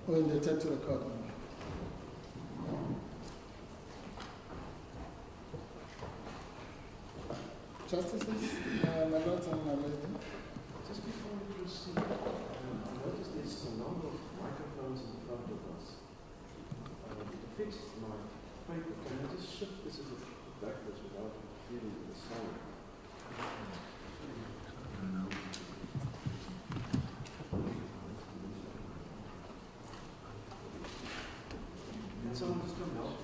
or indebted to the court. Justices, my lords and my ladies. Just before we proceed, I noticed there's a number of microphones in front of us. To fix my paper, can I just shift this a bit backwards without feeling the sound? Can someone just come help me?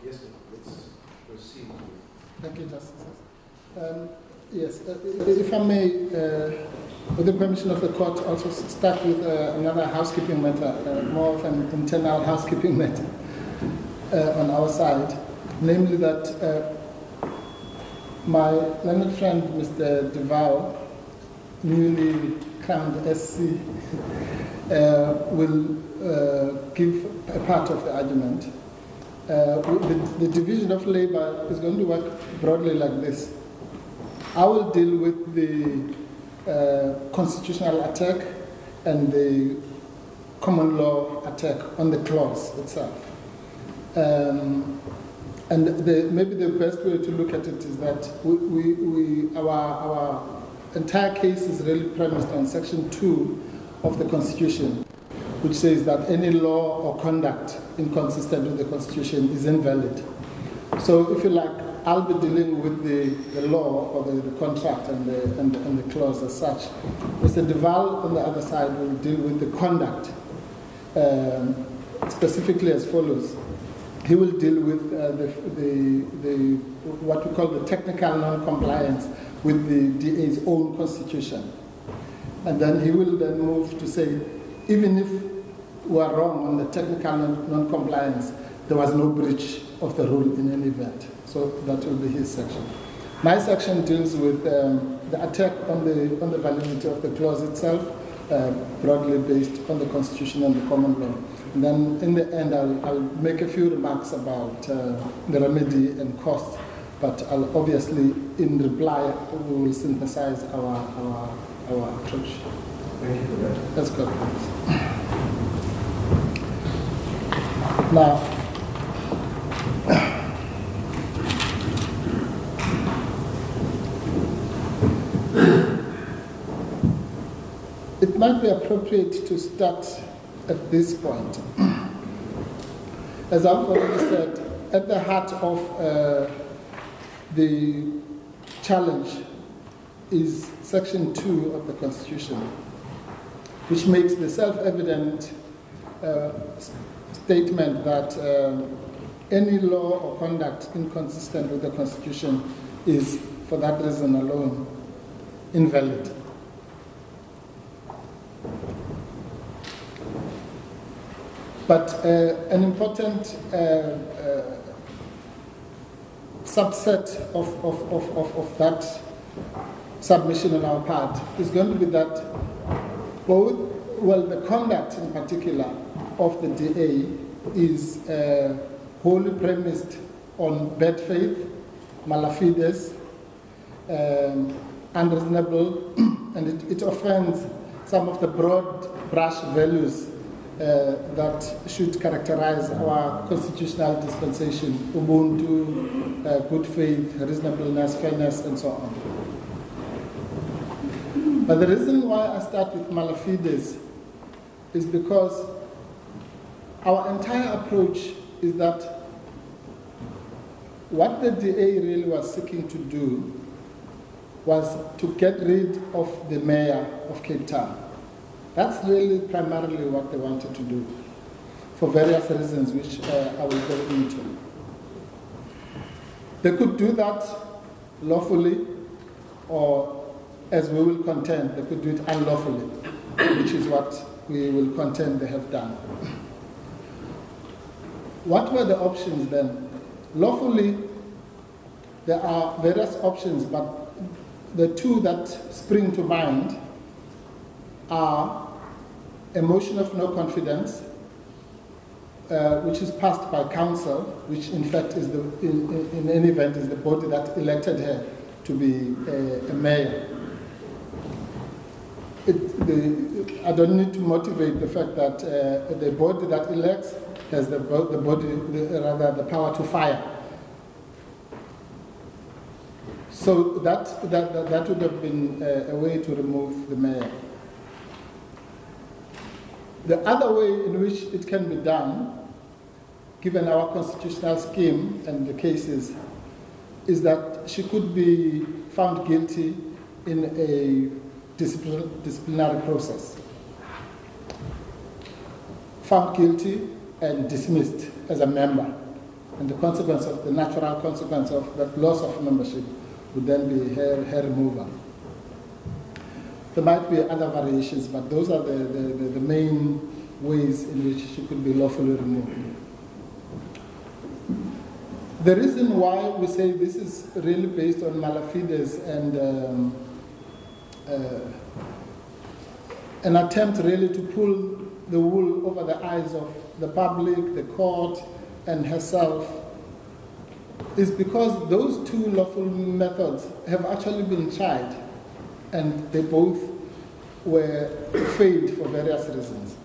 Yes, let's proceed. Thank you, Justices. Yes, if I may, with the permission of the court, also start with another housekeeping matter, more of an internal housekeeping matter on our side, namely that my learned friend, Mr. Duval, newly crowned SC, will give a part of the argument. The division of labor is going to work broadly like this. I will deal with the constitutional attack and the common law attack on the clause itself. And maybe the best way to look at it is that our entire case is really premised on Section 2 of the Constitution, which says that any law or conduct inconsistent with the Constitution is invalid. So, if you like, I'll be dealing with the law or the contract and the clause as such. Mr. Duval, on the other side, will deal with the conduct, specifically as follows. He will deal with what we call the technical non-compliance with the DA's own constitution. And then he will then move to say, even if we are wrong on the technical non-compliance, there was no breach of the rule in any event. So that will be his section. My section deals with the attack on the validity of the clause itself, broadly based on the Constitution and the common law. And then in the end, I'll make a few remarks about the remedy and costs, but I'll obviously, in reply, we will synthesize our approach. Thank you for that. Let's go, please. Now, it might be appropriate to start at this point. As I've already said, at the heart of the challenge is Section 2 of the Constitution, which makes the self-evident statement that any law or conduct inconsistent with the Constitution is, for that reason alone, invalid. But an important subset of that submission on our part is going to be that the conduct in particular of the DA is wholly premised on bad faith, malafides, unreasonable, and it offends some of the broad brush values that should characterize our constitutional dispensation: Ubuntu, good faith, reasonableness, fairness, and so on. But the reason why I start with malafides is because our entire approach is that what the DA really was seeking to do was to get rid of the mayor of Cape Town. That's really primarily what they wanted to do, for various reasons which I will go into. They could do that lawfully, or, as we will contend, they could do it unlawfully, which is what we will contend they have done. What were the options then? Lawfully, there are various options, but the two that spring to mind are a motion of no confidence, which is passed by council, which in fact is in any event is the body that elected her to be a mayor. I don't need to motivate the fact that the body that elects has the power to fire. So that would have been a way to remove the mayor. The other way in which it can be done, given our constitutional scheme and the cases, is that she could be found guilty in a disciplinary process. Found guilty and dismissed as a member. And the natural consequence of that loss of membership would then be her removal. There might be other variations, but those are the main ways in which she could be lawfully removed. The reason why we say this is really based on mala fides and an attempt really to pull the wool over the eyes of the public, the court, and herself, is because those two lawful methods have actually been tried, and they both were failed for various reasons.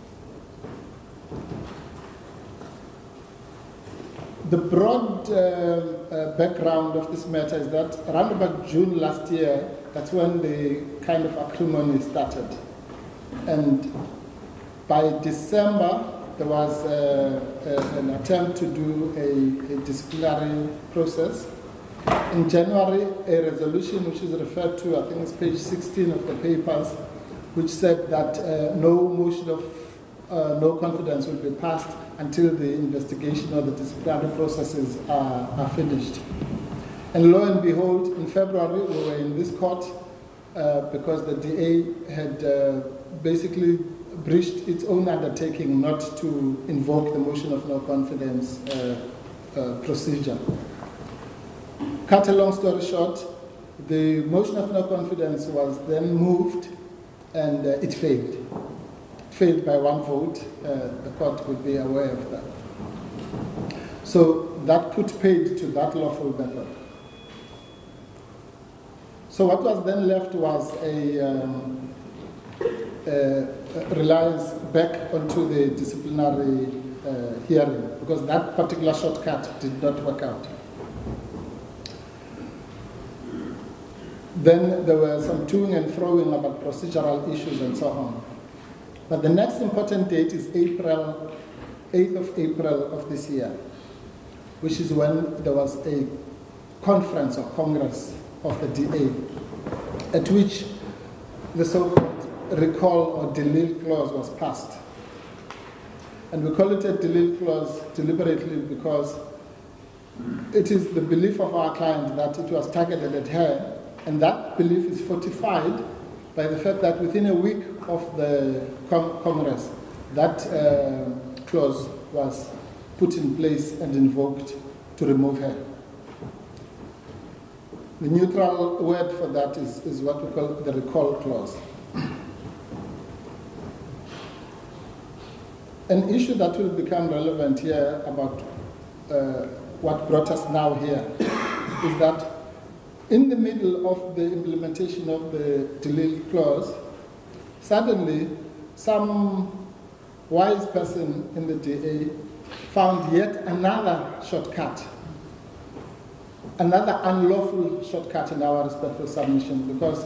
The broad background of this matter is that around about June last year, that's when the kind of acrimony started. And by December, there was an attempt to do a disciplinary process. In January, a resolution which is referred to, I think it's page 16 of the papers, which said that no motion of no confidence will be passed until the investigation or the disciplinary processes are finished. And lo and behold, in February, we were in this court because the DA had basically breached its own undertaking not to invoke the motion of no confidence procedure. Cut a long story short, the motion of no confidence was then moved and it failed. Failed by one vote. The court would be aware of that. So that put paid to that lawful method. So what was then left was a reliance back onto the disciplinary hearing, because that particular shortcut did not work out. Then there were some toing and froing about procedural issues and so on. But the next important date is 8th of April of this year, which is when there was a conference or congress of the DA, at which the so-called recall or de Lille clause was passed. And we call it a de Lille clause deliberately because it is the belief of our client that it was targeted at her, and that belief is fortified by the fact that within a week of the Congress, that clause was put in place and invoked to remove her. The neutral word for that is what we call the recall clause. An issue that will become relevant here about what brought us now here is that in the middle of the implementation of the de Lille clause, suddenly some wise person in the DA found yet another shortcut, another unlawful shortcut in our respectful submission, because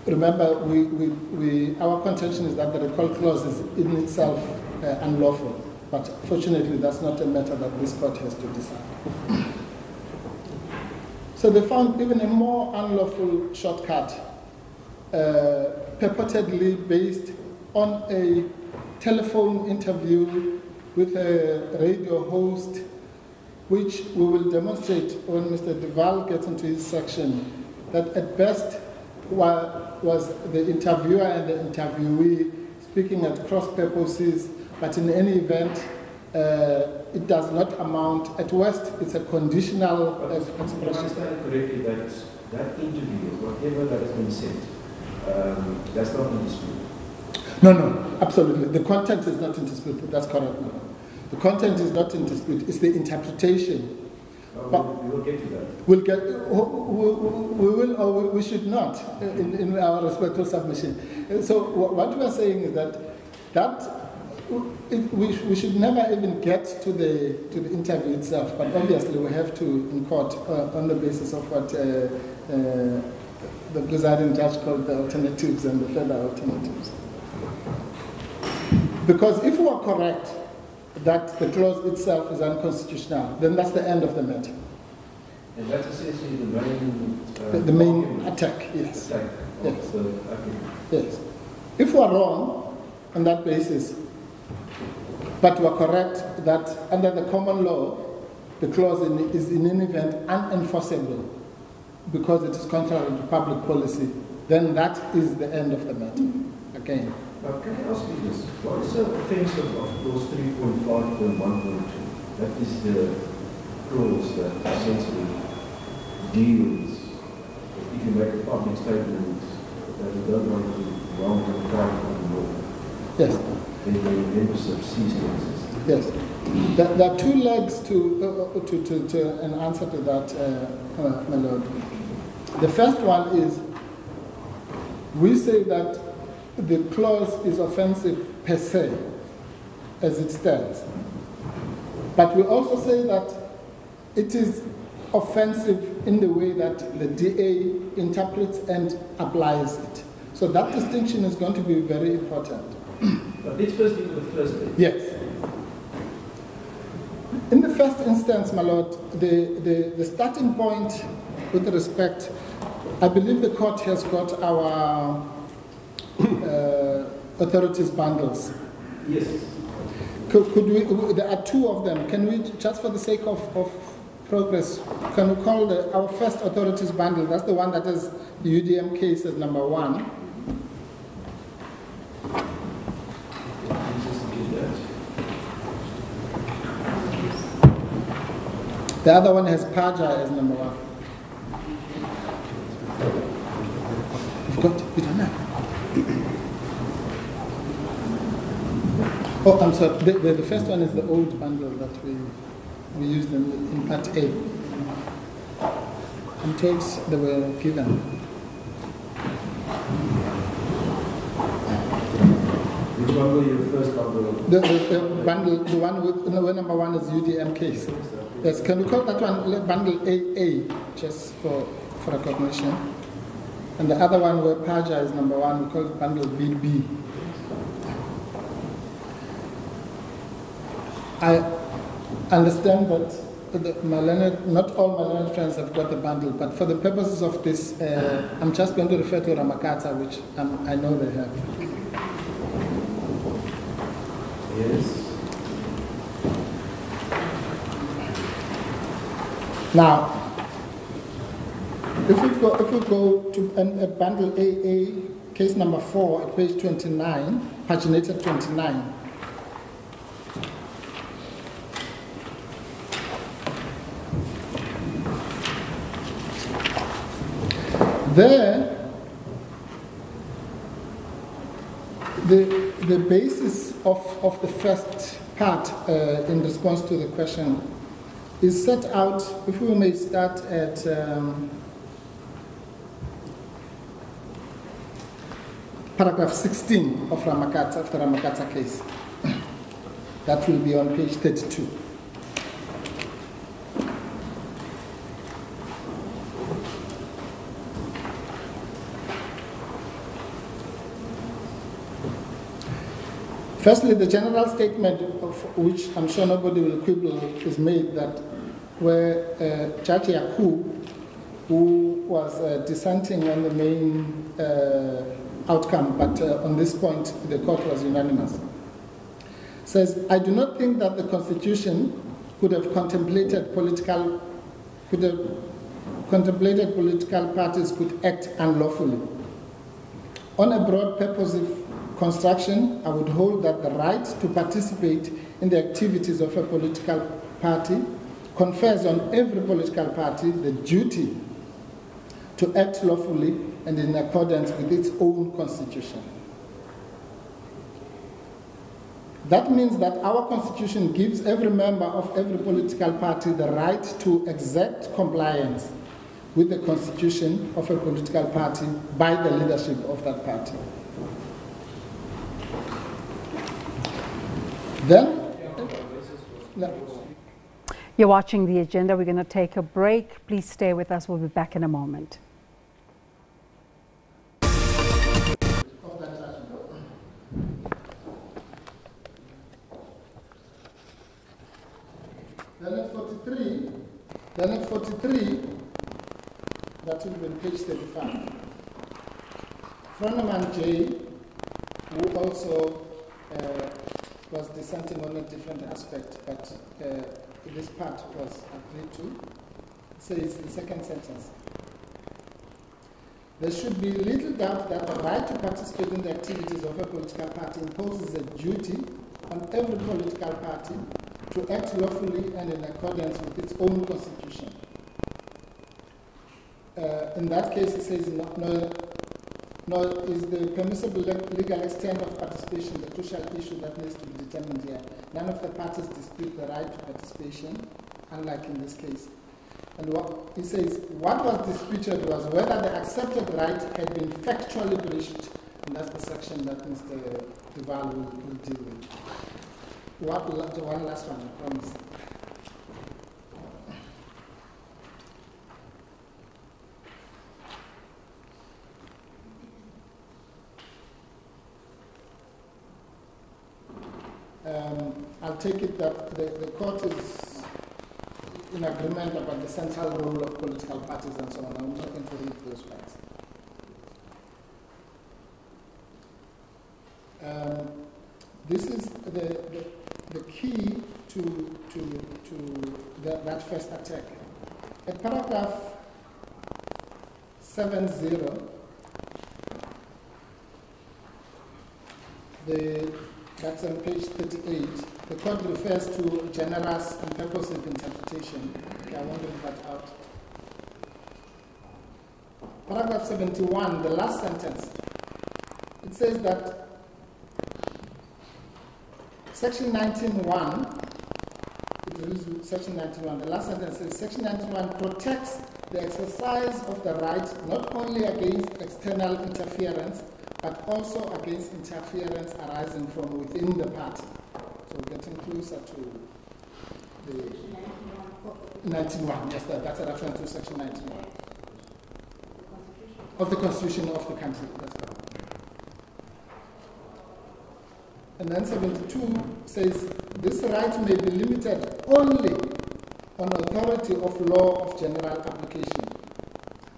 remember, our contention is that the recall clause is in itself unlawful, but fortunately that's not a matter that this court has to decide. So they found even a more unlawful shortcut, purportedly based on a telephone interview with a radio host, which we will demonstrate when Mr. Duval gets into his section, that at best was the interviewer and the interviewee speaking at cross purposes, but in any event, it does not amount, at worst, it's a conditional expression. If I understand correctly, that interview, whatever that has been said, that's not in dispute. No, absolutely. The content is not in dispute. That's correct. No. The content is not in dispute. It's the interpretation. We will get to that. We will, or we should not, in our respectful submission. So what we are saying is that we should never even get to the interview itself. But obviously, we have to in court on the basis of what the presiding judge called the alternatives and the further alternatives. Because if we are correct that the clause itself is unconstitutional, then that's the end of the matter. And that's essentially the main attack, yes. Attack. Yes. Okay. Yes. If we are wrong on that basis, but we are correct that under the common law, the clause is in any event unenforceable because it is contrary to public policy, then that is the end of the matter. Again. Now, can I ask you this? What is the offence of clause 3.5.1.2? That is the clause that essentially deals, if you make a public statement that you don't want to wrong to the private law, yes, then the membership cease to exist. Yes. There are two legs to an answer to that, my lord. The first one is we say that the clause is offensive per se, as it stands. But we also say that it is offensive in the way that the DA interprets and applies it. So that distinction is going to be very important. But let's first deal with the first thing. Yes. In the first instance, my lord, the starting point with respect, I believe the court has got our authorities bundles. Yes. Could we, there are two of them. Can we, just for the sake of progress, can we call our first authorities bundle, that's the one that is the UDM case as number 1. The other one has Paja as number 1. You've got it, you don't know. Oh, I'm sorry. The first one is the old bundle that we used in part A. I'm told they were given. Which one will your first bundle? The bundle, the one with number 1 is UDM case. Yes, can we call that one bundle AA, just for recognition? And the other one where Paja is number 1, we call it bundle BB. I understand that not all my learned friends have got the bundle, but for the purposes of this, I'm just going to refer to Ramakata, which I know they have. Yes. Now, if we go to bundle AA, case number 4 at page 29, paginated 29. There, the basis of the first part in response to the question is set out, if we may start at paragraph 16 of Ramakata, of the Ramakata case. That will be on page 32. Firstly, the general statement, of which I'm sure nobody will quibble, is made that where Judge Yaku, who was dissenting on the main outcome, but on this point the court was unanimous, says, I do not think that the Constitution could have contemplated political parties could act unlawfully. On a broad purposive construction, I would hold that the right to participate in the activities of a political party confers on every political party the duty to act lawfully and in accordance with its own constitution. That means that our constitution gives every member of every political party the right to exact compliance with the constitution of a political party by the leadership of that party. Then, you're watching the agenda. We're going to take a break. Please stay with us. We'll be back in a moment. Then at 43, that will be on page 35. Froneman J, who also was dissenting on a different aspect, but this part was agreed to, says the second sentence. There should be little doubt that the right to participate in the activities of a political party imposes a duty on every political party to act lawfully and in accordance with its own constitution. In that case, it says, nor is the permissible legal extent of participation the crucial issue that needs to be determined here. None of the parties dispute the right to participation, unlike in this case. And what he says, what was disputed was whether the accepted right had been factually breached, and that's the section that Mr. Duval will deal with. One last one, I promise. I'll take it that the court is in agreement about the central role of political parties and so on. I'm not going to read those parts. This is the key to that first attack. At paragraph 70, that's on page 38, the court refers to generous and purposive interpretation. Okay, I won't read that out. Paragraph 71, the last sentence, it says that Section 19.1, it reads Section 19.1, the last sentence says, Section 19.1 protects the exercise of the right not only against external interference, but also against interference arising from within the party. So we're getting closer to the 19.1, yes, that's a reference to Section 19.1 of the Constitution of the country, that's correct. And then 72 says, this right may be limited only on authority of law of general application.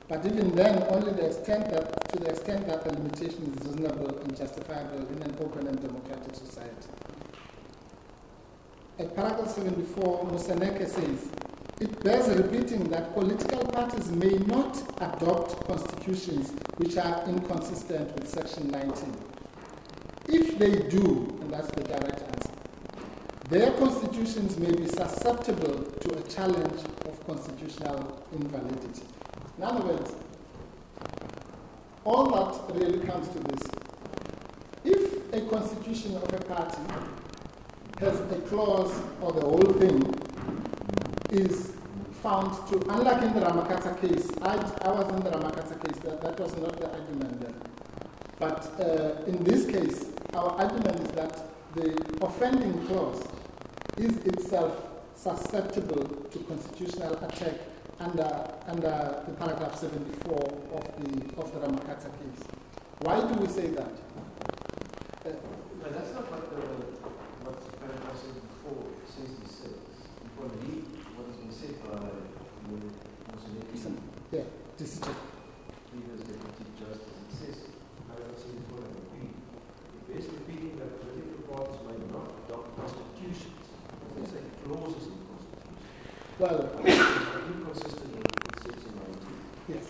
But even then, only to the extent that the limitation is reasonable and justifiable in an open and democratic society. At paragraph 74, Museneke says, it bears repeating that political parties may not adopt constitutions which are inconsistent with Section 19. If they do, and that's the direct answer, their constitutions may be susceptible to a challenge of constitutional invalidity. In other words, all that really comes to this. If a constitution of a party has a clause or the whole thing is found to, unlike in the Ramakatsa case, I was in the Ramakatsa case, that was not the argument there. But in this case, our argument is that the offending clause is itself susceptible to constitutional attack under the paragraph 74 of the Ramakatsa case. Why do we say that? No, that's not what the paragraph 74 says it says. If you read what has been said by Museneke, yeah, this is it. Previous Deputy Justice, it says, paragraph 74 and agree. It bears repeating that political parties may not adopt constitutions. They say clauses in constitutions. Well, inconsistent with Section 19. Yes.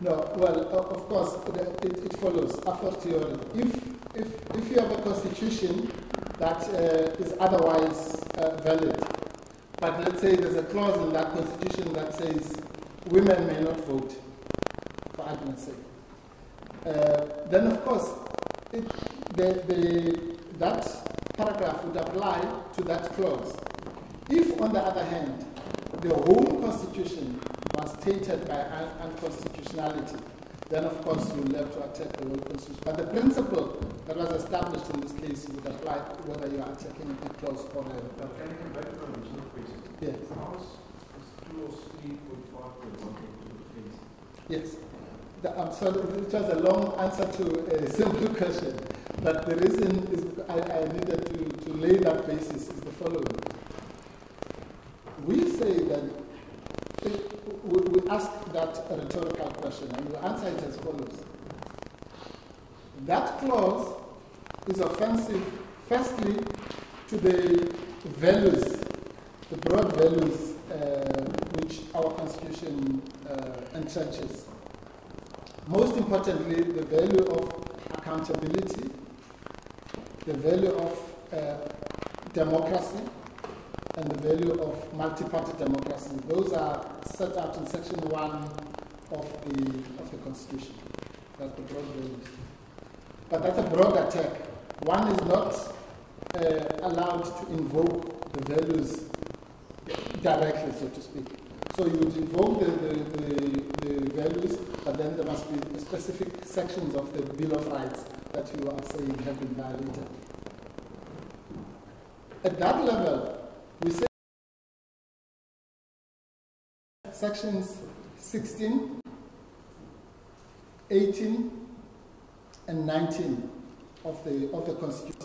No, well, of course, it follows a fortiori. If you have a constitution that is otherwise valid, but let's say there's a clause in that constitution that says women may not vote, for argument's sake, then of course that paragraph would apply to that clause. If, on the other hand, the whole constitution was tainted by unconstitutionality, then of course you will have to attack the whole constitution. But the principle that was established in this case would apply whether you are attacking a clause or a... Can I come back to my original question? Yes. How is clause 3.5 Yes. I'm sorry, it was a long answer to a simple question. But the reason is I needed to lay that basis is the following. We say that we ask that rhetorical question and we answer it as follows. That clause is offensive, firstly, to the values, the broad values which our Constitution entrenches. Most importantly, the value of accountability, the value of democracy, and the value of multi-party democracy. Those are set out in Section 1 of the Constitution. That's the broad values. But that's a broad attack. One is not allowed to invoke the values directly, so to speak. So you would invoke the values, but then there must be specific sections of the Bill of Rights that you are saying have been violated. At that level, we say sections 16, 18, and 19 of the Constitution.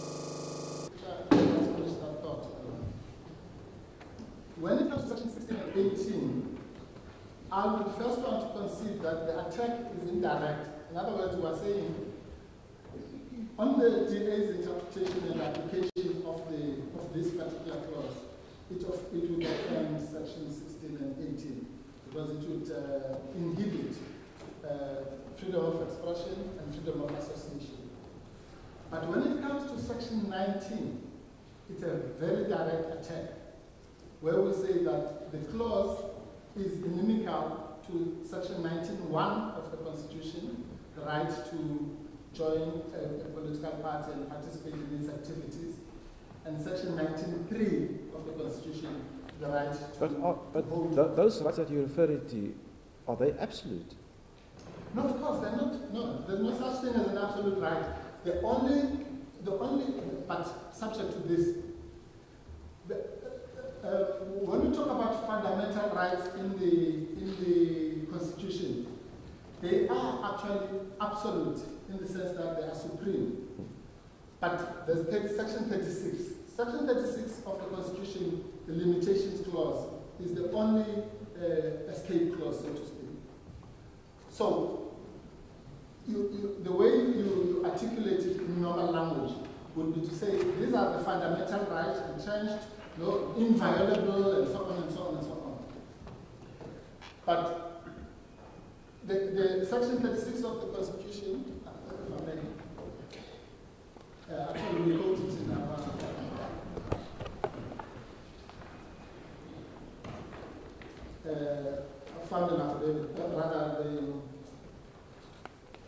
When it comes to section 16 and 18, I'll be the first one to concede that the attack is indirect. In other words, we are saying on the DA's interpretation and application of this particular clause, it would offend section 16 and 18 because it would inhibit freedom of expression and freedom of association. But when it comes to section 19, it's a very direct attack, where we say that the clause is inimical to section 19(1) of the Constitution, the right to join a political party and participate in its activities, and section 19(3) of the Constitution, the right to vote. Those rights that you refer to, are they absolute? No, of course, they're not. No, there's no such thing as an absolute right. The only, but subject to this, when we talk about fundamental rights in the Constitution, they are actually absolute in the sense that they are supreme. But there's section 36. Section 36 of the Constitution, the limitations clause, is the only escape clause, so to speak. So, the way you articulate it in normal language would be to say these are the fundamental rights entrenched, inviolable, and so on and so on and so on. But the section 36 of the Constitution, if I may, actually we quote it in our found an affidavit, rather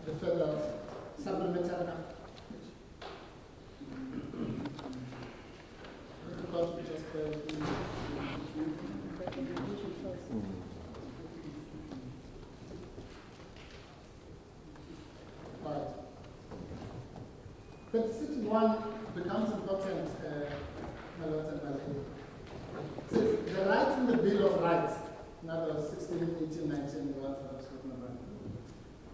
the federal supplementary application. Right. But section 1 becomes important, my lords and my ladies. So the rights in the Bill of Rights, in other words, 16, 18, 19, the ones that I've spoken about,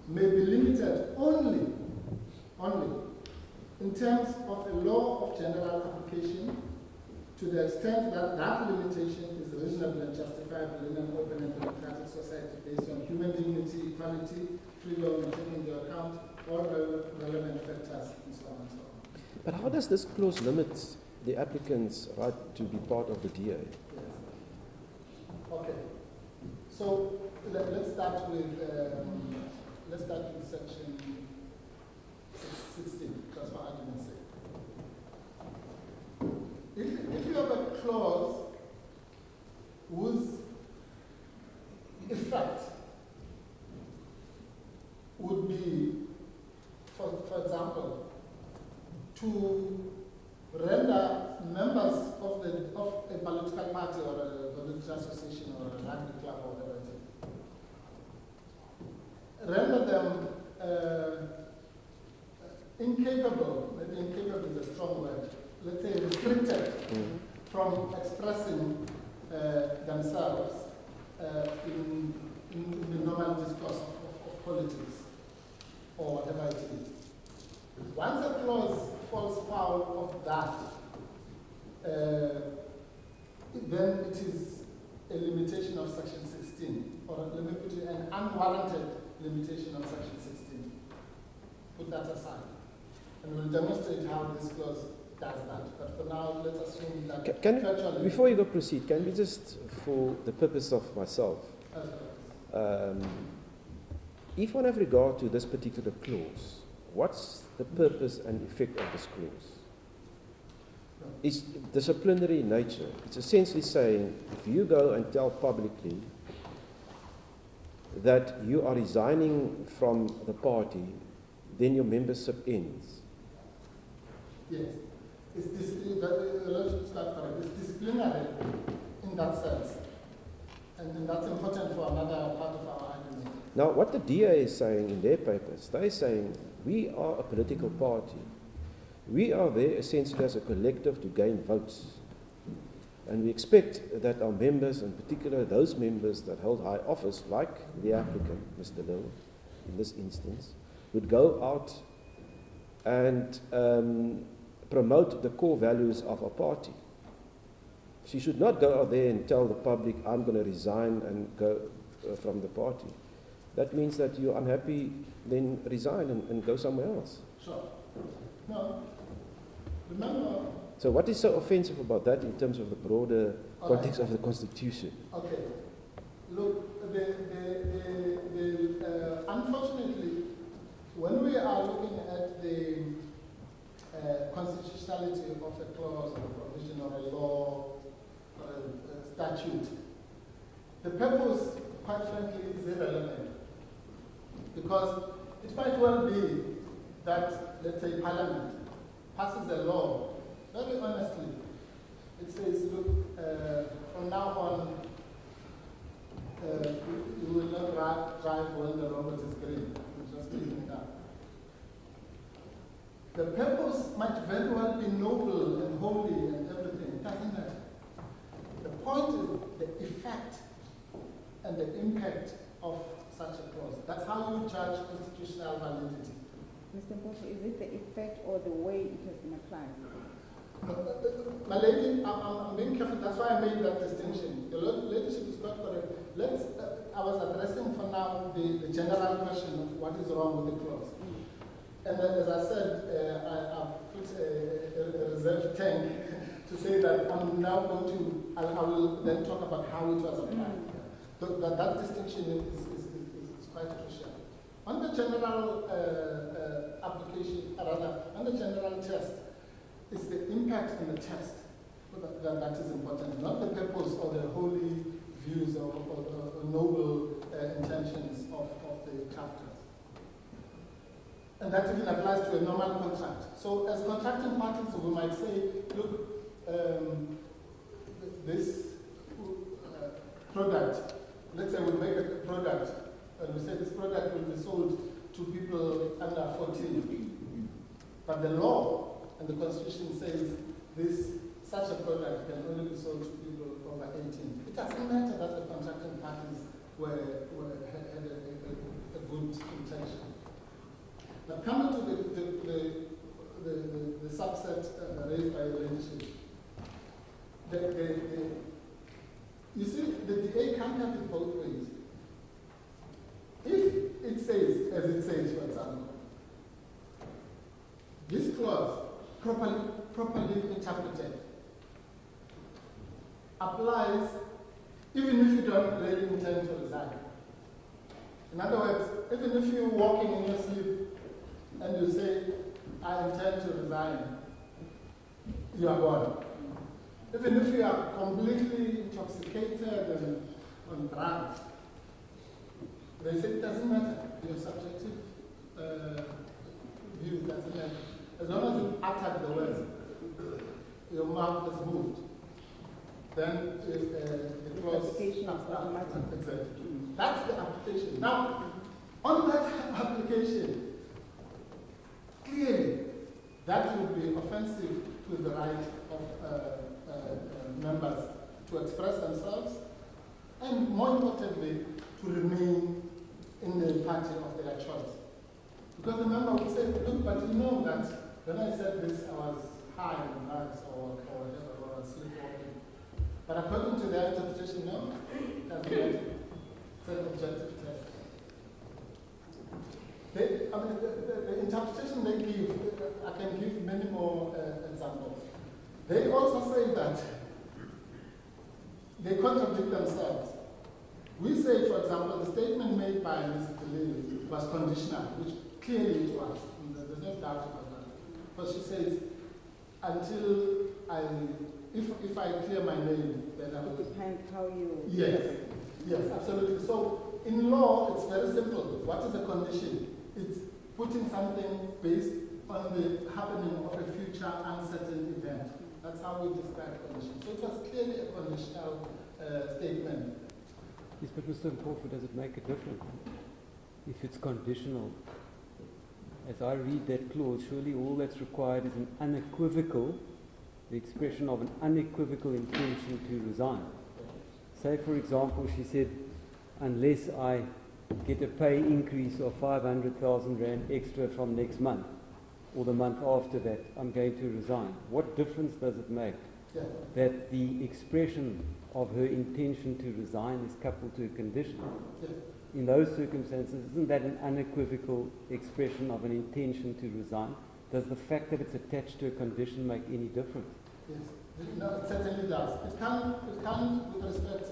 may be limited only in terms of a law of general application to the extent that that limitation is reasonable and justifiable in an open and democratic society based on human dignity, equality, freedom, and taking into account all relevant factors, and so on and so on. But how does this clause limit the applicant's right to be part of the DA? Yes. Okay. So let's start with section 16, just for argument's sake. to render members of a political party or a political association or a rugby club or whatever it is, render them incapable, maybe incapable is a strong word, let's say restricted from expressing themselves in the normal discourse of politics or whatever it is. Once a clause falls foul of that, then it is a limitation of Section 16, or let me put it, an unwarranted limitation of Section 16. Put that aside. And we'll demonstrate how this clause does that. But for now, let's assume that before you go proceed, can we just, for the purpose of myself, if one have regard to this particular clause, what's the purpose and effect of this clause? It's disciplinary in nature. It's essentially saying, if you go and tell publicly that you are resigning from the party, then your membership ends. Yes. It's disciplinary in that sense. And that's important for another part of our argument. Now, what the DA is saying in their papers, they're saying, we are a political party. We are there essentially as a collective to gain votes. And we expect that our members, in particular those members that hold high office, like the applicant, Mr. Lille, in this instance, would go out and promote the core values of our party. She should not go out there and tell the public, I'm going to resign and go from the party. That means that you're unhappy, then resign and go somewhere else. Sure. No. Remember. So what is so offensive about that in terms of the broader context of the Constitution? Okay. Look, unfortunately, when we are looking at the constitutionality of a clause or a provision or a law or a statute, the purpose, quite frankly, is irrelevant. Because it might well be that, let's say, Parliament passes a law, very honestly. It says, look, from now on, you will not drive when the robot is green. You just clean it up. The purpose might very well be noble and holy and everything. It doesn't matter. The point is the effect and the impact of such a clause. That's how you judge constitutional validity. Mr. Mpofu, is it the effect or the way it has been applied? My lady, I'm being careful. That's why I made that distinction. The ladyship is quite correct. I was addressing for now the general question of what is wrong with the clause. And then, as I said, I've put a reserve tank to say that I'm now going to, I will then talk about how it was applied. That distinction is quite crucial. On the general application, rather, on the general test, it's the impact on the test that is important, not the purpose or the holy views or noble intentions of the chapters. And that even applies to a normal contract. So as contracting parties, we might say, look, this product, let's say we make a product, and we say this product will be sold to people under 14. But the law and the Constitution says such a product can only be sold to people over 18. It doesn't matter that the contracting parties had a good intention. But coming to the subset raised by the leadership, you see, the DA can't have it both ways. If it says, as it says, for example, this clause, properly interpreted, applies even if you don't really intend to resign. In other words, even if you're walking in your sleep and you say, I intend to resign, you are gone. Even if you are completely intoxicated and on drugs, they say it doesn't matter. Your subjective view doesn't matter. as long as you utter the words, your mouth is moved, then the clause application is automatic. Exactly. That's the application. Now, on that application, clearly, that would be offensive to the right of members to express themselves, and more importantly, to remain in the party of their choice. Because the member would say, look, but you know that when I said this, I was high on drugs or whatever, or I was sleepwalking. But according to their interpretation, no, that's not. It's an objective test. The interpretation they give, I can give many more examples. They also say that they contradict themselves. We say, for example, the statement made by Ms. de Lille was conditional, which clearly it was. There's no doubt about that. Because she says, until if I clear my name, then I will. It depends how you. Yes, yes, absolutely. So in law, it's very simple. What is a condition? It's putting something based on the happening of a future uncertain event. That's how we describe condition. So it was clearly a conditional statement. Yes, but Mr. Mpofu, does it make a difference? If it's conditional, as I read that clause, surely all that's required is an unequivocal, the expression of an unequivocal intention to resign. Say, for example, she said, unless I get a pay increase of 500,000 Rand extra from next month, or the month after that, I'm going to resign. What difference does it make that the expression of her intention to resign is coupled to a condition? In those circumstances, isn't that an unequivocal expression of an intention to resign? Does the fact that it's attached to a condition make any difference? Yes, no, it certainly does. It can with respect,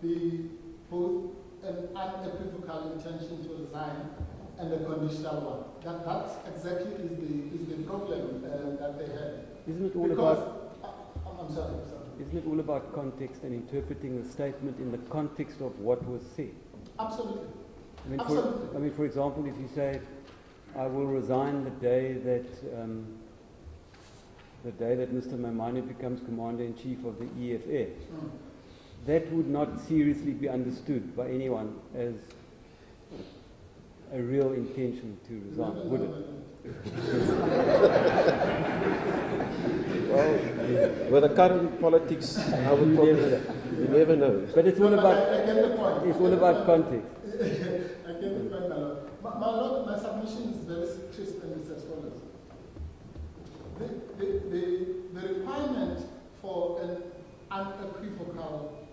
be both an unequivocal intention to resign and a conditional one. That exactly is the problem that they have. Isn't it all because, about? I'm sorry. Isn't it all about context and interpreting the statement in the context of what was said? Absolutely. I mean, for example, if you say, "I will resign the day that Mr. Maimane becomes Commander-in-Chief of the EFF," that would not seriously be understood by anyone as a real intention to resign, would it? Well, with the current politics, I would probably, you never know. But it's all about, I get the point. it's all about context. I get the point, my Lord. My submission is very crisp and it's as follows. The requirement for an unequivocal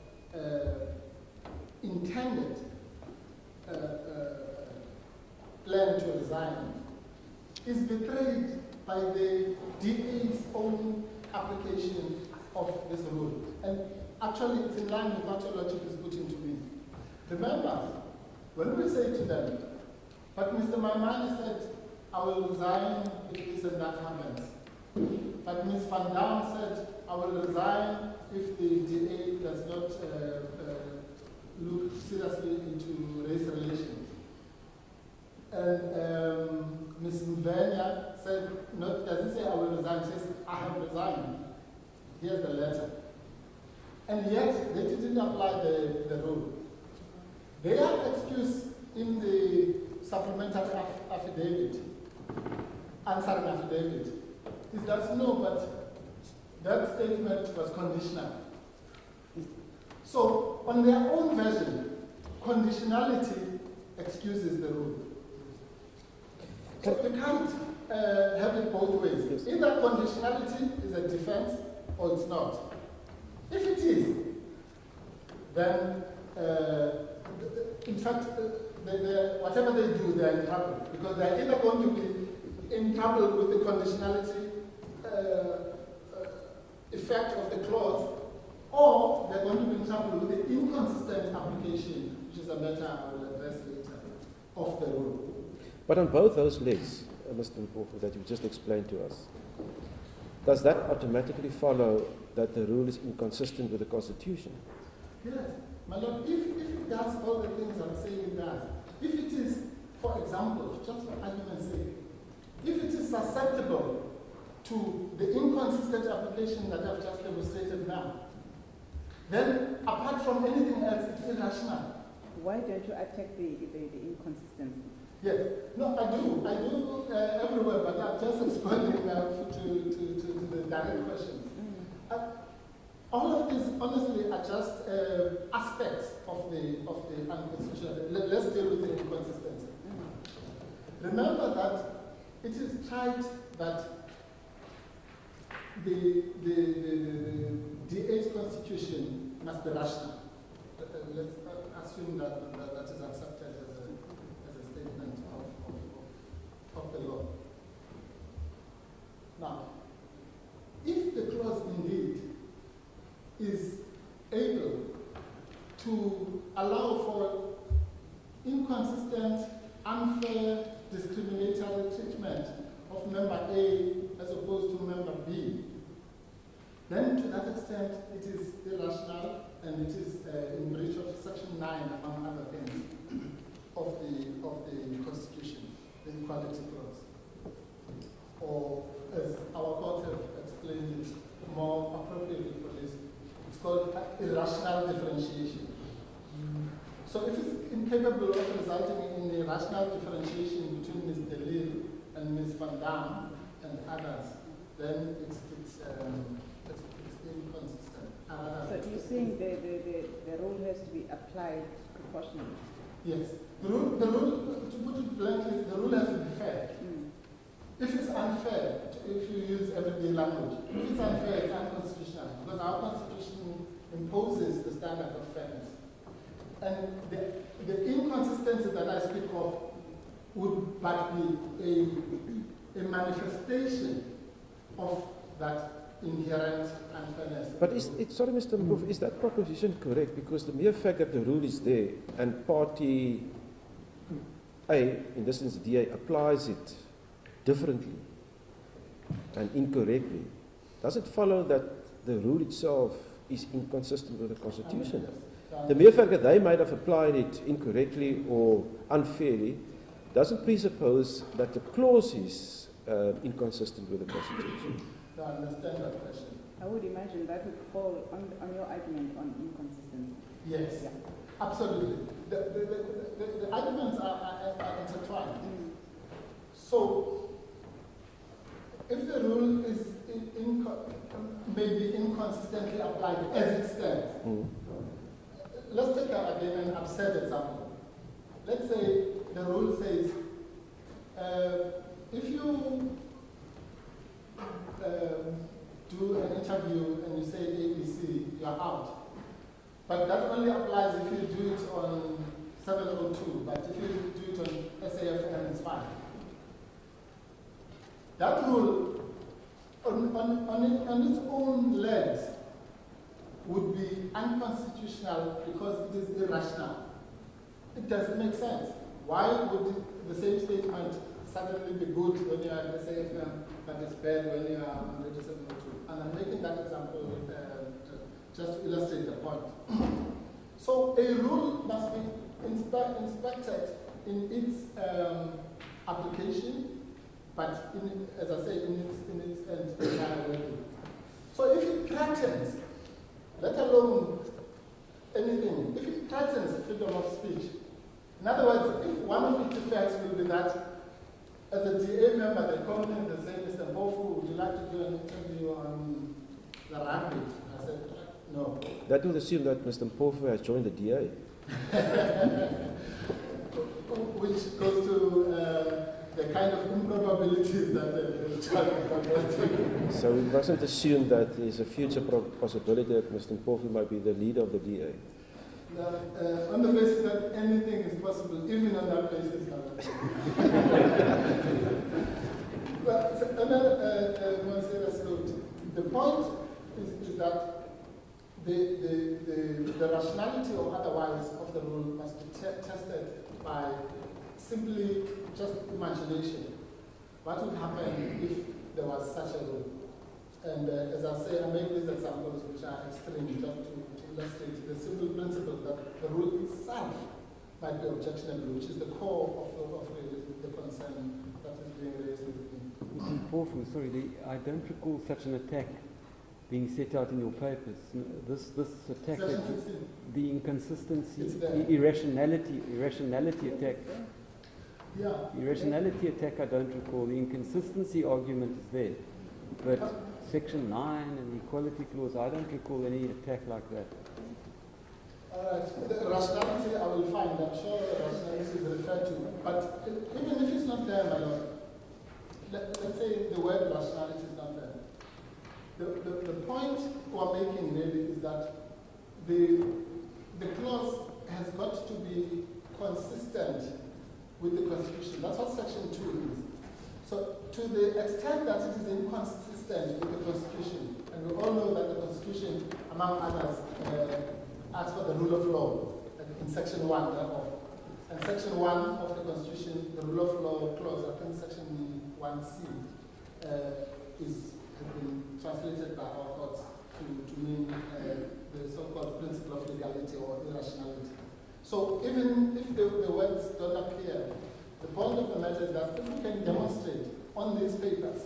intended plan to resign is betrayed by the DA's own application of this rule. And actually, it's in line with what your logic is putting to me. Remember, when we say to them, but Mr. Maimane said, I will resign if this and that happens. But Ms. Van Dam said, I will resign if the DA does not look seriously into race relations. And Ms. Mvenya said, doesn't say I will resign, she says, I have resigned. Here's the letter. And yet, they didn't apply the rule. Their excuse in the supplementary affidavit, answering affidavit, is that no, but that statement was conditional. So, on their own version, conditionality excuses the rule. So you can't have it both ways. Yes. Either conditionality is a defense or it's not. If it is, then in fact, whatever they do, they're in trouble. Because they're either going to be in trouble with the conditionality effect of the clause, or they're going to be in trouble with the inconsistent application, which is a matter I will address later, of the rule. But on both those legs, Mr. Mpofu, that you just explained to us, does that automatically follow that the rule is inconsistent with the Constitution? Yes, my Lord, if it does all the things I'm saying it does, if it is, for example, just for argument's sake, if it is susceptible to the inconsistent application that I've just demonstrated now, then apart from anything else, it's irrational. Why don't you attack the inconsistency? Yes. No, I do everywhere, but I'm just responding now to the direct questions. All of these, honestly, are just aspects of the unconstitutional. Let's deal with the inconsistency. Remember that it is tried that the DA's constitution must be rational. Let's assume that that is accepted as a statement of the law. Now, if the clause indeed is able to allow for inconsistent, unfair, discriminatory treatment of member A as opposed to member B, then to that extent it is irrational and it is in breach of Section 9, among other things, of the Constitution, the Equality Clause. Or, as our court have explained it more appropriately for this, it's called irrational differentiation. So if it's incapable of resulting in a rational differentiation between Ms. de Lille and Ms. Van Dam and others, then it's inconsistent. So you're saying the rule has to be applied proportionally? Yes. The rule, to put it bluntly, the rule has to be fair. If it's unfair, if you use everyday language, if it's unfair, it's unconstitutional, because our Constitution imposes the standard of fairness. And the inconsistency that I speak of would but be a manifestation of that inherent unfairness. But sorry, Mr. Mpofu, is that proposition correct? Because the mere fact that the rule is there and party A, in this instance DA, applies it differently and incorrectly, does it follow that the rule itself is inconsistent with the Constitution? The mere fact that they might have applied it incorrectly or unfairly doesn't presuppose that the clause is inconsistent with the Constitution. I understand that question. I would imagine that would fall on your argument on inconsistency. Yes, yeah. Absolutely. The arguments are intertwined. So, if the rule is may be inconsistently applied as it stands, let's take again an absurd example. Let's say the rule says, if you do an interview and you say ABC, you're out. But that only applies if you do it on 702, but if you do it on SAFM, it's fine. That rule, on its own legs, would be unconstitutional because it is irrational. It doesn't make sense. Why would the same statement suddenly be good when you are at SAFM, but it's bad when you are on Radio 702? And I'm making that example just to illustrate the point. So a rule must be inspected in its application, but as I say, in its entire working. So if it threatens, let alone anything, if it threatens freedom of speech, in other words, if one of its effects will be that as a DA member, they call me and they say, Mr. Mpofu, would you like to do an interview on the rugby? I said, no. That would assume that Mr. Mpofu has joined the DA. Which goes to the kind of improbabilities that the child is. So we mustn't assume that there's a future possibility that Mr. Mpofu might be the leader of the DA. On the basis that anything is possible, even on that basis. But another serious note. The point is that the rationality or otherwise of the rule must be tested by simply just imagination. What would happen if there was such a rule? And as I say, I make these examples which are extreme just to illustrate the simple principle that the rule itself might be objectionable, which is the core of the concern that is being raised with Mr. Mpofu, sorry, I don't recall such an attack being set out in your papers. This attack, the inconsistency, irrationality attack. Yeah. Irrationality attack, I don't recall. The inconsistency argument is there. But Section 9 and the Equality Clause, I don't recall any attack like that. All right. The rationality I will find. I'm sure the rationality is referred to. But even if it's not there, my lord, let's say the word rationality is not there. The point we're making really is that the clause has got to be consistent with the Constitution. That's what Section 2 is. So to the extent that it is inconsistent with the Constitution, and we all know that the Constitution, among others, asks for the rule of law in Section 1 thereof. And Section 1 of the Constitution, the rule of law clause, I think Section 1C, has been translated by our courts to mean the so-called principle of legality or irrationality. So even if the words don't appear, the point of the matter is that if we can demonstrate on these papers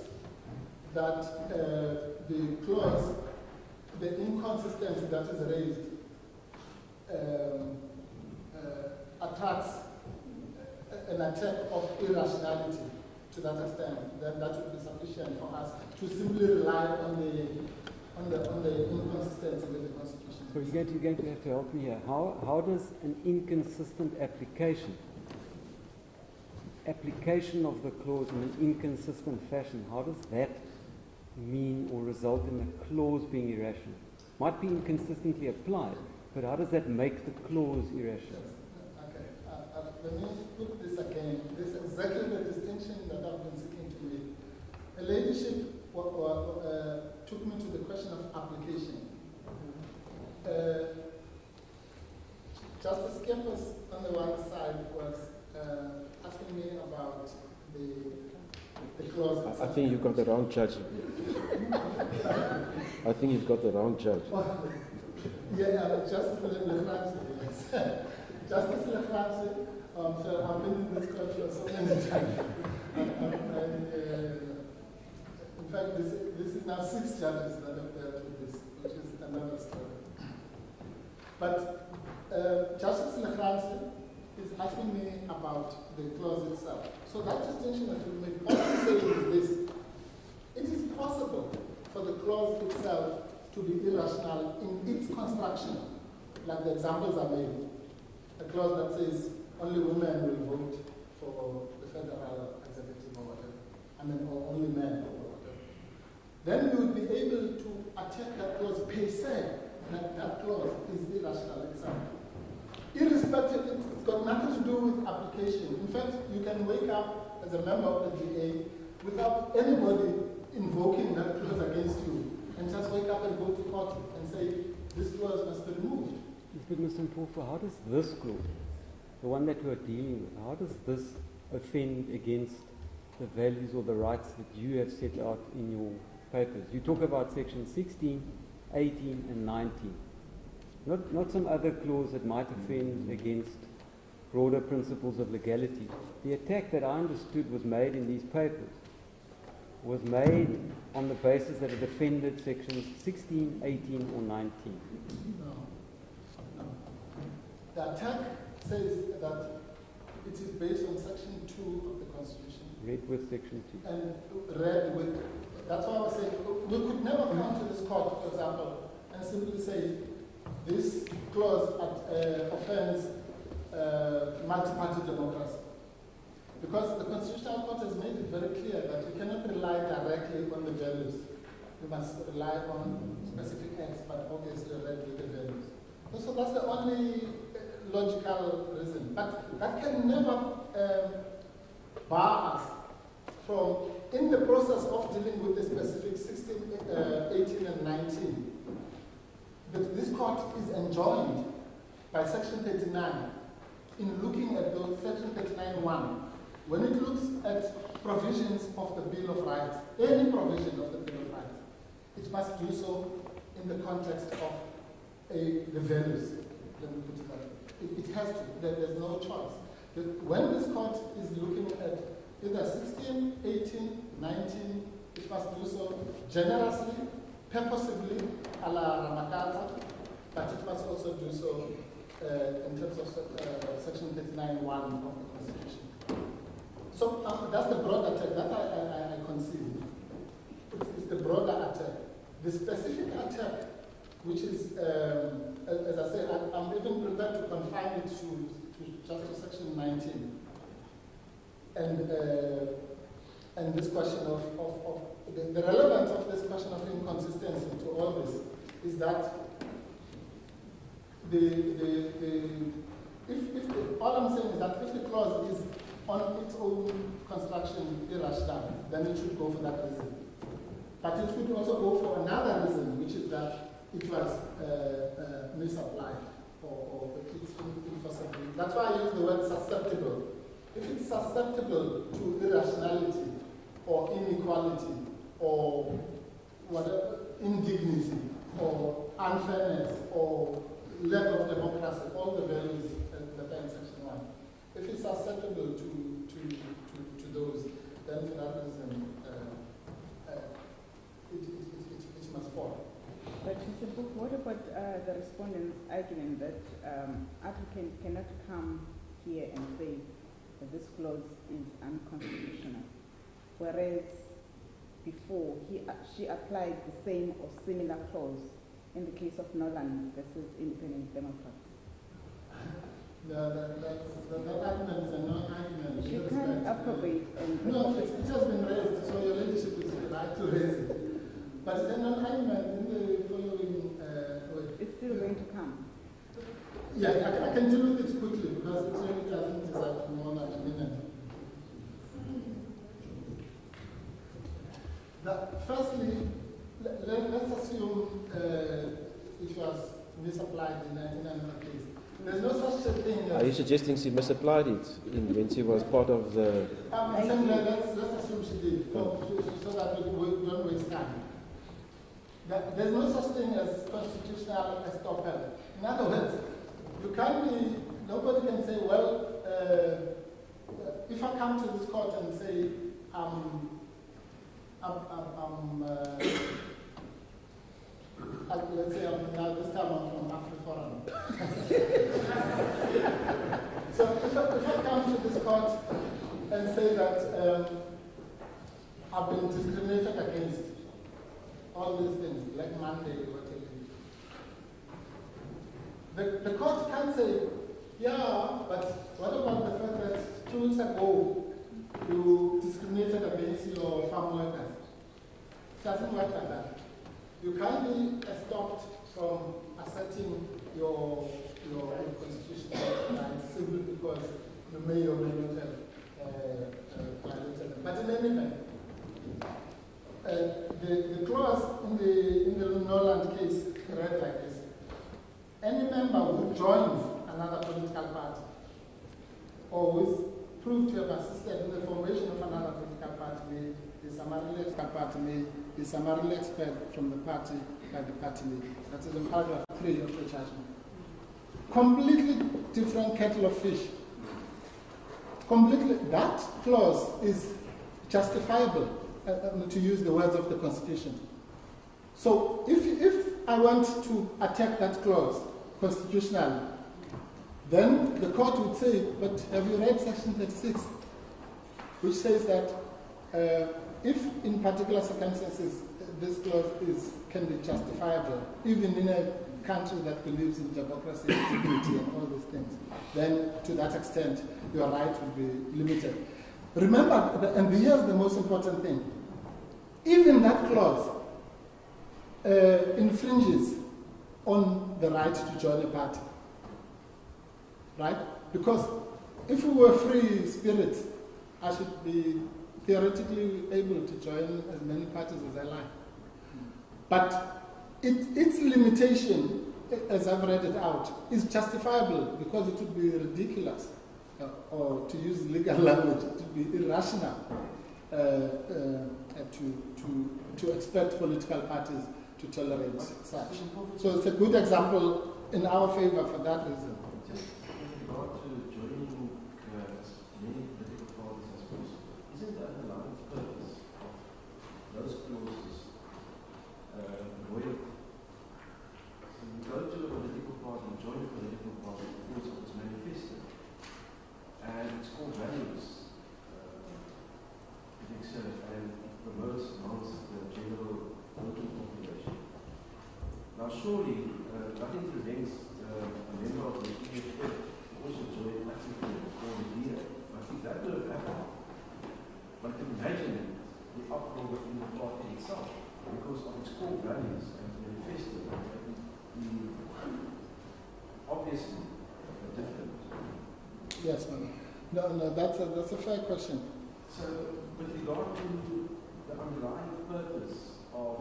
that the clause, the inconsistency that is raised, attracts an attack of irrationality to that extent, then that would be sufficient for us to simply rely on the inconsistency with the Constitution. So you're going to have to help me here. How does an inconsistent application of the clause in an inconsistent fashion, how does that mean or result in the clause being irrational? Might be inconsistently applied, but how does that make the clause irrational? Okay. Let me put this again. This is exactly the distinction that I've been seeking to make. A ladyship took me to the question of application. Justice Kempis on the one side was asking me about the clause itself. I think you've got the wrong judge. I think you've got the wrong judge. Justice Lefranchi. Justice Lefranchi. So I've been in this court for so many times. In fact, this is now 6 judges that have dealt with this, which is another story. But Justice Lefranchi is asking me about the clause itself. So that distinction that we make, all I'm saying is this. It is possible for the clause itself to be irrational in its construction, like the examples are made. A clause that says only women will vote for the federal executive or whatever, or only men or whatever. Then you would be able to attack that clause per se, that clause is irrational itself. Irrespective, it's got nothing to do with application. In fact, you can wake up as a member of the GA without anybody invoking that clause against you, and just wake up and go to court and say, this clause must be removed. But Mr. Mpofu, how does this clause, the one that we're dealing with, how does this offend against the values or the rights that you have set out in your papers? You talk about Section 16, 18, and 19. Not some other clause that might offend against broader principles of legality. The attack that I understood was made in these papers was made on the basis that it offended Sections 16, 18, or 19. No. The attack says that it is based on Section 2 of the Constitution. Read with Section 2. And read with, that's why I was saying, we could never come to this court, for example, and simply say, this clause offends multi-party democracy. Because the Constitutional Court has made it very clear that you cannot rely directly on the values. You must rely on specific acts, but obviously read with the values. So that's the only logical reason. But that can never bar us from, in the process of dealing with the specific 16, 18, and 19, that this court is enjoined by Section 39 in looking at those Section 39(1). When it looks at provisions of the Bill of Rights, any provision of the Bill of Rights, it must do so in the context of the values. Let me put it that way. It has to. There's no choice. When this court is looking at either 16, 18, 19, it must do so generously, purposively, a la Ramakata, but it must also do so in terms of Section 39(1) of the Constitution. So that's the broad attack that I conceive. It's the broader attack. The specific attack, which is, as I say, I'm even prepared to confine it just to Section 19. And this question of the relevance of this question of inconsistency to all this is that all I'm saying is that if the clause is on its own construction irrational, then it should go for that reason. But it should also go for another reason, which is that it was misapplied or it's enforceable. That's why I use the word susceptible. If it's susceptible to irrationality or inequality or whatever, indignity or unfairness or lack of democracy, all the values that are in Section 1, if it's susceptible to those, then for that reason it must fall. But Mr. Book, what about the respondent's argument that applicant cannot come here and say that this clause is unconstitutional, whereas before she applied the same or similar clause in the case of Nolan versus Independent Democrats? That argument is a non-argument. She can't appropriate and... No, it has been raised, so your leadership is right to raise it. But it's a non-argument in the following way. It's still going to come. Yes, I can deal with it quickly because it really doesn't deserve more than a minute. Firstly, let's assume it was misapplied in another case. There's no such a thing. Are you suggesting she misapplied it when she was part of the... Let's assume she did, so that we don't waste time. There's no such thing as constitutional estoppel. In other words, you can't be, nobody can say, well, if I come to this court and say, let's say this time I'm from AfriForum. So if I come to this court and say that I've been discriminated against, all these things, Black Monday, whatever, the court can't say, yeah, but what about the fact that 2 weeks ago you discriminated against your farm workers? It doesn't work like that. You can't be stopped from asserting your constitutional rights simply because you may or may not have violated them. But in any event, the clause in the Noland case read like this: any member who joins another political party or who is proved to have assisted in the formation of another political party may be summarily expelled from the party by the party leader. That is in paragraph 3 of the judgment. Completely different kettle of fish. Completely, that clause is justifiable, to use the words of the Constitution. So if I want to attack that clause constitutionally, then the court would say, but have you read Section 36, which says that if in particular circumstances this clause can be justifiable, even in a country that believes in democracy, dignity, and all these things, then to that extent your right will be limited. Remember, and here's the most important thing, even that clause infringes on the right to join a party. Right? Because if we were free spirits, I should be theoretically able to join as many parties as I like. But its limitation, as I've read it out, is justifiable because it would be ridiculous, or to use legal language, it would be irrational to expect political parties to tolerate such. So it's a good example in our favor for that reason. Many political parties, I suppose, isn't the underlying purpose of Now, surely, nothing prevents a member of the EFF also join actively for the DA. But if that would have happened, one can imagine the uproar within the party itself, because of its core values and manifesto, obviously different. Yes, ma'am. No, that's a fair question. So, with regard to the underlying purpose of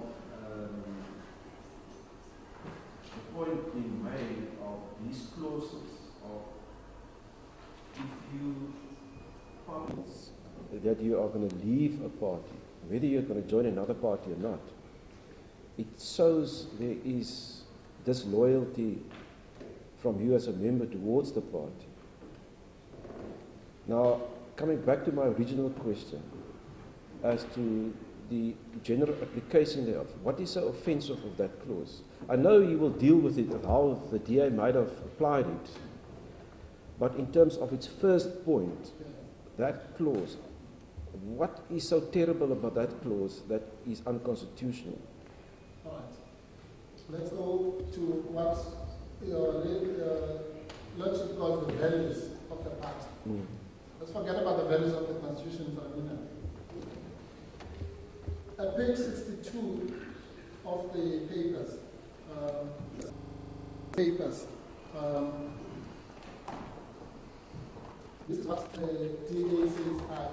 the point being made of these clauses of if you promise that you are going to leave a party, whether you're going to join another party or not, it shows there is disloyalty from you as a member towards the party. Now, coming back to my original question as to the general application thereof, what is so offensive of that clause? I know you will deal with it, how the DA might have applied it, but in terms of its first point, that clause, what is so terrible about that clause that is unconstitutional? All right. Let's go to what your Lordship calls the values of the party. Let's forget about the values of the Constitution for a minute. At page 62 of the papers, this is what the DA says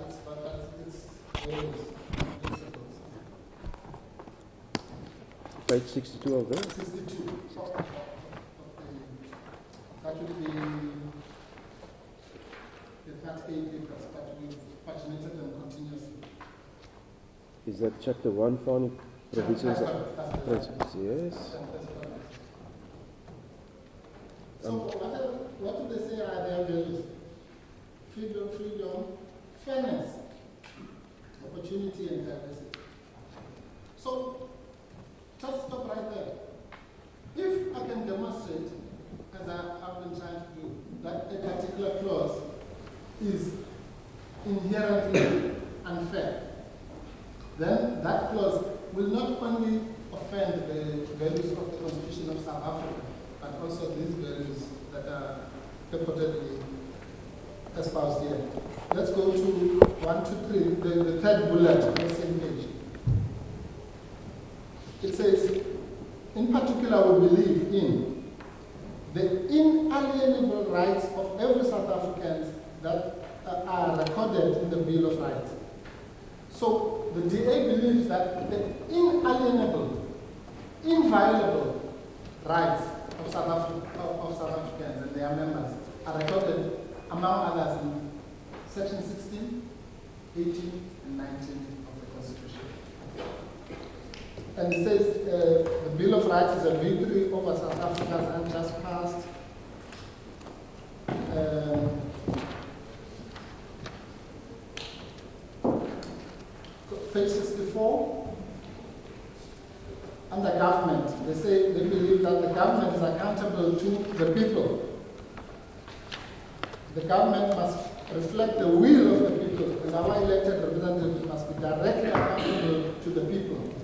it's values and principles. Page 62 of that? 62 that would be the Part A papers, but we've paginated them continuously. Is that chapter 1, founding provisions That's and principles? Yes. So what do they say are their values? Freedom, fairness, opportunity, and diversity. So just stop right there. If I can demonstrate, as I've been trying to do, that a particular clause is inherently unfair, then that clause will not only offend the values of the Constitution of South Africa, but also these values that are purportedly espoused here. Let's go to 1, 2, 3, the third bullet on the same page. It says, in particular, we believe in the inalienable rights of every South African that are recorded in the Bill of Rights. So the DA believes that the inalienable, inviolable rights of South Africans and their members are recorded, among others, in Section 16, 18, and 19 of the Constitution. And it says the Bill of Rights is a victory over South Africa's unjust past. Page 64, under government, they say they believe that the government is accountable to the people. The government must reflect the will of the people, and our elected representatives must be directly accountable to the people.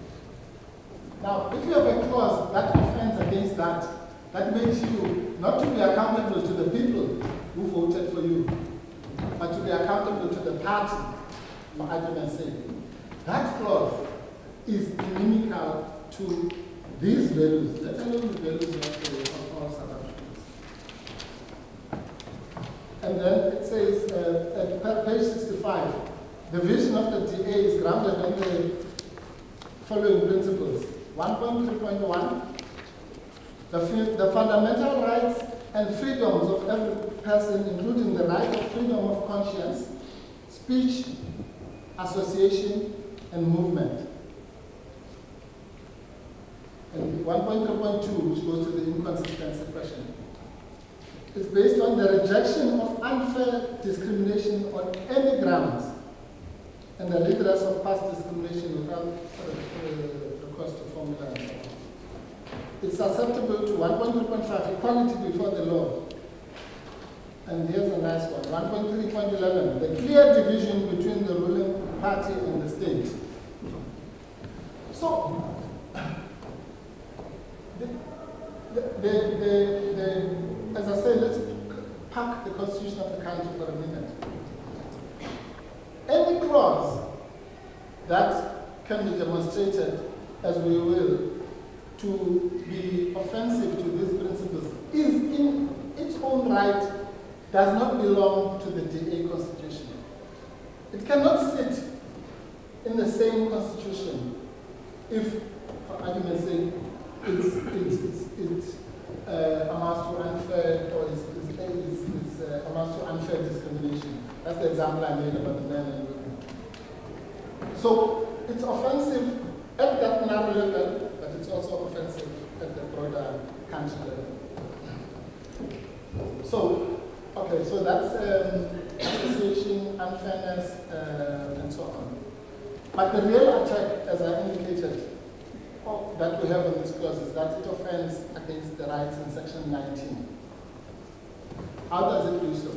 Now, if you have a clause that offends against that, that makes you not to be accountable to the people who voted for you, but to be accountable to the party, for argument's sake. That clause is inimical to these values, let alone the values of all South Africans. And then it says, at page 65, the vision of the DA is grounded on the following principles. 1.3.1, the fundamental rights and freedoms of every person, including the right of freedom of conscience, speech, association, and movement. And 1.3.2, which goes to the inconsistency question, is based on the rejection of unfair discrimination on any grounds and the redress of past discrimination without recourse to formula and so on. It's susceptible to 1.3.5, equality before the law. And here's a nice one, 1.3.11, the clear division between the ruling party and the state. So, as I say, let's park the constitution of the country for a minute. Any clause that can be demonstrated, as we will, to be offensive to these principles is in its own right, does not belong to the DA constitution. It cannot sit in the same constitution if, for argument's sake, it amounts to unfair or amounts to unfair discrimination. That's the example I made about the men and women. So it's offensive at that narrow level, but it's also offensive at the broader country level. So, okay, so that's association, unfairness, and so on. But the real attack, as I indicated, that we have in this clause is that it offends against the rights in section 19. How does it do so?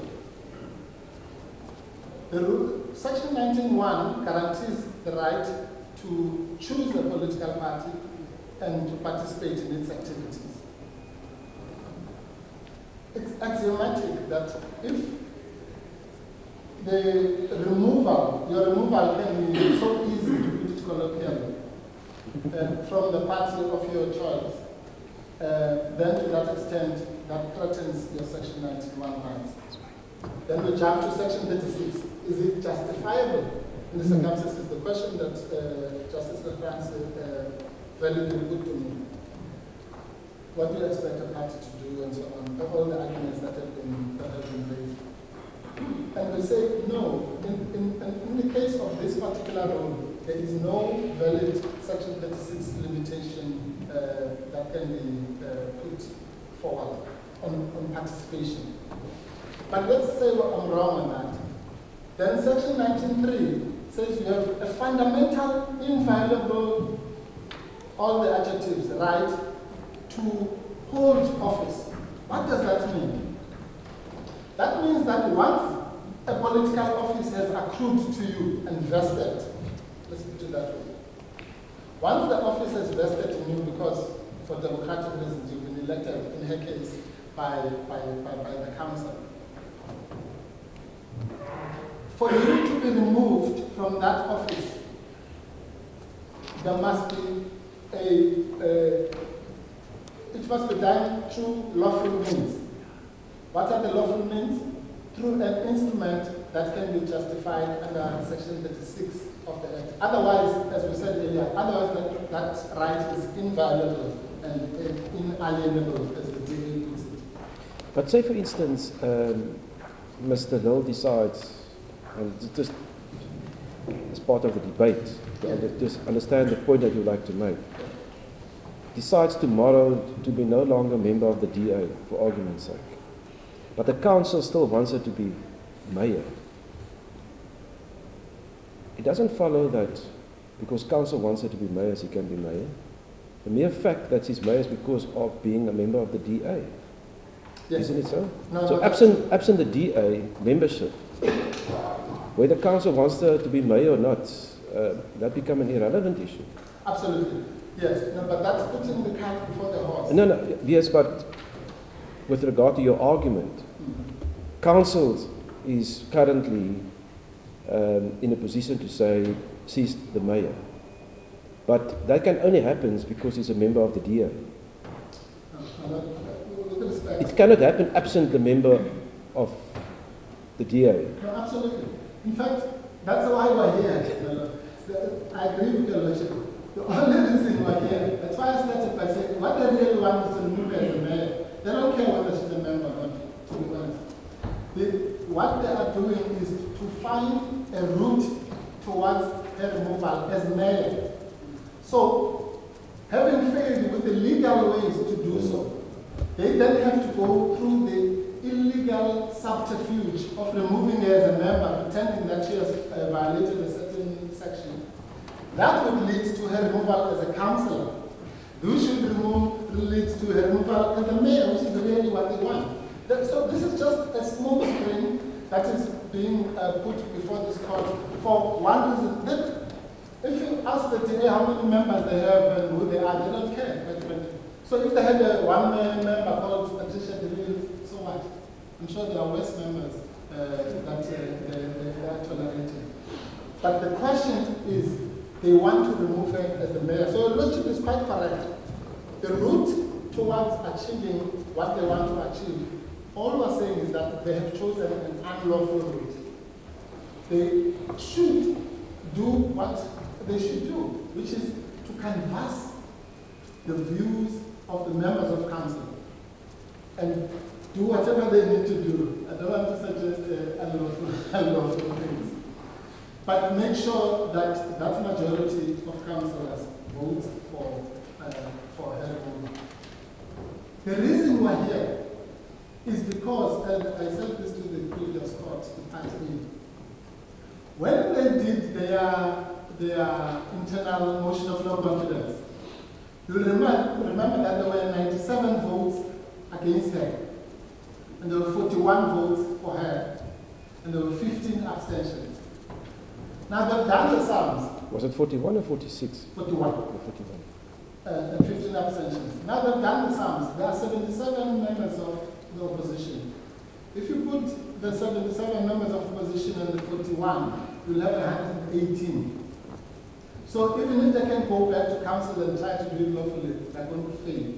Section 19.1 guarantees the right to choose a political party and to participate in its activities. It's axiomatic that if your removal can be so easy, to put it colloquially, from the party of your choice, then to that extent, that threatens your section 91 rights. Then we jump to section 36. Is it justifiable in the circumstances? The question that Justice LaFrance very put to me. What do you expect a party to do and so on? All the arguments that have been raised. And we say, no, in the case of this particular rule, there is no valid section 36 limitation that can be put forward on participation. But let's say I'm wrong on that. Then section 19.3 says you have a fundamental, inviolable, all the adjectives, right, to hold office. What does that mean? That means that once a political office has accrued to you and vested, let's put it that way. Once the office has vested in you because for democratic reasons you've been elected, in her case, by the council. For you to be removed from that office, there must be it must be done through lawful means. What are the lawful means? Through an instrument that can be justified under section 36 of the Act. Otherwise, as we said earlier, otherwise that right is inviolable and inalienable, as the DA puts it. But say, for instance, Mr. Lille decides, and just as part of the debate, to just understand the point that you like to make, decides tomorrow to be no longer a member of the DA, for argument's sake. But the council still wants her to be mayor. It doesn't follow that because council wants her to be mayor, she can be mayor. The mere fact that she's mayor is because of being a member of the DA. Yes. Isn't it so? No, so absent the DA membership, whether council wants her to be mayor or not, that becomes an irrelevant issue. Absolutely. Yes, no, but that's putting the cart before the horse. No, yes, but with regard to your argument, council is currently in a position to say she's the mayor. But that can only happen because he's a member of the DA. It cannot happen absent the member of the DA. No, absolutely. In fact, that's why we're here. I agree with your lordship. The only reason we're here, that's why I started by saying, what they really want is to remove her as a mayor. They don't care whether she's a member or not, to be honest. What they are doing is to find a route towards her removal as mayor. So, having failed with the legal ways to do so, they then have to go through the illegal subterfuge of removing her as a member, pretending that she has violated a certain section. That would lead to her removal as a councillor. Who should lead to her removal as a mayor, which is really what they want. So this is just a small screen that is being put before this court for one reason. If you ask the DA how many members they have and who they are, they don't care. So So if they had one member called Patricia de Lille, so what? I'm sure there are worse members that they are tolerating. But the question is, they want to remove her as the mayor. So the logic is quite correct. The route towards achieving what they want to achieve, all we're saying is that they have chosen an unlawful route. They should do what they should do, which is to canvass the views of the members of council and do whatever they need to do. I don't want to suggest unlawful things. But make sure that that majority of councillors vote for her rule. The reason we're here is because, and I said this to the previous court, the party, when they did their internal motion of no confidence, you'll remember that there were 97 votes against her, and there were 41 votes for her, and there were 15 abstentions. Now they've done the sums. Was it 41 or 46? 41. 41. And 15 abstentions. Now they've done the sums. There are 77 members of the opposition. If you put the 77 members of opposition and the 41, you'll have 118. So even if they can go back to council and try to do it lawfully, they're going to fail.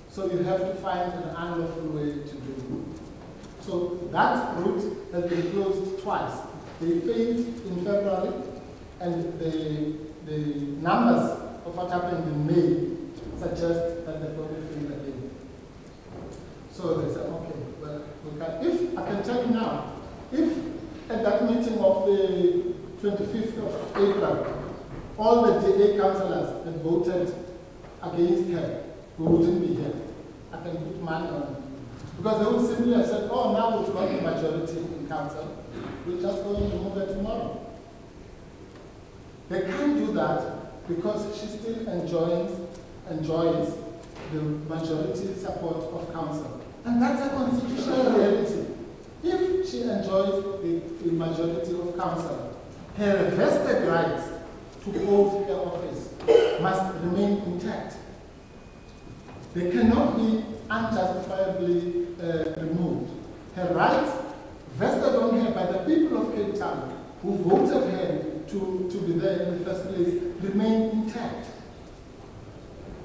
So you have to find an unlawful way to do it. So that route has been closed twice. They failed in February, and the numbers of what happened in May suggest that they probably failed again. So they said, okay, well, if I can tell you now, if at that meeting of the 25th of April, all the DA councillors had voted against her, we wouldn't be here. I can put money on it. Because they would simply have said, oh, now we've got the majority in council, we'll just go and remove her tomorrow. They can't do that because she still enjoys the majority support of council. And that's a constitutional reality. If she enjoys the majority of council, her vested rights to hold her office must remain intact. They cannot be unjustifiably removed. Her rights vested on her by the people of Cape Town who voted her to be there in the first place remain intact.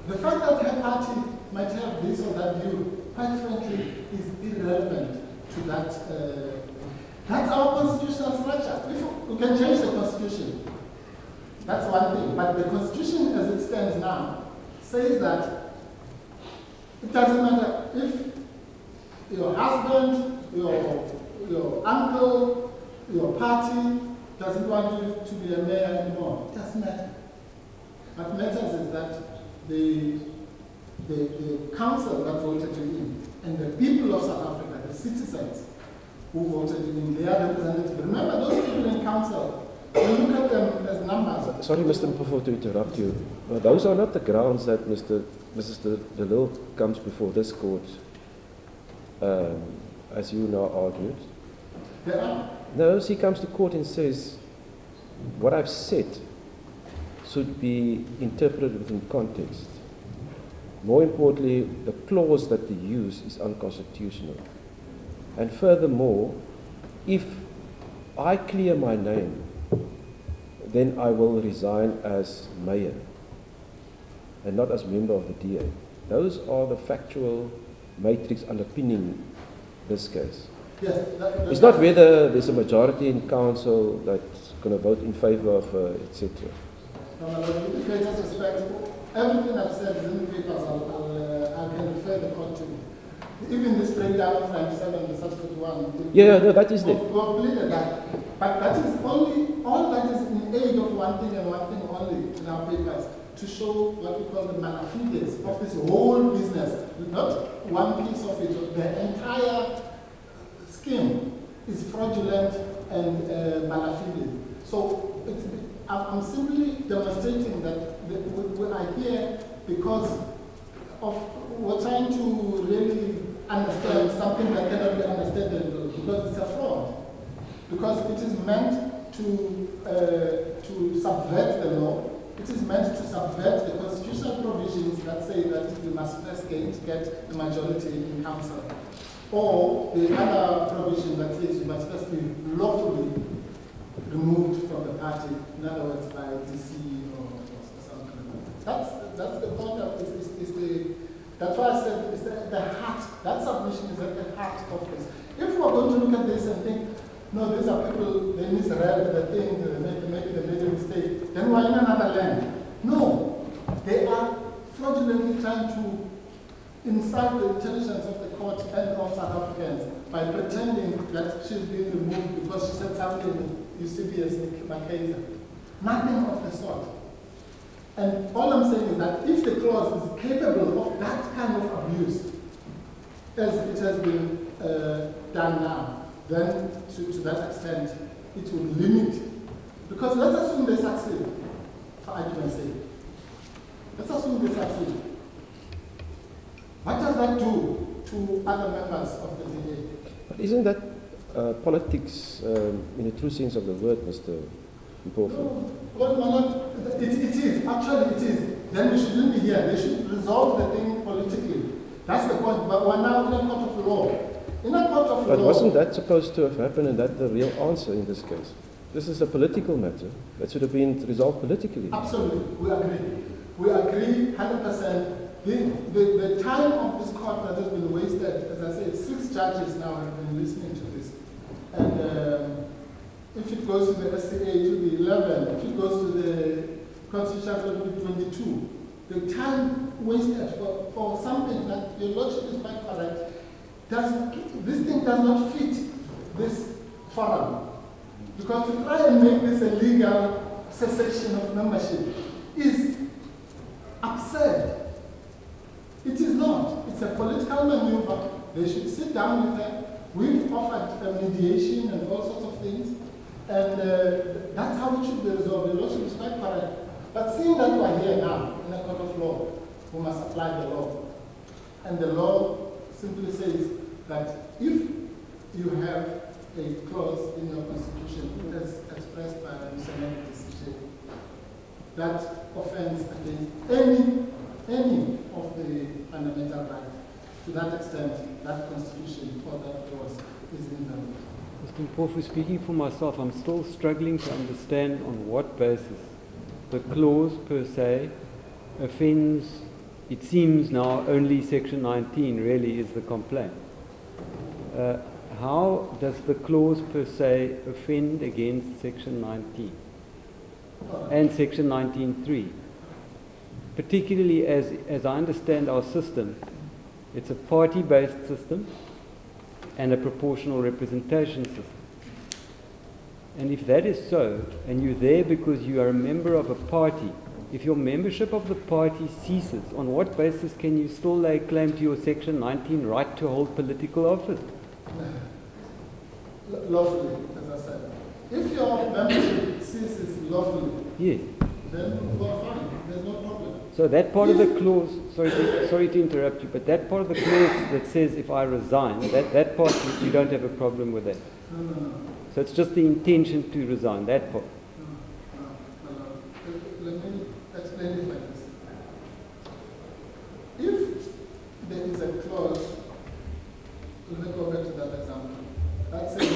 The fact that her party might have this or that view, quite frankly, is irrelevant to that. That's our constitutional structure. If we can change the constitution, that's one thing. But the constitution as it stands now says that it doesn't matter if your husband, your uncle, your party doesn't want you to be a mayor anymore. It doesn't matter. What matters is that the council that voted you in and the people of South Africa, the citizens who voted you in, they are representatives. Remember, those people in council, you look at them as numbers. Sorry, Mr. Mpofu, to interrupt you. But those are not the grounds that Mrs. de Lille comes before this court, as you now argued. They are. No, she comes to court and says, what I've said should be interpreted within context. More importantly, the clause that they use is unconstitutional. And furthermore, if I clear my name, then I will resign as mayor and not as member of the DA. Those are the factual matrix underpinning this case. Yes, it's not whether there's a majority in council that's going to vote in favor of her, etc. With the greatest respect, everything I've said is in the papers. I can refer the court to. Even this breakdown of 97 and such 41. Yeah, no, that is there. We completed that. But that is only, all that is in aid of one thing and one thing only in our papers, to show what we call the mana fides of this whole business. Not one piece of it, the entire scheme is fraudulent and mana fide. So I'm simply demonstrating that we are here because we're trying to really understand something that cannot be understood because it's a fraud. Because it is meant to subvert the law. It is meant to subvert the constitutional provisions that say say that you must first get a majority in council. Or the other provision that says you must first be lawfully removed from the party, in other words, by DC or something like that. That's the point of that's why I said it's the heart. That submission is at the heart of this. If we're going to look at this and think, no, these are people, they misread the thing, maybe they made a mistake, then we're in another land. No, they are fraudulently trying to insult the intelligence of the court and of South Africans by pretending that she's being removed because she said something in Eusebius Mackenzie. Nothing of the sort. And all I'm saying is that if the clause is capable of that kind of abuse, as it has been done now, then to that extent, it would limit. Because let's assume they succeed, for argument's sake. Let's assume they succeed. What does that do to other members of the DA? But isn't that politics in the true sense of the word, Mr. Mpofu? No, well, it is. Actually, it is. Then we shouldn't be here. They should resolve the thing politically. That's the point. But we're now in a court of law. In a court of law. But wasn't that supposed to have happened, and that the real answer in this case? This is a political matter that should have been resolved politically. Absolutely. We agree. We agree 100%. The time of this court that has been wasted, as I said, 6 judges now have been listening to this. And if it goes to the SCA, it will be 11. If it goes to the Constitution, it will be 22. The time wasted for something that your lordship is quite correct, this thing does not fit this forum. Because to try and make this a legal cessation of membership is absurd. It is not. It's a political maneuver. They should sit down with them. We've offered mediation and all sorts of things. And that's how it should be resolved. The lordship is quite correct. But seeing that we're here now in a court of law, we must apply the law. And the law simply says that if you have a clause in your constitution as expressed by the Senate decision that offends against any of the fundamental rights, to that extent, that constitution or that clause is invalid. Mr. Mpofu, speaking for myself, I'm still struggling to understand on what basis the clause per se offends, it seems now only section 19 really is the complaint. How does the clause per se offend against section 19 and section 19.3? Particularly as I understand our system, it's a party-based system and a proportional representation system. And if that is so, and you're there because you are a member of a party, if your membership of the party ceases, on what basis can you still lay claim to your section 19 right to hold political office? Lawfully, as I said. If your membership ceases lawfully, yes, then we're fine. There's no problem. So that part of the clause, sorry to interrupt you, but that part of the clause that says if I resign, that part you don't have a problem with that. No. So it's just the intention to resign, that part. No. Let me explain it like this. If there is a clause, let me go back to that example, that says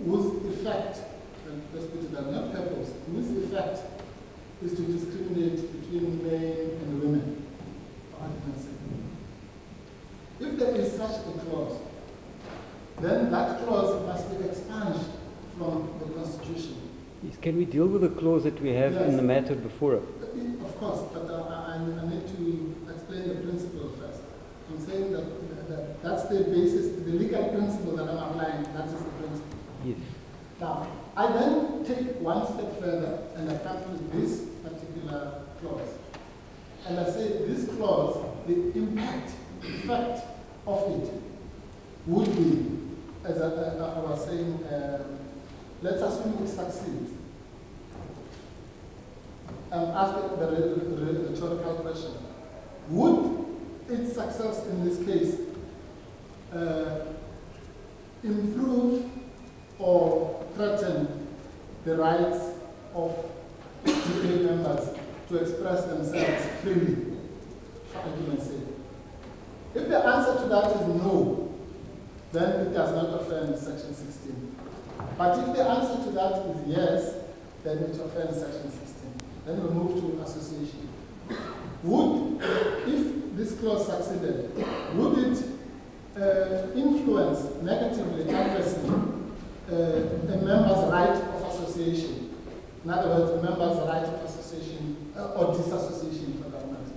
whose effect, let's put it down, not purpose, whose effect is to discriminate between men and women, for argument's sake. If there is such a clause, then that clause must be expunged from the Constitution. Yes, can we deal with the clause that we have in the matter before us? Of course, but I need to explain the principle first. I'm saying that that's the basis, the legal principle that I'm applying, that is the principle. Yes. Now, I then take one step further and I come to this particular clause. And I say this clause, the effect of it would be, as I was saying, let's assume it succeeds. I'm asking the rhetorical question. Would its success in this case improve or threaten the rights of DA members to express themselves freely, for argument's sake. If the answer to that is no, then it does not offend Section 16. But if the answer to that is yes, then it offends Section 16. Then we move to association. Would, if this clause succeeded, would it influence negatively, adversely, a member's right of association? In other words, a member's right of association or disassociation from government.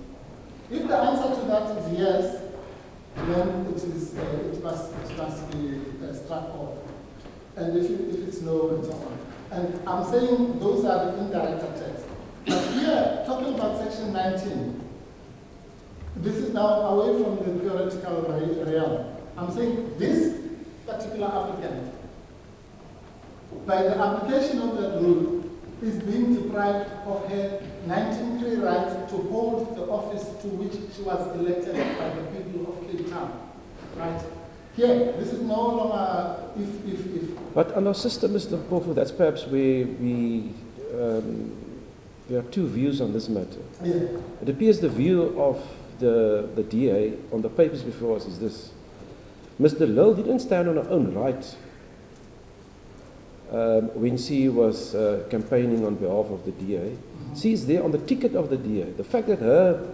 If the answer to that is yes, then it must be struck off. And if it's no, and so on. And I'm saying those are the indirect attacks. But here, talking about Section 19, this is now away from the theoretical realm. I'm saying this particular applicant, by the application of that rule, is being deprived of her 1903 right to hold the office to which she was elected by the people of Cape Town. Right? Here, this is no longer if. But on our system, Mr. Mpofu, that's perhaps where we have two views on this matter. Yeah. It appears the view of the DA on the papers before us is this. Ms. de Lille didn't stand on her own right when she was campaigning on behalf of the DA. She's there on the ticket of the DA. The fact that her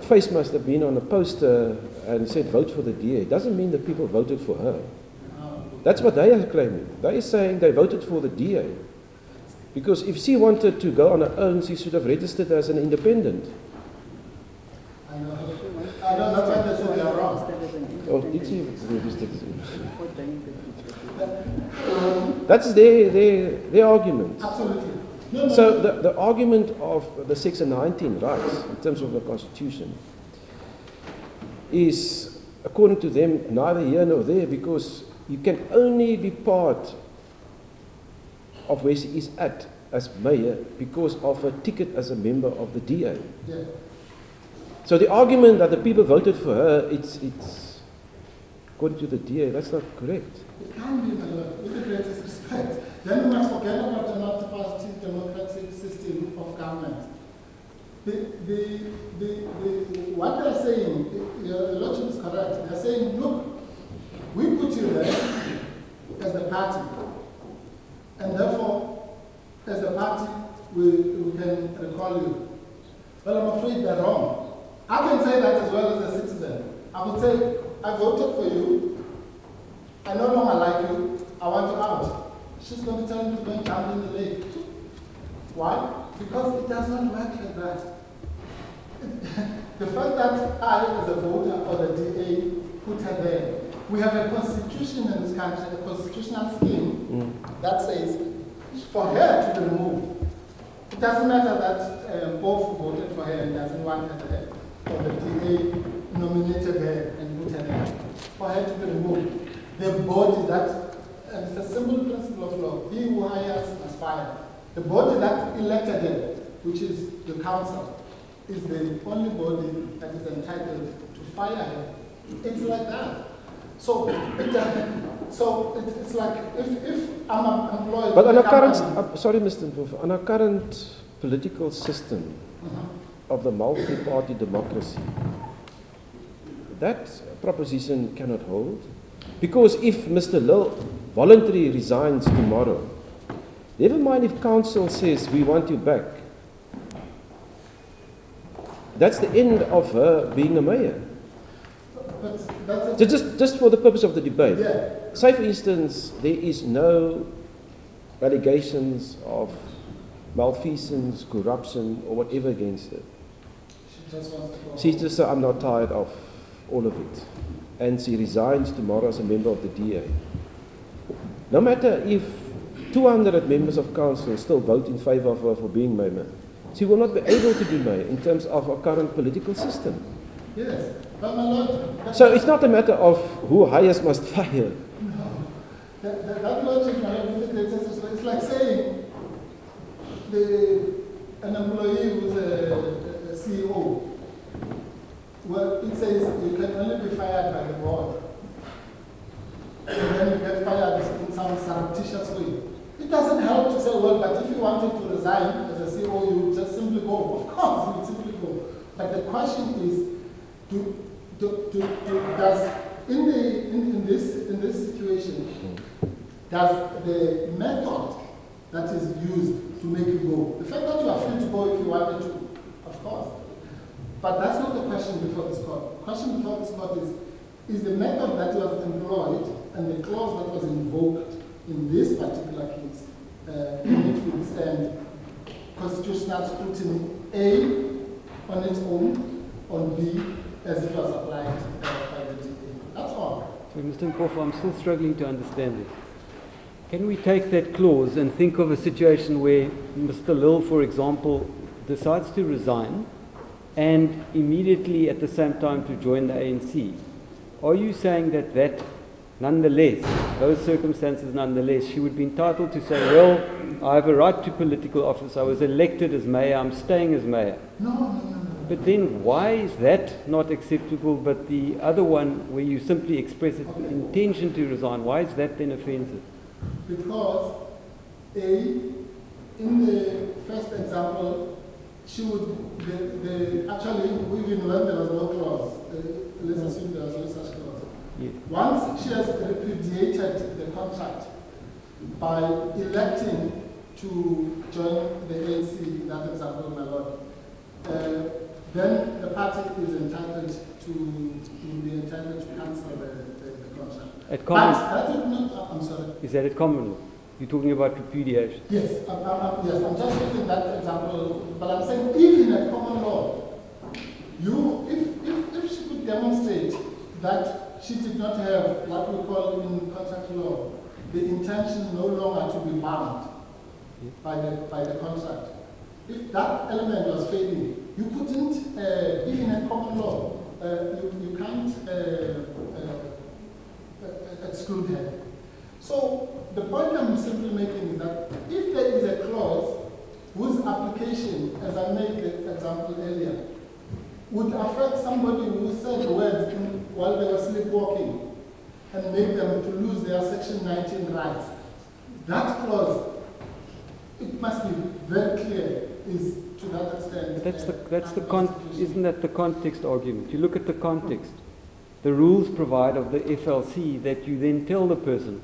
face must have been on a poster and said vote for the DA doesn't mean that people voted for her. That's what they are claiming. They are saying they voted for the DA. Because if she wanted to go on her own, she should have registered as an independent. I know that's why they said they are wrong. Oh, did she register? That's their argument. Absolutely. So the argument of the Section 19 rights, in terms of the Constitution, is, according to them, neither here nor there, because you can only be part of where she is at as mayor because of her ticket as a member of the DA. Yeah. So the argument that the people voted for her, it's according to the DA, that's not correct. It can be, with the greatest respect. Then we must forget about the multi-party democratic system of government. What they're saying, your logic is correct. They're saying, look, we put you there as the party, and therefore, as a party, we can recall you. Well, I'm afraid they're wrong. I can say that as well as a citizen. I would say, I voted for you, I no longer like you, I want you out. She's going to tell me to go and jump in the lake. Why? Because it does not work like that. The fact that I, as a voter or the DA, put her there, we have a constitution in this country, a constitutional scheme that says for her to be removed. It doesn't matter that both voted for her and doesn't want her there, or the DA nominated her and put her there. For her to be removed. The body that, and it's a simple principle of law, he who hires must fire. The body that elected her, which is the council, is the only body that is entitled to fire her. It's like that. So, it's like if I'm employed. But on our current, sorry, Mr. Mpofu, on our current political system of the multi-party democracy, that proposition cannot hold. Because if Mr. Lille voluntarily resigns tomorrow, never mind if council says we want you back, that's the end of her being a mayor. Just for the purpose of the debate. Yeah. Say, for instance, there is no allegations of malfeasance, corruption, or whatever against her. She just wants to go. She just said, I'm not tired of all of it. And she resigns tomorrow as a member of the DA. No matter if 200 members of council still vote in favor of her for being mayor, she will not be able to be mayor in terms of our current political system. Yes, but my lord. So it's not a matter of who hires must fire. No. That logic, my lord, it's like saying an employee who's a CEO. Well, it says you can only be fired by the board. And then you get fired in some surreptitious way. It doesn't help to say, well, but if you wanted to resign as a CEO, you just simply go. question is, does in this situation, does the method that is used to make you go, the fact that you are free to go if you wanted to, of course, but that's not the question before this court. The question before this court is the method that was employed and the clause that was invoked in this particular case, in it would stand constitutional scrutiny, A, on its own, on B, as it was applied by the DA. That's all. So, Mr. Mpofu, I'm still struggling to understand it. Can we take that clause and think of a situation where Mr. Lille, for example, decides to resign and immediately at the same time to join the ANC? Are you saying that nonetheless, those circumstances nonetheless, she would be entitled to say, well, I have a right to political office, I was elected as mayor, I'm staying as mayor? No. But then why is that not acceptable, but the other one where you simply express an intention to resign, why is that then offensive? Because in the first example, she would, actually, even when there was no clause, let's assume there was no such clause. Yes. Once she has repudiated the contract by electing to join the ANC, in that example, my lord, then the party is entitled to cancel the contract. At common, That would not, I'm sorry. is that at common law? You're talking about repudiation? Yes, I'm just using that example, but I'm saying even at common law, if she could demonstrate that she did not have what we call in contract law, the intention no longer to be bound by the contract. If that element was failing, you couldn't, even in common law, you can't exclude her. So the point I'm simply making is that if there is a clause whose application, as I made the example earlier, would affect somebody who said words while they were sleepwalking and make them to lose their Section 19 rights, that clause, it must be very clear, is to that extent. Isn't that the context argument? You look at the context. The rules provide of the FLC that you then tell the person,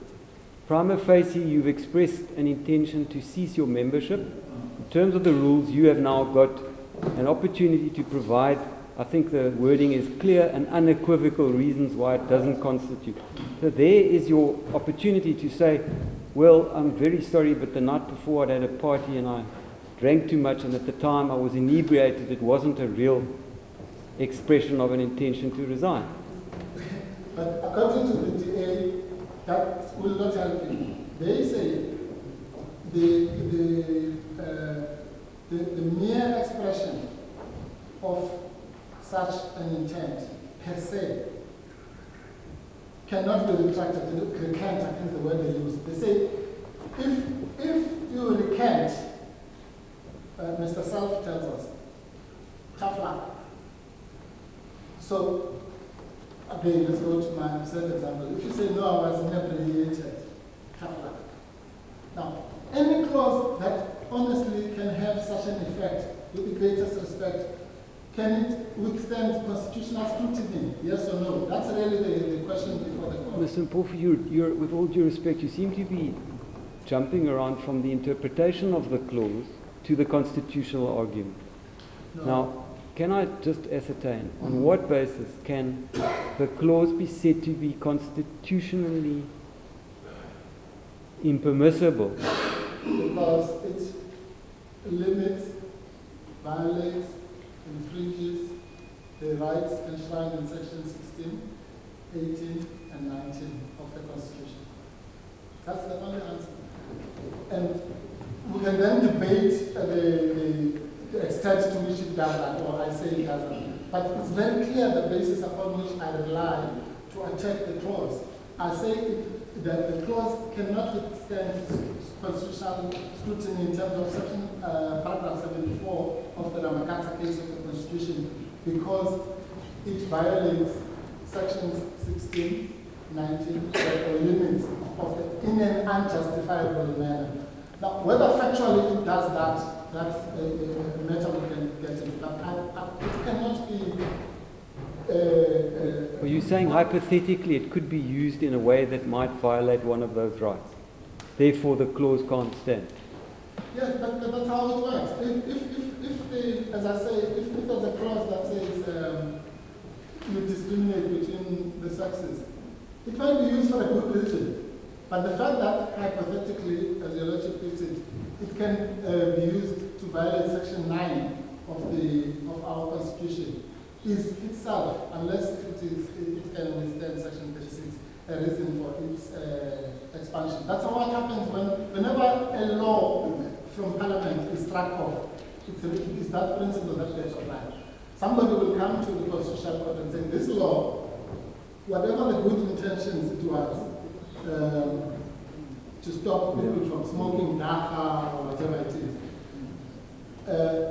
prima facie, you've expressed an intention to cease your membership. In terms of the rules, you have now got an opportunity to provide, I think the wording is clear and unequivocal reasons why it doesn't constitute. So there is your opportunity to say, well, I'm very sorry, but the night before I'd had a party and I drank too much, and at the time I was inebriated. It wasn't a real expression of an intention to resign. But according to the DA, that will not help you. They say the mere expression of such an intent per se cannot be retracted. Recant, I think the word they use. They say if you recant, Mr. Self tells us, tough luck. So again, let's go to my third example. If you say, no, I was inebriated, tough luck. Now, any clause that honestly can have such an effect, with the greatest respect, can it withstand constitutional scrutiny? Yes or no? That's really the question before the court. Mr. Mpofu, with all due respect, you seem to be jumping around from the interpretation of the clause to the constitutional argument. No. Now, can I just ascertain, on what basis can the clause be said to be constitutionally impermissible? Because it limits, violates, infringes the rights enshrined in Section 16, 18, and 19 of the Constitution. That's the only answer. And we can then debate the extent to which it does that, or I say it doesn't. But it's very clear the basis upon which I rely to attack the clause. I say that the clause cannot withstand constitutional scrutiny in terms of section paragraph 74 of the Ramakatsa case of the Constitution because it violates sections 16, 19, or limits of the in an unjustifiable manner. Now, whether factually it does that, that's a matter we can get into. But it cannot be you're saying hypothetically it could be used in a way that might violate one of those rights. Therefore, the clause can't stand. Yes, but that's how it works. As I say, if there's a clause that says you discriminate between the sexes, it might be used for a good reason. But the fact that hypothetically, as your Lordship puts it, it can be used to violate Section 9 of our Constitution is itself, unless it can withstand Section 36, a reason for its expansion. That's what happens whenever a law from Parliament is struck off. It's that principle that gets applied. Somebody will come to the Constitutional Court and say, this law, whatever the good intentions it was, to stop people from smoking dagga or whatever it is.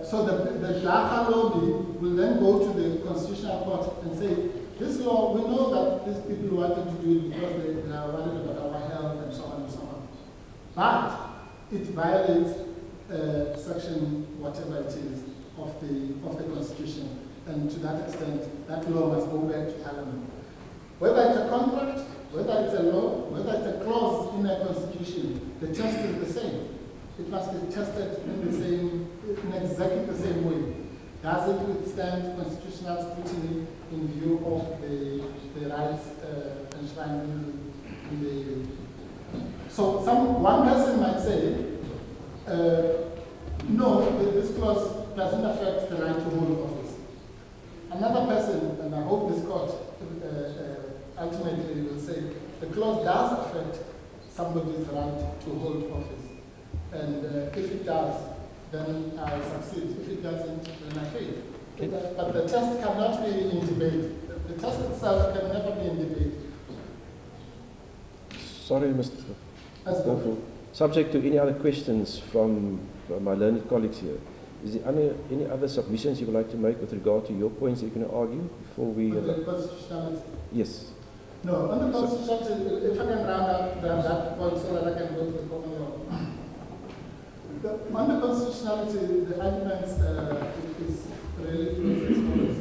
So the dagga lobby will then go to the Constitutional Court and say, this law, we know that these people wanted to do it because they are worried about our health and so on and so on. But it violates section whatever it is of the Constitution. And to that extent, that law must go back to Parliament. Whether it's a contract, whether it's a law, whether it's a clause in a constitution, the test is the same. It must be tested in exactly the same way. Does it withstand constitutional scrutiny in view of the rights enshrined in the... So one person might say, no, this clause doesn't affect the right to hold office. Another person, and I hope this court ultimately will say, the clause does affect somebody's right to hold office. And if it does, then I succeed. If it doesn't, then I fail. But the test cannot be in debate. The test itself can never be in debate. Sorry, Mr. Gofu. Subject to any other questions from my learned colleagues here, is there any other submissions you would like to make with regard to your points that you're going to argue before we... On the constitutionality? Yes. No, on the constitutionality, if I can round up that point so that I can go to the common law. On the constitutionality, the argument is really close as follows.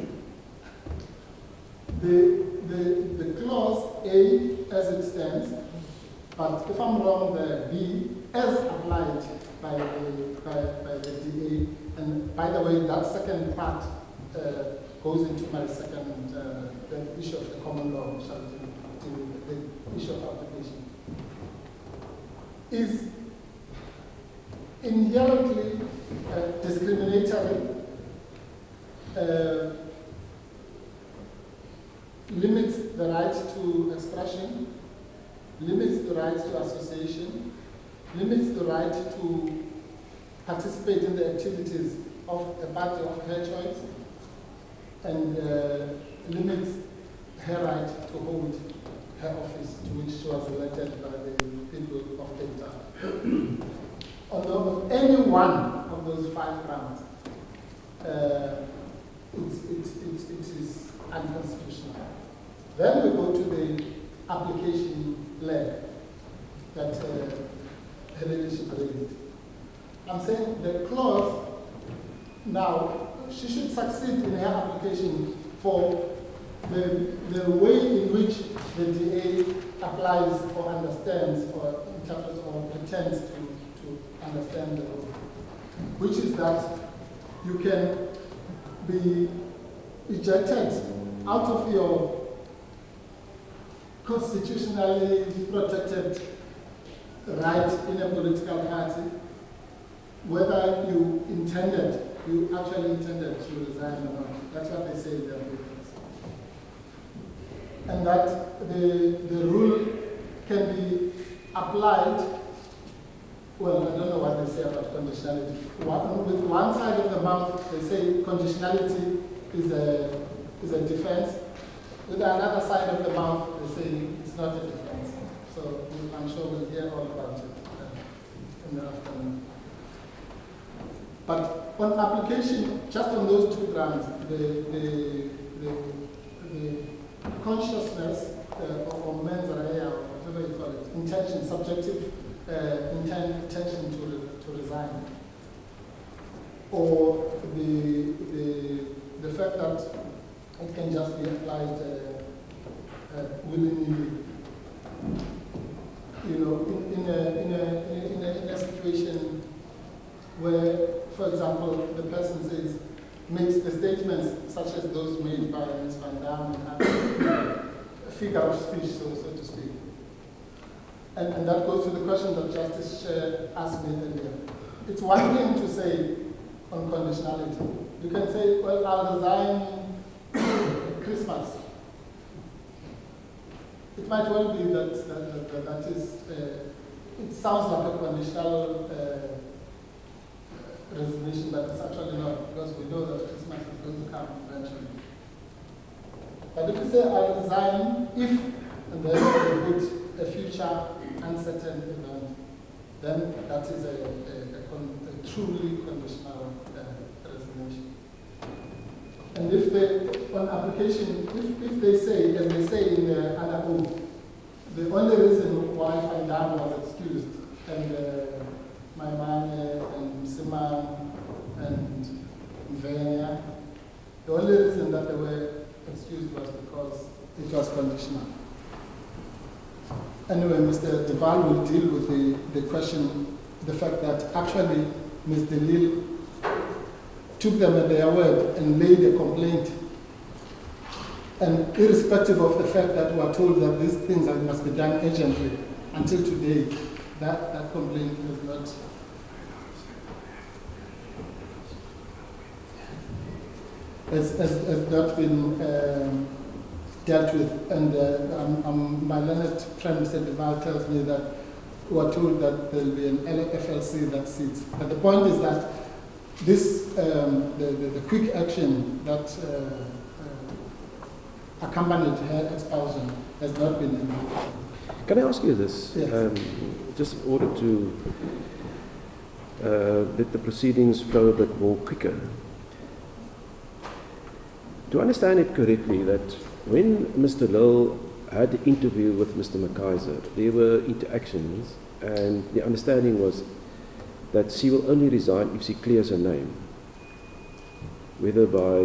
The clause A as it stands, but if I'm wrong, the B as applied by the DA, and by the way, that second part goes into my second, the issue of the common law, which I'll do, the issue of application, is inherently discriminatory, limits the right to expression, limits the right to association, limits the right to participate in the activities of a party of her choice, and limits her right to hold her office to which she was elected by the people of Cape Town. On any one of those 5 grounds, it is unconstitutional. Then we go to the application leg that Helen raised. I'm saying the clause, now, she should succeed in her application for the way in which the DA applies or understands or interprets or pretends to understand the law, which is that you can be ejected out of your constitutionally protected right in a political party, whether you actually intended to resign or not. That's what they say in their papers. And that the rule can be applied, well, I don't know what they say about conditionality. With one side of the mouth, they say conditionality is a defense. With another side of the mouth, they say it's not a defense. So I'm sure we'll hear all about it in the afternoon. But on application, just on those 2 grounds, the consciousness or mens rea, or whatever you call it, intention, subjective intention to resign, or the fact that it can just be applied willy-nilly. You know, in a situation where, for example, the person says, makes the statements such as those made by Ms. Van Dam and others, a figure of speech, so to speak. And that goes to the question that Justice Chair asked me earlier. It's one thing to say on conditionality. You can say, well, I'll resign Christmas. It might well be that is, it sounds like a conditional resignation, but it's actually not, because we know that Christmas is going to come eventually. But if you say, I'll resign if, and then you put a future uncertain event, then that is a truly conditional resignation. And if they, on application, if they say, as they say in the other oath, the only reason why Van Dam was excused, and Maimane and Sima and Mvenya, the only reason that they were excused was because it was conditional. Anyway, Mr. Duval will deal with the question, the fact that actually Ms. de Lille took them at their word and laid a complaint. And irrespective of the fact that we are told that these things must be done urgently, until today, that complaint has not been dealt with. And my learned friend, Mr. Duval, tells me that we are told that there will be an FLC that sits. But the point is that this, the quick action that accompanied her expulsion has not been enacted. Can I ask you this? Yes. Just in order to let the proceedings flow a bit more quicker. Do I understand it correctly that when Mr. Lille had the interview with Mr. McKaiser, there were interactions, and the understanding was that she will only resign if she clears her name, whether by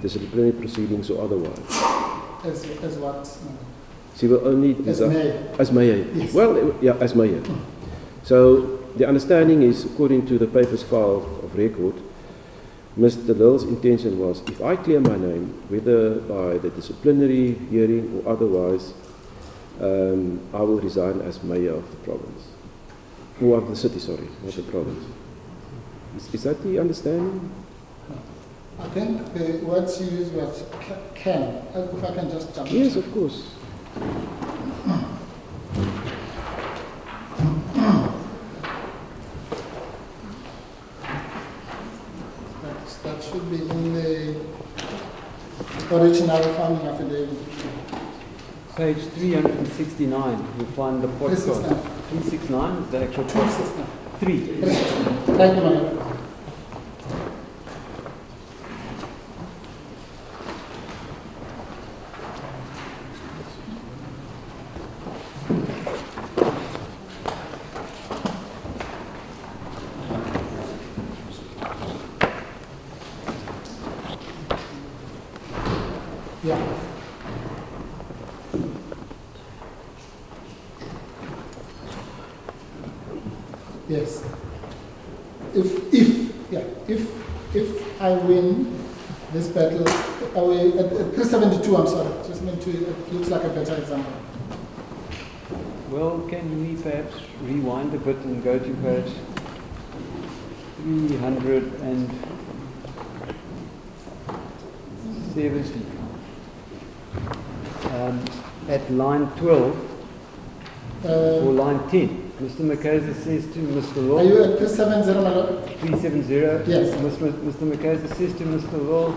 disciplinary proceedings or otherwise? As what? She will only As mayor. As mayor. Yes. Well, yeah, as mayor. So the understanding is, according to the papers filed of record, Mr. Lille's intention was, if I clear my name, whether by the disciplinary hearing or otherwise, I will resign as mayor of the province. Or of the city, sorry, not the province. Is that the understanding? I think the word she used was can. If I can just jump in. Yes, of course. That should be in the original founding affidavit. Page 369, you'll find the podcast. 369 is the actual podcast. 3. Thank you, Madam. Yeah. Yes. If I win this battle, at 372, I'm sorry, just meant to, it looks like a better example. Well, can we perhaps rewind a bit and go to page 370? At line 12 or line 10. Mr. Makeza says to Mr. Law. Are you at 370, my lord? 370. Yes. Mr. Makeza says to Mr. Law,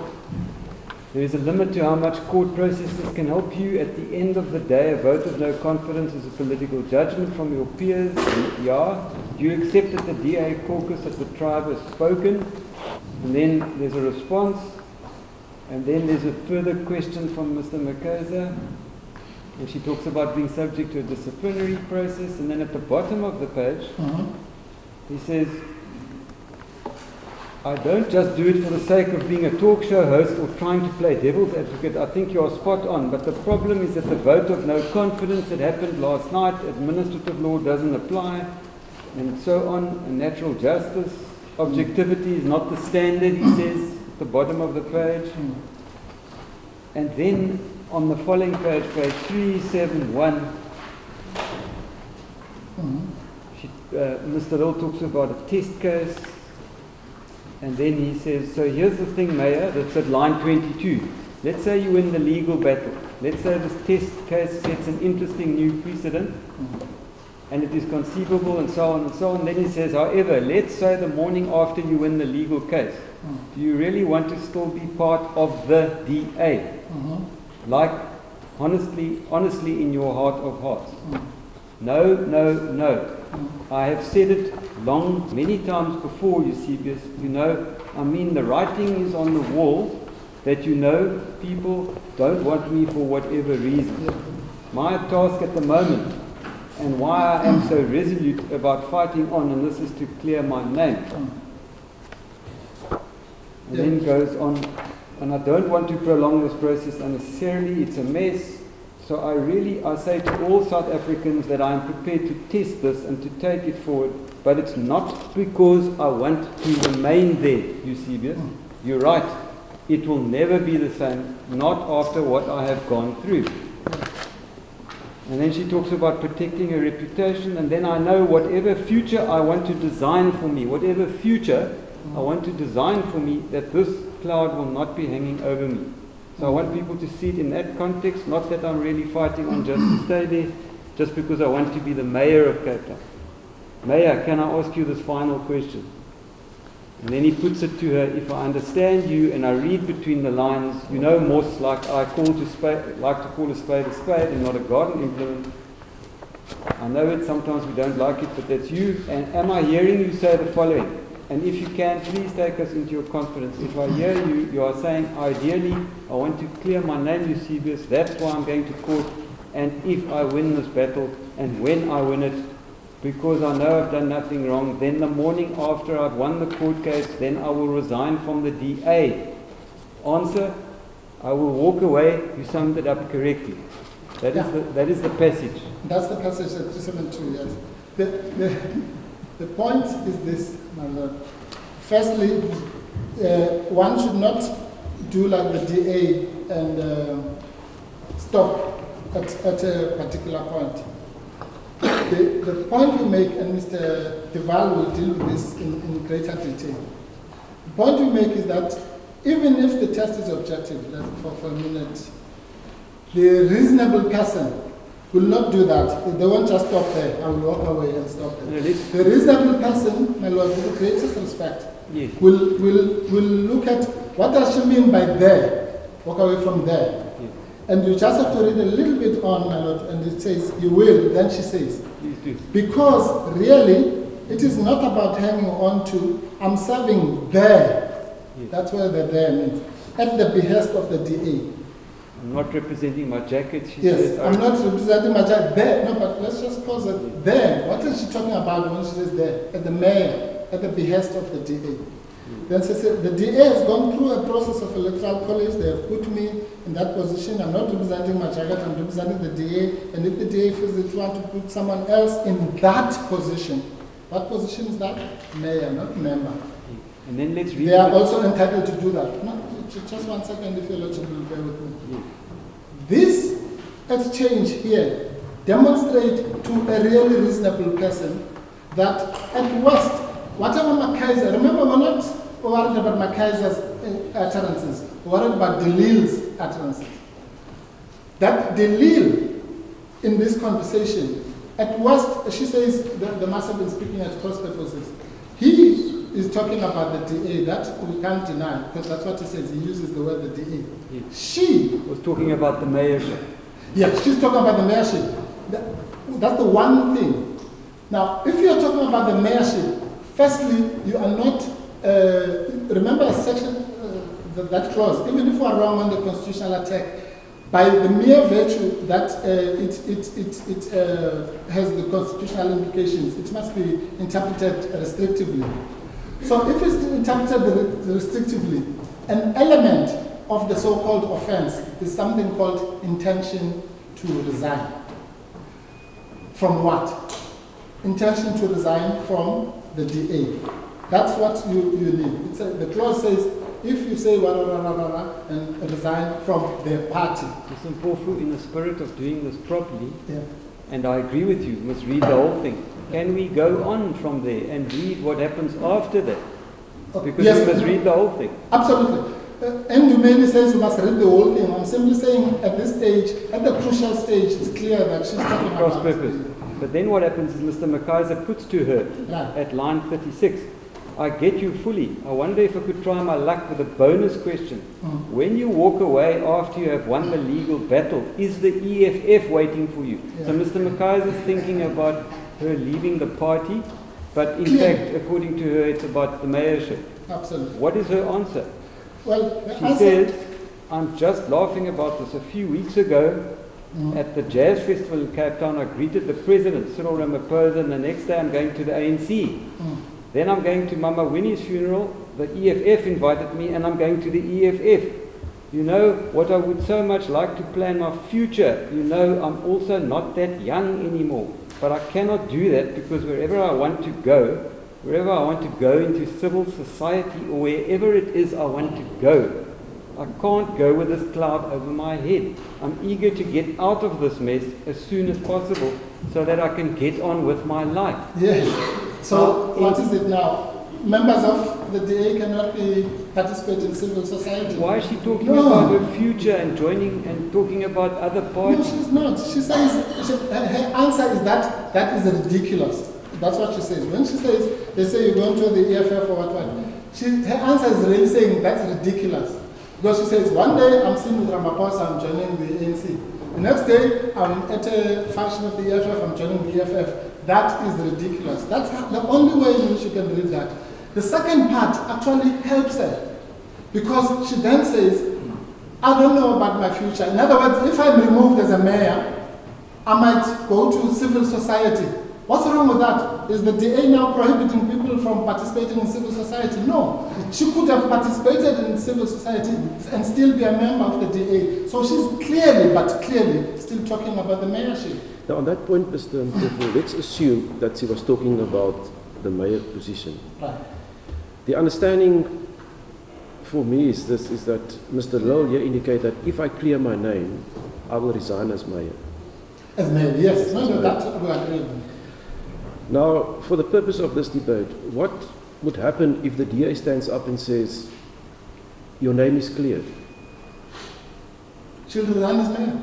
there is a limit to how much court processes can help you. At the end of the day, a vote of no confidence is a political judgment from your peers. Yeah. Do you accept that the DA caucus at the tribe has spoken? And then there's a response. And then there's a further question from Mr. Makeza. And she talks about being subject to a disciplinary process. And then at the bottom of the page, he says, I don't just do it for the sake of being a talk show host or trying to play devil's advocate. I think you are spot on. But the problem is that the vote of no confidence that happened last night, administrative law doesn't apply, and so on, and natural justice. Objectivity is not the standard, he says, at the bottom of the page. And then on the following page, page 371, Mr. Lille talks about a test case. And then he says, so here's the thing, Mayor, that's at line 22. Let's say you win the legal battle. Let's say this test case sets an interesting new precedent, and it is conceivable, and so on and so on. Then he says, however, let's say the morning after you win the legal case, do you really want to still be part of the DA? Like, honestly in your heart of hearts? No, no, no. I have said it many times before, Eusebius. You know, I mean, the writing is on the wall that you know people don't want me for whatever reason. My task at the moment, and why I am so resolute about fighting on, and this is to clear my name. And then goes on, and I don't want to prolong this process unnecessarily. It's a mess. So I say to all South Africans that I am prepared to test this and to take it forward, but it's not because I want to remain there, Eusebius. You're right. It will never be the same, not after what I have gone through. And then she talks about protecting her reputation, and then I know whatever future I want to design for me, that this cloud will not be hanging over me. So I want people to see it in that context, not that I'm really fighting on just to stay there, just because I want to be the mayor of Cape Town. Mayor, can I ask you this final question? And then he puts it to her, if I understand you and I read between the lines, you know, Moss, like to call a spade a spade and not a garden implement. I know it, sometimes we don't like it, but that's you. And am I hearing you say the following? And if you can, please take us into your confidence. If I hear you, you are saying, ideally, I want to clear my name, Eusebius. That's why I'm going to court. And if I win this battle, and when I win it, because I know I've done nothing wrong, then the morning after I've won the court case, then I will resign from the DA. Answer, I will walk away. You summed it up correctly. That is the passage. That's the passage at 372, yes. The point is this, my Lord. Firstly, one should not do like the DA and stop at a particular point. The point we make, and Mr. Deval will deal with this in greater detail. The point we make is that even if the test is objective, for a minute, the reasonable person will not do that. They won't just stop there. I will walk away and stop there. The reasonable person, my Lord, with the greatest respect, will look at what does she mean by there, walk away from there. Yes. And you just have to read a little bit on, my Lord, and it says, you will, then she says. Please do. Because really, it is not about hanging on to, I'm serving there. Yes. That's where the there means. At the behest of the DA. I'm not representing my jacket, she says. Yes, I'm not representing my jacket there. No, but let's just pause it there. What is she talking about when she says there? At the mayor, at the behest of the DA. Then she said, the DA has gone through a process of electoral college. They have put me in that position. I'm not representing my jacket, I'm representing the DA. And if the DA feels they want to put someone else in that position, what position is that? Mayor, not member. And then let's read. They are also entitled to do that. No, just 1 second, if your Lordship will bear with me. Yeah. This exchange here demonstrates to a really reasonable person that at worst, whatever Mackayser, remember we're not worried about Mackayser's utterances, we're worried about de Lille's utterances. That de Lille, in this conversation, at worst, she says, the master has been speaking at cross purposes. He is talking about the DA, that we can't deny, because that's what he says, he uses the word the DA. Yes. She was talking about the mayorship. Yeah, she's talking about the mayorship. That's the one thing. Now, if you're talking about the mayorship, firstly, you are not, remember a section, that clause, even if we are wrong on the constitutional attack, by the mere virtue that it has the constitutional implications, it must be interpreted restrictively. So if it's interpreted restrictively, an element of the so-called offense is something called intention to resign. From what? Intention to resign from the DA. That's what you need. The clause says, if you say and resign from their party. Mr. Mpofu, in the spirit of doing this properly, Yeah. and I agree with you, must read the whole thing. Can we go on from there and read what happens after that? Because yes, we must read the whole thing. Absolutely. And Dumeni says you must read the whole thing. I'm simply saying at this stage, at the crucial stage, it's clear that she's talking Cross about purpose. But then what happens is Mr. McKaiser puts to her Right. at line 36, I get you fully. I wonder if I could try my luck with a bonus question. When you walk away after you have won the legal battle, is the EFF waiting for you? Yeah. So Mr. McKaiser is thinking about her leaving the party, but in Clear. fact, according to her, it's about the mayorship. Absolutely. What is her answer? Well, the She answer- said, I'm just laughing about this. A few weeks ago, at the Jazz Festival in Cape Town, I greeted the President, Cyril Ramaphosa, and the next day I'm going to the ANC. Then I'm going to Mama Winnie's funeral. The EFF invited me, and I'm going to the EFF. You know, what I would so much like to plan my future. You know, I'm also not that young anymore. But I cannot do that because wherever I want to go into civil society or wherever it is I want to go, I can't go with this cloud over my head. I'm eager to get out of this mess as soon as possible so that I can get on with my life. Yes. So what is it now? Members of the DA cannot participate in civil society. Why is she talking No. about her future and joining and talking about other No, parties? she's not. She says, her answer is that is ridiculous. That's what she says. When she says, they say you're going to the EFF or what, her answer is really saying that's ridiculous. Because she says, one day I'm sitting with Ramaphosa, I'm joining the ANC. The next day, I'm at a function of the EFF, I'm joining the EFF. That is ridiculous. That's the only way in which you can read that. The second part actually helps her. Because she then says, I don't know about my future. In other words, if I'm removed as a mayor, I might go to civil society. What's wrong with that? Is the DA now prohibiting people from participating in civil society? No. She could have participated in civil society and still be a member of the DA. So she's clearly still talking about the mayorship. Now, on that point, Mr. Mpofu, let's assume that she was talking about the mayor position. Right. The understanding for me is this, is that Mr. Lille here indicated that if I clear my name, I will resign as mayor. As mayor, yes. No, that we agree. Now, for the purpose of this debate, what would happen if the DA stands up and says, your name is cleared? She'll resign as mayor.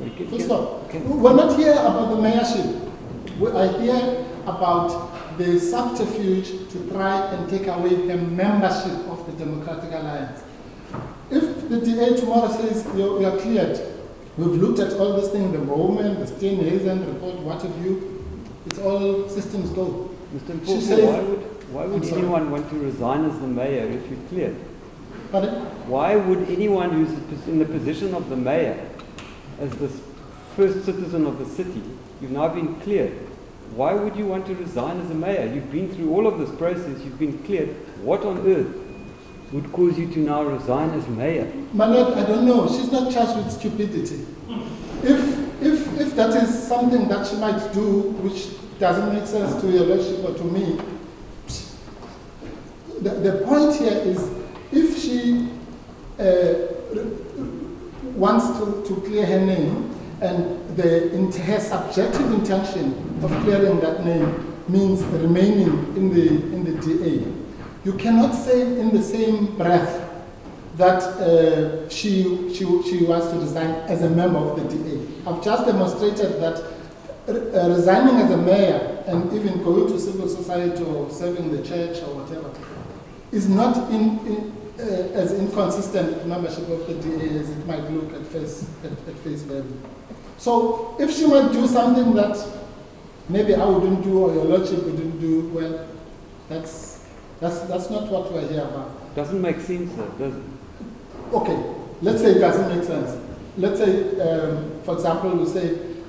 Okay. Full stop. We're not here about the mayorship. We are here about the subterfuge to try and take away her membership of the Democratic Alliance. If the DA tomorrow says you are cleared, we've looked at all these things, the Roman, the Steenhuisen report, what have you, it's all systems go. Mr. She Mpofu, says- why would I'm sorry. anyone want to resign as the mayor if you're cleared? Pardon? Why would anyone who's in the position of the mayor, as the first citizen of the city, you've now been cleared, why would you want to resign as a mayor? You've been through all of this process, you've been cleared. What on earth would cause you to now resign as mayor? My Lord, I don't know. She's not charged with stupidity. If that is something that she might do, which doesn't make sense to your lordship or to me, the point here is, if she wants to clear her name, and her subjective intention of clearing that name means remaining in the DA, you cannot say in the same breath that she wants to resign as a member of the DA. I've just demonstrated that resigning as a mayor and even going to civil society or serving the church or whatever is not as inconsistent with membership of the DA as it might look at face value. So if she might do something that maybe I wouldn't do or your lordship wouldn't do, well, that's not what we're here about. Doesn't make sense though, does it? Okay, let's say it doesn't make sense. Let's say, for example,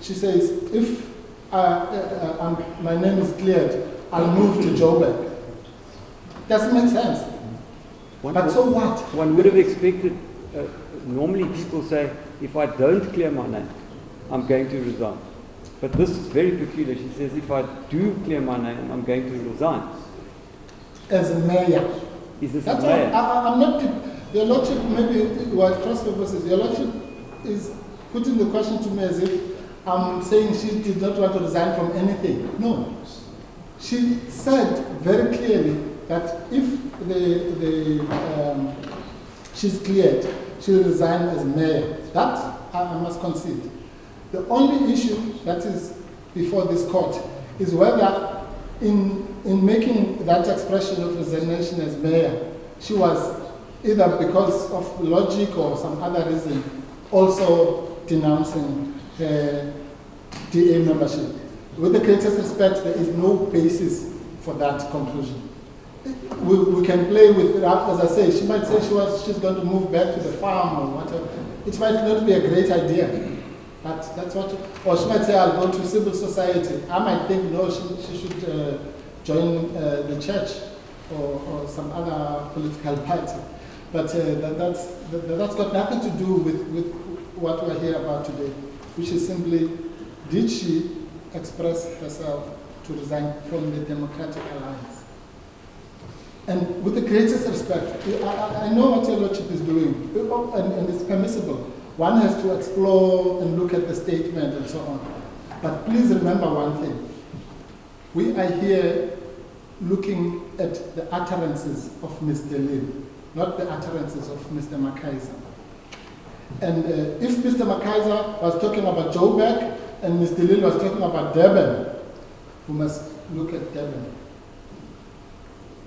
she says, if my name is cleared, I'll move to Joburg. Doesn't make sense. But so what? One would have expected, normally people say, if I don't clear my name, I'm going to resign. But this is very peculiar. She says, if I do clear my name, I'm going to resign. As a mayor. Is this That's a mayor? I'm not, your Lordship, maybe what cross purposes, your Lordship is putting the question to me as if I'm saying she did not want to resign from anything. No. She said very clearly that if she's cleared, she'll resign as mayor. That I must concede. The only issue that is before this court is whether in making that expression of resignation as mayor, she was either because of logic or some other reason also denouncing DA membership. With the greatest respect, there is no basis for that conclusion. We can play with it, as I say, she might say she's going to move back to the farm or whatever. It might not be a great idea. That's what, or she might say, I'll go to civil society. I might think, no, she should join the church or some other political party. But that's got nothing to do with what we're here about today, which is simply, did she express herself to resign from the Democratic Alliance? And with the greatest respect, I know what your Lordship is doing, and it's permissible. One has to explore and look at the statement and so on. But please remember one thing. We are here looking at the utterances of Ms. de Lille, not the utterances of Mr. Makaiser. And if Mr. Makaiser was talking about Joburg and Ms. de Lille was talking about Durban, we must look at Durban.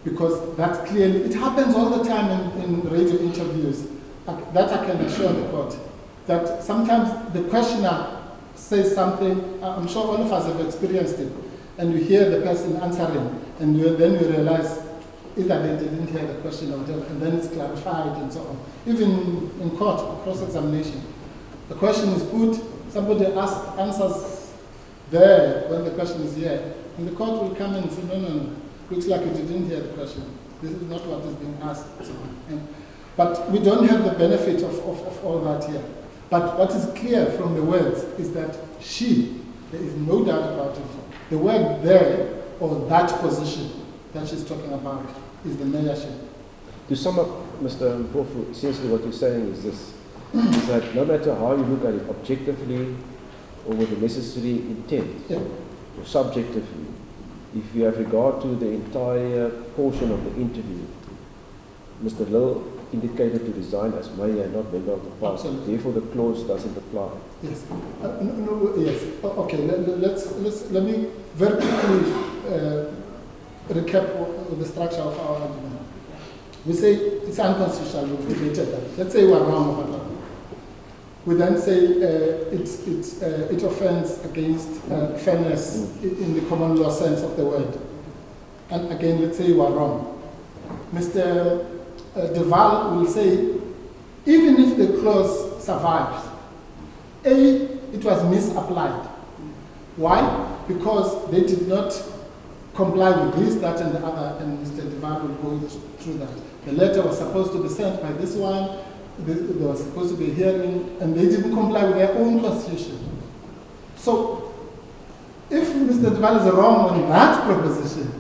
Because that's clearly, it happens all the time in radio interviews. That I can assure the court. That sometimes the questioner says something, I'm sure all of us have experienced it, and you hear the person answering, and then you realize either they didn't hear the question or whatever, and then it's clarified and so on. Even in court, cross-examination. The question is put, somebody answers there when the question is here, and the court will come and say, no, looks like you didn't hear the question. This is not what is being asked. But we don't have the benefit of all that here. But what is clear from the words is that there is no doubt about it. The word there, or that position that she's talking about, is the mayorship. To sum up, Mr. Mpofu, essentially what you're saying is this, is that no matter how you look at it objectively or with the necessary intent, or subjectively, if you have regard to the entire portion of the interview, Mr. Lille indicated to resign as mayor and not member of the party. Absolutely. Therefore, the clause doesn't apply. Yes. Yes. Okay. Let me very quickly recap the structure of our argument. We say it's unconstitutional. We've debated that. Let's say we're wrong about that. We then say it offends against fairness in the common law sense of the word. And again, let's say we're wrong. Mr. De Waal will say, even if the clause survives, it was misapplied. Why? Because they did not comply with this, that, and the other, and Mr. De Waal will go through that. The letter was supposed to be sent by this one, there was supposed to be a hearing, and they didn't comply with their own constitution. So, if Mr. De Waal is wrong on that proposition,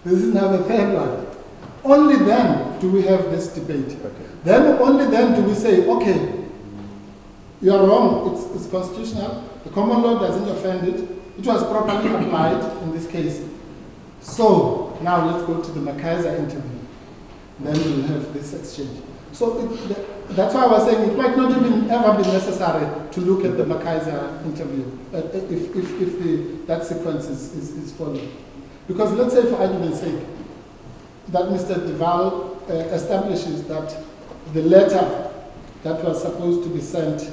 this is now the third one. Only then do we have this debate. Okay. Then, only then do we say, okay, you are wrong, it's constitutional, the common law doesn't offend it, it was properly applied in this case. So, now let's go to the Makaiser interview. Then we'll have this exchange. So, that's why I was saying it might not even ever be necessary to look at the Makaiser interview if that sequence is followed. Because let's say, for argument's sake, that Mr. De Waal establishes that the letter that was supposed to be sent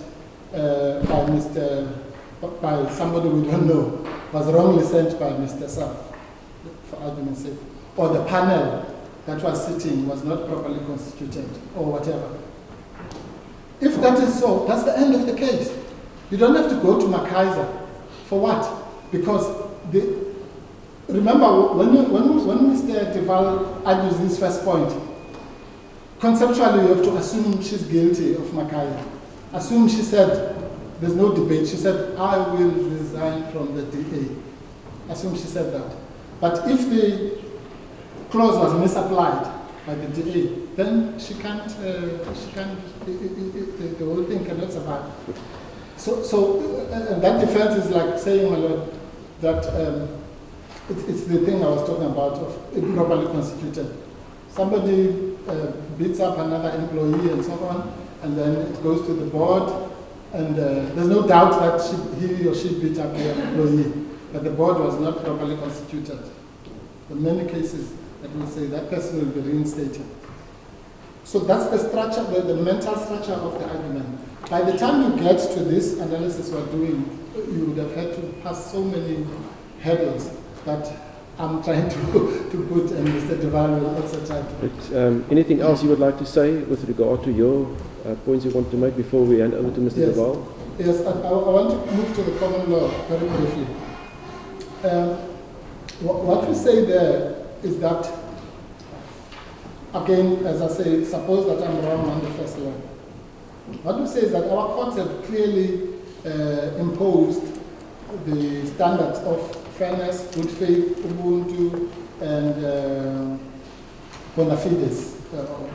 by somebody we don't know was wrongly sent by Mr. South, for argument's sake, or the panel that was sitting was not properly constituted, or whatever. If that is so, that's the end of the case. You don't have to go to Makaiser. For what? Because remember, when Mr. Duval argues this first point, conceptually you have to assume she's guilty of Makaya. Assume she said, there's no debate, she said, I will resign from the DA. Assume she said that. But if the clause was misapplied by the DA, then she can't, the whole thing cannot survive. So and that defense is like saying, my lord, that it's the thing I was talking about of improperly constituted. Somebody beats up another employee and so on, and then it goes to the board, and there's no doubt that he or she beat up the employee, but the board was not properly constituted. In many cases, that will say that person will be reinstated. So that's the structure, the mental structure of the argument. By the time you get to this analysis we're doing, you would have had to pass so many hurdles that I'm trying to put, and Mr. Duval will also try to put. Anything else you would like to say with regard to your points you want to make before we hand over to Mr. Yes. Duval? Yes, I want to move to the common law very briefly. What we say there is that, again, as I say, suppose that I'm wrong on the first law. What we say is that our courts have clearly imposed the standards of fairness, good faith, ubuntu, and bona fides,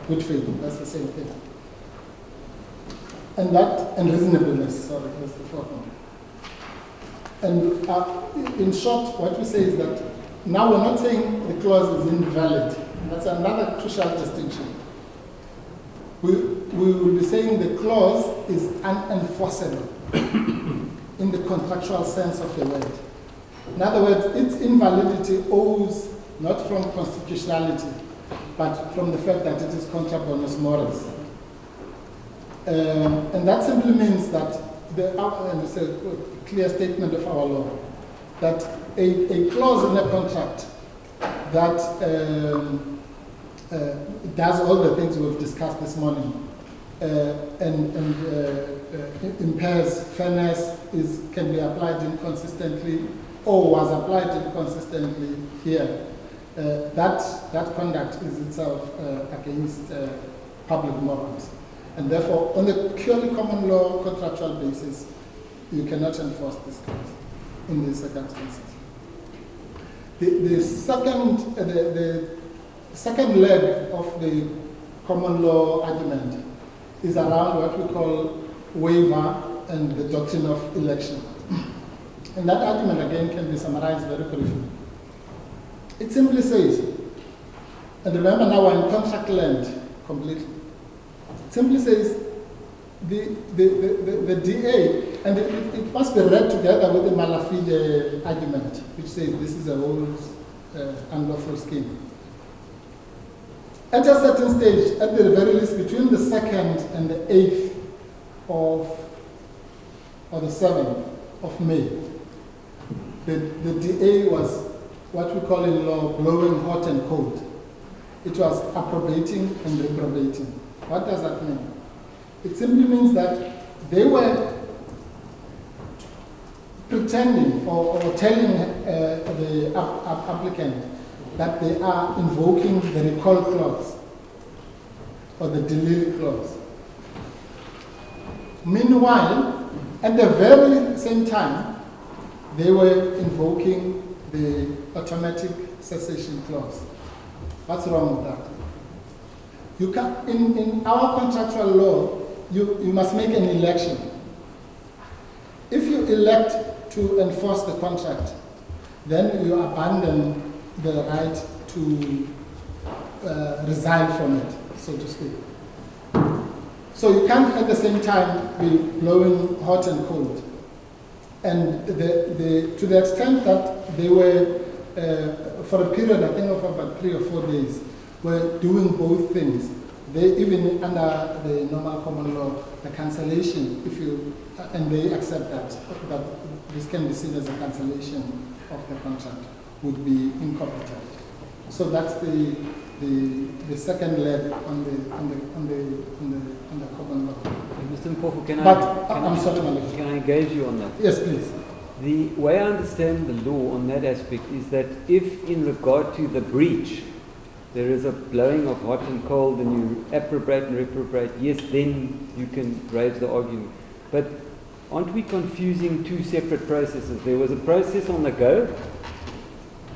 good faith, that's the same thing. And reasonableness, sorry, that's the fourth one. And in short, what we say is that now we're not saying the clause is invalid. That's another crucial distinction. We will be saying the clause is unenforceable in the contractual sense of the word. In other words, its invalidity owes not from constitutionality, but from the fact that it is contra bonus mores. And that simply means that, and it's a clear statement of our law, that a clause in a contract that does all the things we've discussed this morning and impairs fairness, can be applied inconsistently, or was applied inconsistently here. That conduct is itself against public morals. And therefore, on a purely common law contractual basis, you cannot enforce this clause in these circumstances. The second leg of the common law argument is around what we call waiver and the doctrine of election. And that argument, again, can be summarized very briefly. It simply says, and remember now we're in contract land completely, it simply says the DA, and it must be read together with the Malafide argument, which says this is a whole unlawful scheme. At a certain stage, at the very least, between the 2nd and the 8th or the 7th of May, the DA was what we call in law blowing hot and cold. It was approbating and reprobating. What does that mean? It simply means that they were pretending or telling the applicant that they are invoking the recall clause or the de Lille clause. Meanwhile, at the very same time, they were invoking the automatic cessation clause. What's wrong with that? You can, in our contractual law, you must make an election. If you elect to enforce the contract, then you abandon the right to resign from it, so to speak. So you can't at the same time be blowing hot and cold. And to the extent that they were, for a period, I think of about 3 or 4 days, were doing both things. They, even under the normal common law, the cancellation, and they accept that this can be seen as a cancellation of the contract, would be incompetent. So that's the second leg on the common law. Mr. Mpofu, I'm sorry, can I engage you on that? Yes, please. The way I understand the law on that aspect is that if in regard to the breach there is a blowing of hot and cold and you appropriate and reprobate, yes, then you can raise the argument. But aren't we confusing two separate processes? There was a process on the go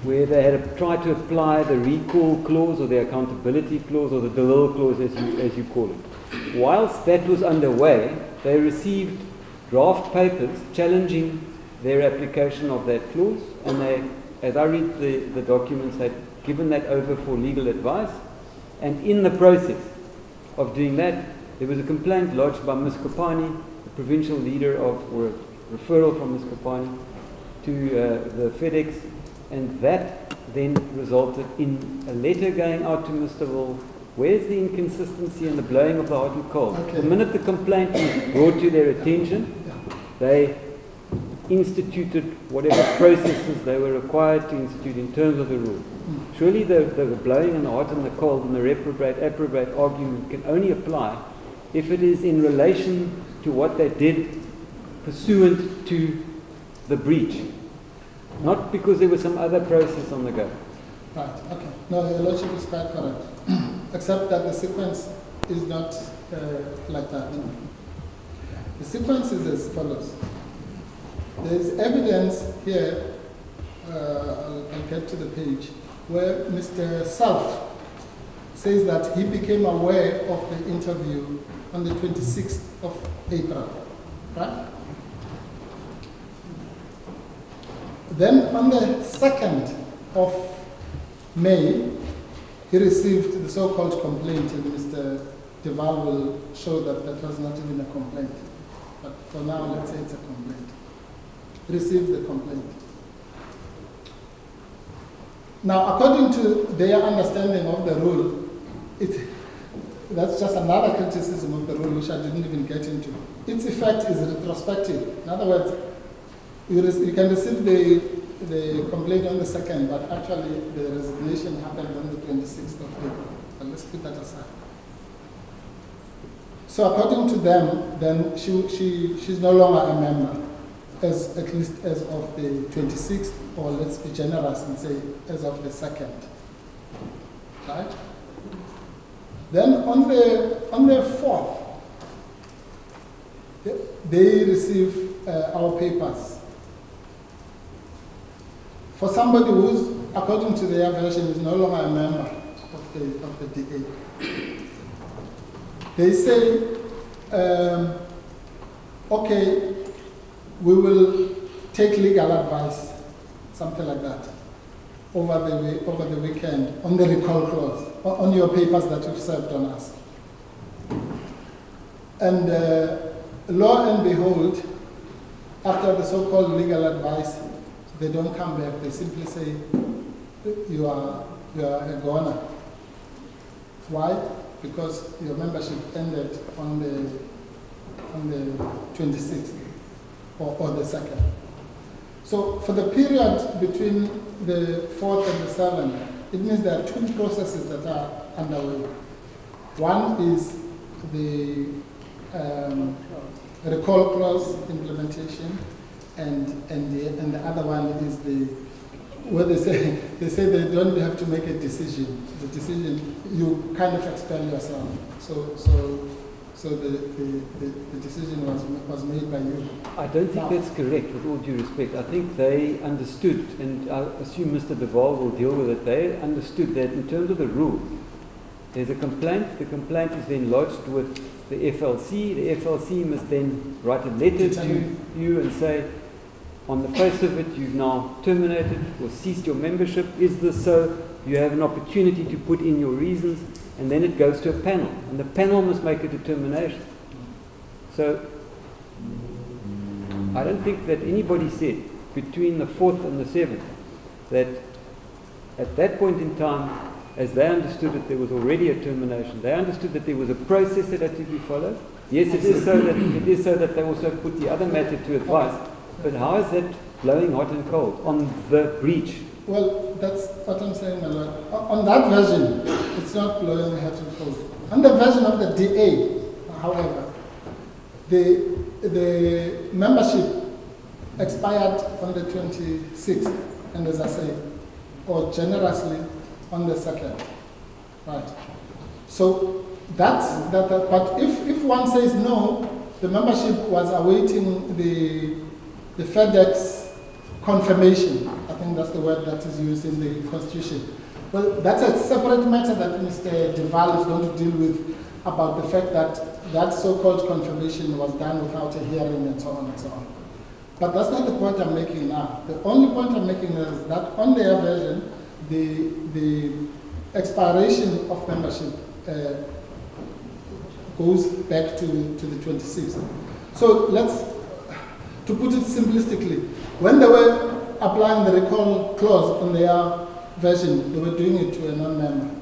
where they had tried to apply the recall clause or the accountability clause or the de Lille clause as you call it. Whilst that was underway, they received draft papers challenging their application of that clause, and they, as I read the documents, they'd given that over for legal advice, and in the process of doing that, there was a complaint lodged by Ms. Kopani, the provincial leader of, or a referral from Ms. Kopani to the FedEx, and that then resulted in a letter going out to Mr. Will. Where's the inconsistency in the blowing of the hot and cold? Okay. The minute the complaint was brought to their attention, they instituted whatever processes they were required to institute in terms of the rule. Surely the blowing and the hot and the cold and the reprobate, approbate argument can only apply if it is in relation to what they did pursuant to the breach, not because there was some other process on the go. Right, okay. No, your logic is quite correct. Except that the sequence is not like that. The sequence is as follows. There is evidence here, I'll get to the page, where Mr. Self says that he became aware of the interview on the 26th of April, right? Then on the 2nd of May, he received the so-called complaint, and Mr. Deval will show that that was not even a complaint. But for now, let's say it's a complaint. He received the complaint. Now, according to their understanding of the rule, that's just another criticism of the rule, which I didn't even get into. Its effect is retrospective. In other words, you can receive the complaint on the 2nd, but actually the resignation happened on the 26th of April. But let's put that aside. So according to them, then she's no longer a member, at least as of the 26th, or let's be generous and say as of the 2nd. Right? Then on the 4th, they receive our papers. For somebody who's, according to their version, is no longer a member of the DA. They say, okay, we will take legal advice, something like that, over the weekend, on the recall clause, on your papers that you've served on us. And lo and behold, after the so-called legal advice, they don't come back. They simply say, you are a goner. Why? Because your membership ended on the 26th or the 2nd. So for the period between the 4th and the 7th, it means there are two processes that are underway. One is the recall clause implementation, and the other one is where they say they don't have to make a decision. The decision, you kind of expel yourself. So the decision was made by you. I don't think that's correct, with all due respect. I think they understood, and I assume Mr. Deval will deal with it, they understood that in terms of the rule, there's a complaint, the complaint is then lodged with the FLC, the FLC must then write a letter to you and say, on the face of it, you've now terminated or ceased your membership. Is this so? You have an opportunity to put in your reasons, and then it goes to a panel, and the panel must make a determination. So, I don't think that anybody said between the 4th and the 7th that at that point in time, as they understood it, there was already a termination. They understood that there was a process that had to be followed. Yes, it is so that they also put the other matter to advice. But how is that blowing hot and cold on the breach? Well, that's what I'm saying, my lord. On that version, it's not blowing hot and cold. On the version of the DA, however, the membership expired on the 26th, and as I say, or generously on the 2nd. Right. So that's that. But if one says no, the membership was awaiting the FedEx confirmation. I think that's the word that is used in the Constitution. Well, that's a separate matter that Mr. Duval is going to deal with, about the fact that that so-called confirmation was done without a hearing and so on and so on. But that's not the point I'm making now. The only point I'm making is that on their version, the expiration of membership goes back to the 26th. So to put it simplistically, when they were applying the recall clause on their version, they were doing it to a non-member.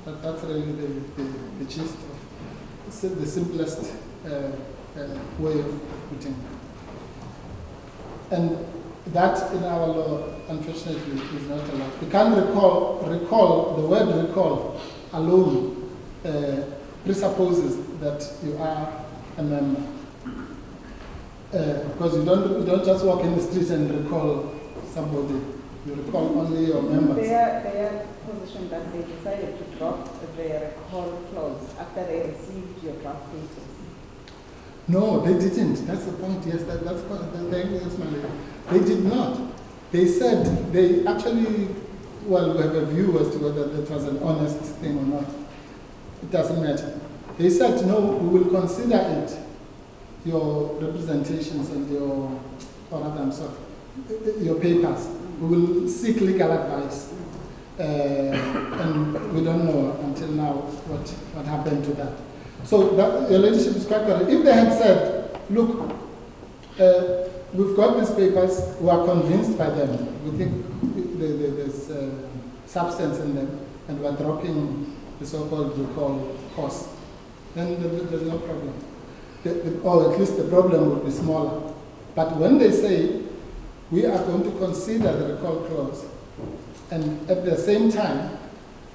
That's really the gist of the simplest way of putting it. And that in our law, unfortunately, is not allowed. You can't recall, the word recall alone presupposes that you are a member. Because you don't just walk in the street and recall somebody. You recall only your members. Their position that they decided to drop their recall clause after they received your draft papers. No, they didn't. That's the point. Yes, that's my lady. They did not. They said they actually, well, we have a view as to whether that was an honest thing or not. It doesn't matter. They said, no, we will consider it, your representations and your papers. We will seek legal advice. And we don't know until now what happened to that. So that, your leadership is quite correct. If they had said, look, we've got these papers, we are convinced by them, we think there's substance in them, and we're dropping the so-called recall cost, then there's no problem. Or at least the problem would be smaller. But when they say, we are going to consider the recall clause, and at the same time,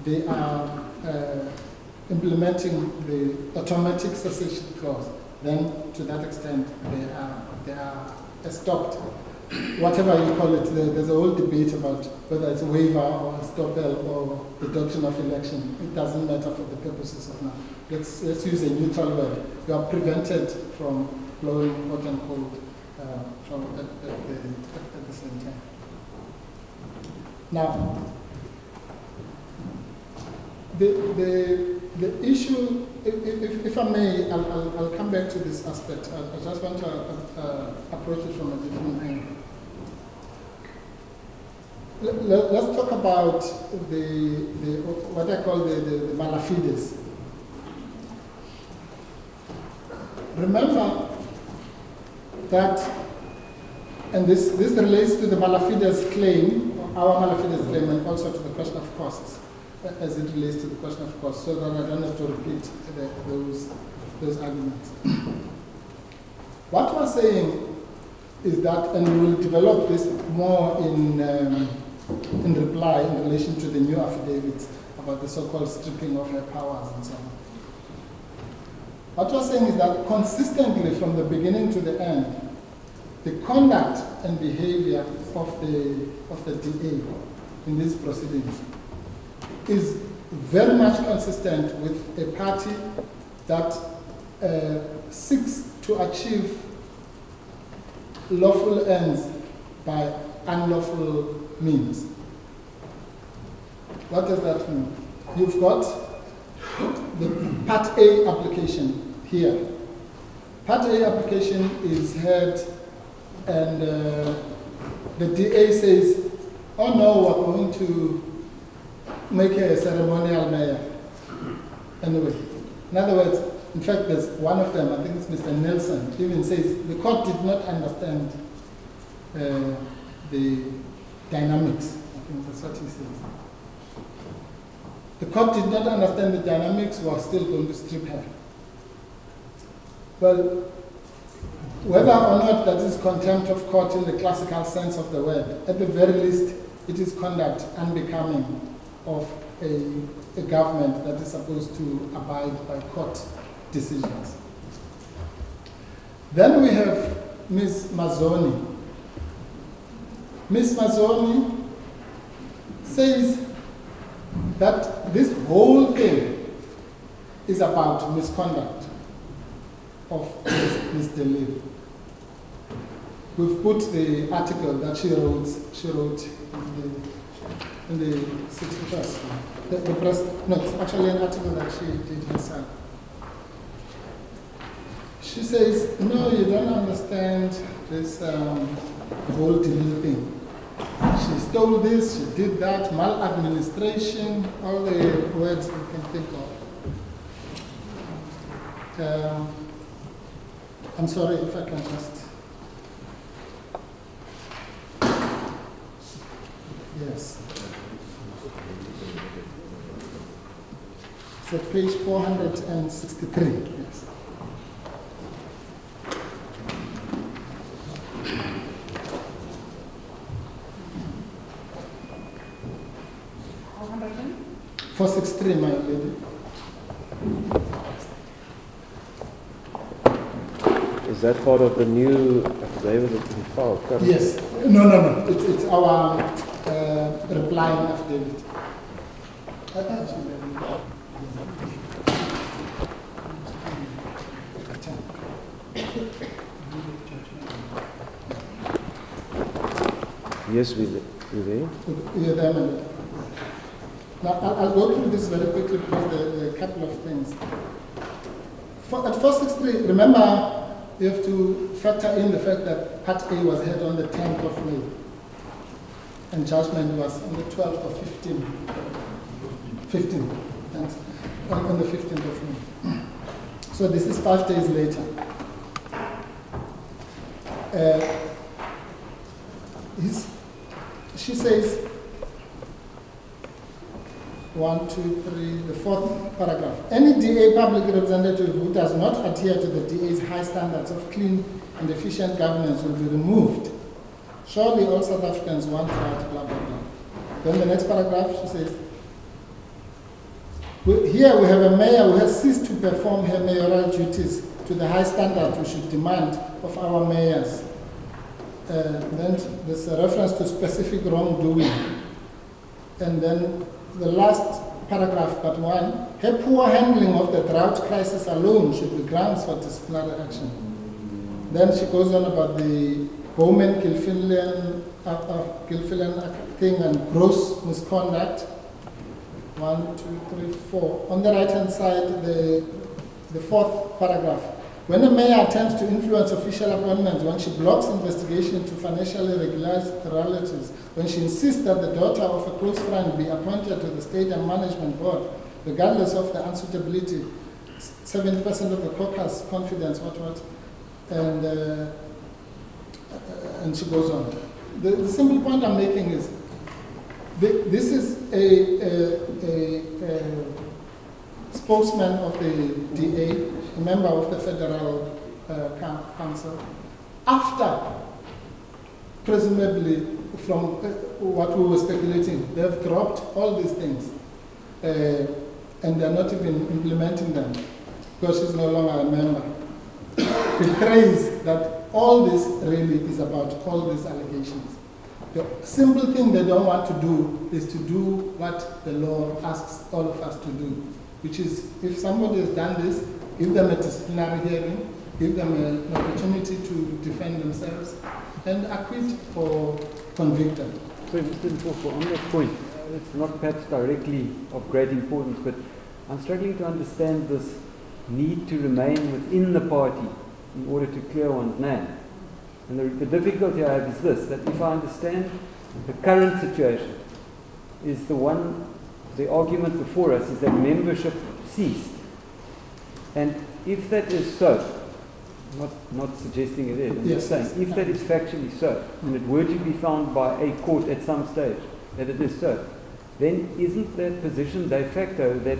they are implementing the automatic cessation clause, then to that extent, they are stopped. Whatever you call it, there's a whole debate about whether it's a waiver or a stoppel or reduction of election. It doesn't matter for the purposes of now. Let's use a neutral word. You are prevented from blowing hot and cold at the same time. Now, the issue, if I may, I'll come back to this aspect. I just want to approach it from a different angle. Let's talk about what I call the malafides. Remember that, and this relates to the malafides claim, our malafides claim, and also to the question of costs, as it relates to the question of costs, so that I don't have to repeat those arguments. What we're saying is that, and we will develop this more in reply in relation to the new affidavits about the so-called stripping of her powers and so on. What we're saying is that consistently from the beginning to the end, the conduct and behavior of the DA in these proceedings is very much consistent with a party that seeks to achieve lawful ends by unlawful means. What does that mean? You've got the Part A application here. Part A application is heard, and the DA says, oh no, we're going to make a ceremonial mayor. Anyway, in other words, in fact, there's one of them, I think it's Mr. Nelson, even says the court did not understand the dynamics. I think that's what he says. The court did not understand the dynamics, we are still going to strip her. Well, whether or not that is contempt of court in the classical sense of the word, at the very least, it is conduct unbecoming of a government that is supposed to abide by court decisions. Then we have Ms. Mazzoni. Ms. Mazzoni says that this whole thing is about misconduct of Ms. de Lille. We've put the article that she wrote in the City Press. The press, no, it's actually an article that she did herself. She says, no, you don't understand this whole de Lille thing. She stole this, she did that, maladministration, all the words you can think of. I'm sorry if I can just. Yes. It's at page 463. Yes. $400? 463, my lady. Is that part of the new affidavit that we filed? currently? Yes. No. It's our replying affidavit. Yes, we're there. You're there, madam. Now, I'll go through this very quickly because there are a couple of things. At 463, remember, you have to factor in the fact that Part A was held on the 10th of May, and judgment was on the 12th or 15th. 15th, thanks. On the 15th of May. So this is 5 days later. She says, 1, 2, 3, the fourth paragraph. Any DA public representative who does not adhere to the DA's high standards of clean and efficient governance will be removed. Surely all South Africans want that, blah, blah, blah. Then the next paragraph, she says, here we have a mayor who has ceased to perform her mayoral duties to the high standard we should demand of our mayors. Then there's a reference to specific wrongdoing. And then the last paragraph, but one, her poor handling of the drought crisis alone should be grounds for disciplinary action. Then she goes on about the Bowman Gilfillan thing and gross misconduct. 1, 2, 3, 4. On the right-hand side, the fourth paragraph. When a mayor attempts to influence official appointments, when she blocks investigation to financial irregularities, when she insists that the daughter of a close friend be appointed to the state and management board, regardless of the unsuitability, 70% of the caucus confidence, and she goes on. The simple point I'm making is, this is a spokesman of the DA, a member of the Federal Council, after, presumably, from what we were speculating, they've dropped all these things, and they're not even implementing them, because she's no longer a member. Betrays that all this really is about all these allegations. The simple thing they don't want to do is to do what the law asks all of us to do, which is, if somebody has done this, give them a disciplinary hearing, give them an opportunity to defend themselves, and acquit or convict them. So, Mr. Nkofu, on that point, it's not perhaps directly of great importance, but I'm struggling to understand this need to remain within the party in order to clear one's name. And the difficulty I have is this, that if I understand the current situation is the argument before us is that membership ceased. And if that is so, not suggesting it is, I'm just saying, if that is factually so, and it were to be found by a court at some stage that it is so, then isn't that position de facto that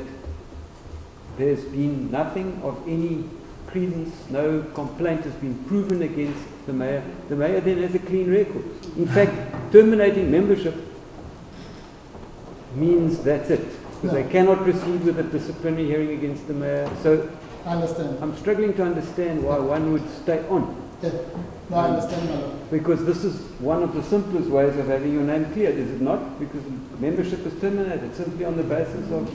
there's been nothing of any credence, no complaint has been proven against the mayor? The mayor then has a clean record. In fact, terminating membership means that's it, because they cannot proceed with a disciplinary hearing against the mayor. So I understand. I'm struggling to understand why one would stay on. Yeah. No, I understand, my lord. Because this is one of the simplest ways of having your name cleared, is it not? Because membership is terminated simply on the basis of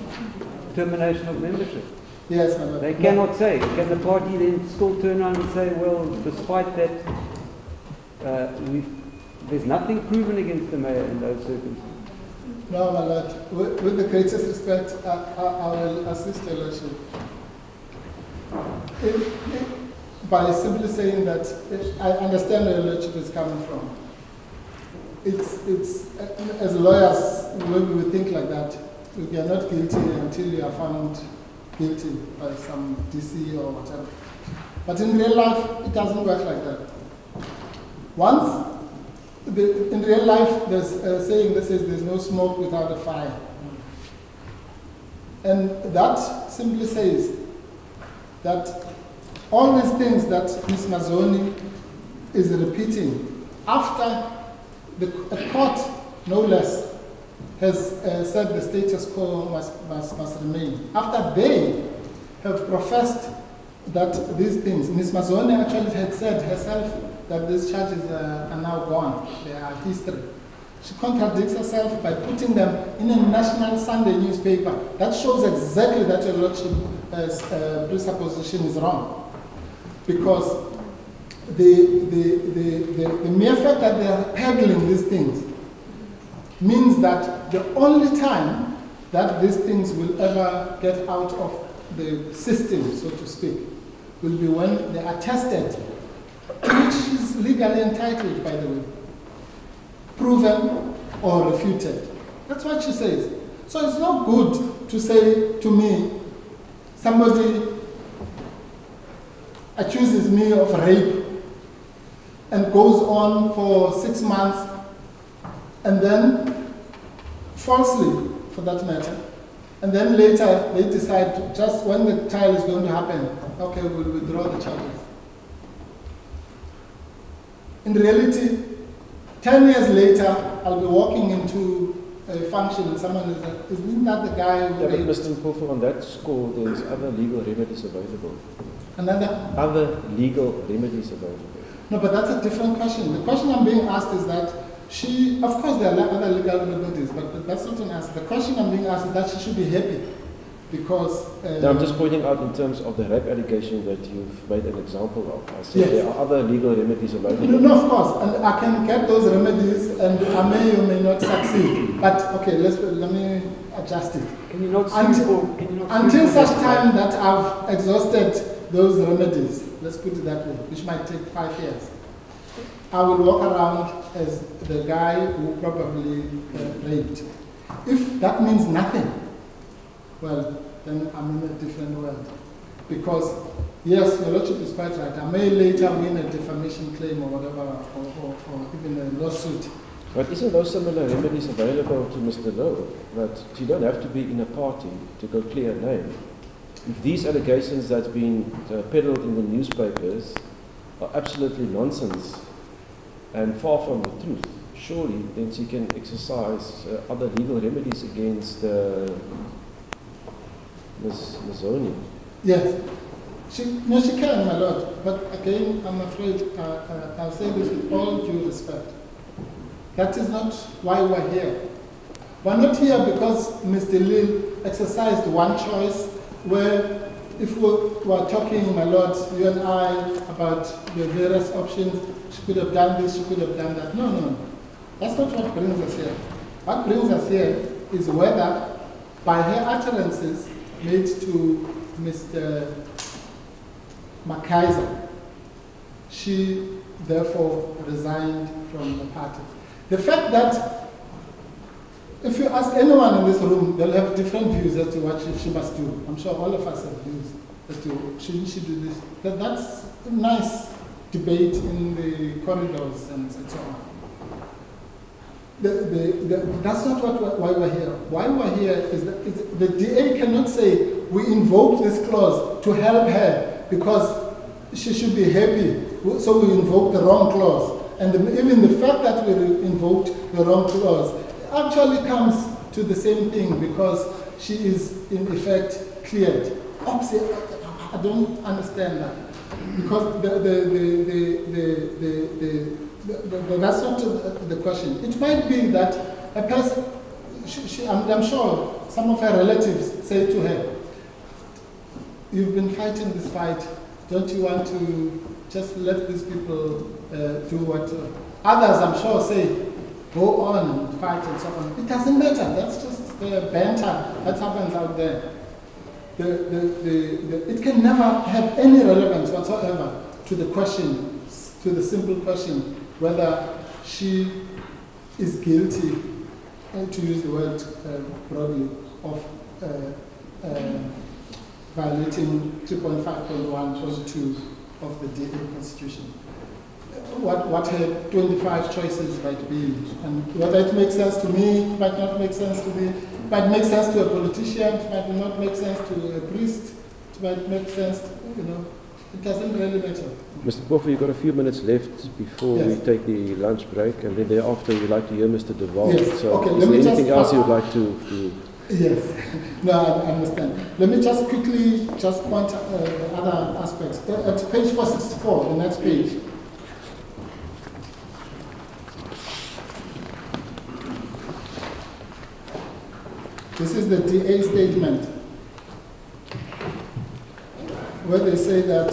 termination of membership. Yes, my lord. They cannot say. Can the party then still turn around and say, well, despite that, there's nothing proven against the mayor in those circumstances? No, my lord. With the greatest respect, I will assist your lordship. By simply saying that, I understand where your lordship is coming from. It's as lawyers, when we think like that, you are not guilty until you are found guilty by some DC or whatever. But in real life, it doesn't work like that. Once, in real life, there's a saying that says there's no smoke without a fire. And that simply says that all these things that Ms. Mazzoni is repeating, after a court, no less, has said the status quo must remain. After they have professed that these things, Ms. Mazzoni actually had said herself that these charges are now gone, they are history. She contradicts herself by putting them in a national Sunday newspaper. That shows exactly that your lordship's presupposition is wrong. Because the mere fact that they are peddling these things means that the only time that these things will ever get out of the system, so to speak, will be when they are tested, to which is legally entitled, by the way, proven or refuted. That's what she says. So it's not good to say to me, somebody accuses me of rape and goes on for 6 months and then, falsely for that matter, and then later they decide to, just when the trial is going to happen, okay, we'll withdraw the charges. In reality, 10 years later, I'll be walking into a function and someone is like, isn't that the guy who raped? But Mr. Mpofu, on that score, there's other legal remedies available. Another? Other legal remedies available. No, but that's a different question. The question I'm being asked is that she, of course there are other legal remedies, but that's not an answer. The question I'm being asked is that she should be happy because... no, I'm just pointing out in terms of the rape allegation that you've made an example of. I said yes. There are other legal remedies available. No, of course, and I can get those remedies and I may or may not succeed. But okay, let me adjust it. Can you not until such time that I've exhausted those remedies, let's put it that way, which might take 5 years, I will walk around as the guy who probably raped. If that means nothing, well, then I'm in a different world. Because, yes, your lordship is quite right. I may later win a defamation claim or whatever, or even a lawsuit. But isn't those similar remedies available to Mr. Lowe? That you don't have to be in a party to go clear a name. If these allegations that's been peddled in the newspapers are absolutely nonsense and far from the truth, surely then she can exercise other legal remedies against Ms. Mazzoni. Yes. She can, my lord. But again, I'm afraid I'll say this with all due respect. That is not why we're here. We're not here because Mr. Lille exercised one choice where if we were talking, my lord, you and I, about the various options, she could have done this, she could have done that. No. That's not what brings us here. What brings us here is whether, by her utterances made to Mr. McKaiser, she therefore resigned from the party. The fact that if you ask anyone in this room, they'll have different views as to what she must do. I'm sure all of us have views as to shouldn't she do this. That's a nice debate in the corridors and so on. That's not why we're here. Why we're here is that the DA cannot say we invoke this clause to help her because she should be happy, so we invoke the wrong clause. And even the fact that we invoked the wrong clause actually comes to the same thing because she is in effect cleared. I don't understand that, because that's not the question. It might be that a person, I'm sure some of her relatives say to her, "You've been fighting this fight. Don't you want to just let these people do what?" Others, I'm sure, say, "Go on and fight," and so on. It doesn't matter. That's just the banter that happens out there. It can never have any relevance whatsoever to the question, to the simple question, whether she is guilty, to use the word broadly, of violating 3.5.1.2 of the DA Constitution. What her 25 choices might be, and whether it makes sense to me, might not make sense to me, might make sense to a politician, it might not make sense to a priest, it might make sense, it doesn't really matter. Mr. Poffer, you've got a few minutes left before we take the lunch break, and then thereafter we'd like to hear Mr. De Waal. Yes. So Okay, is there anything else you would like to Yes. No, I understand. Let me just quickly point the other aspects. At page 464, the next page. This is the DA statement, where they say that,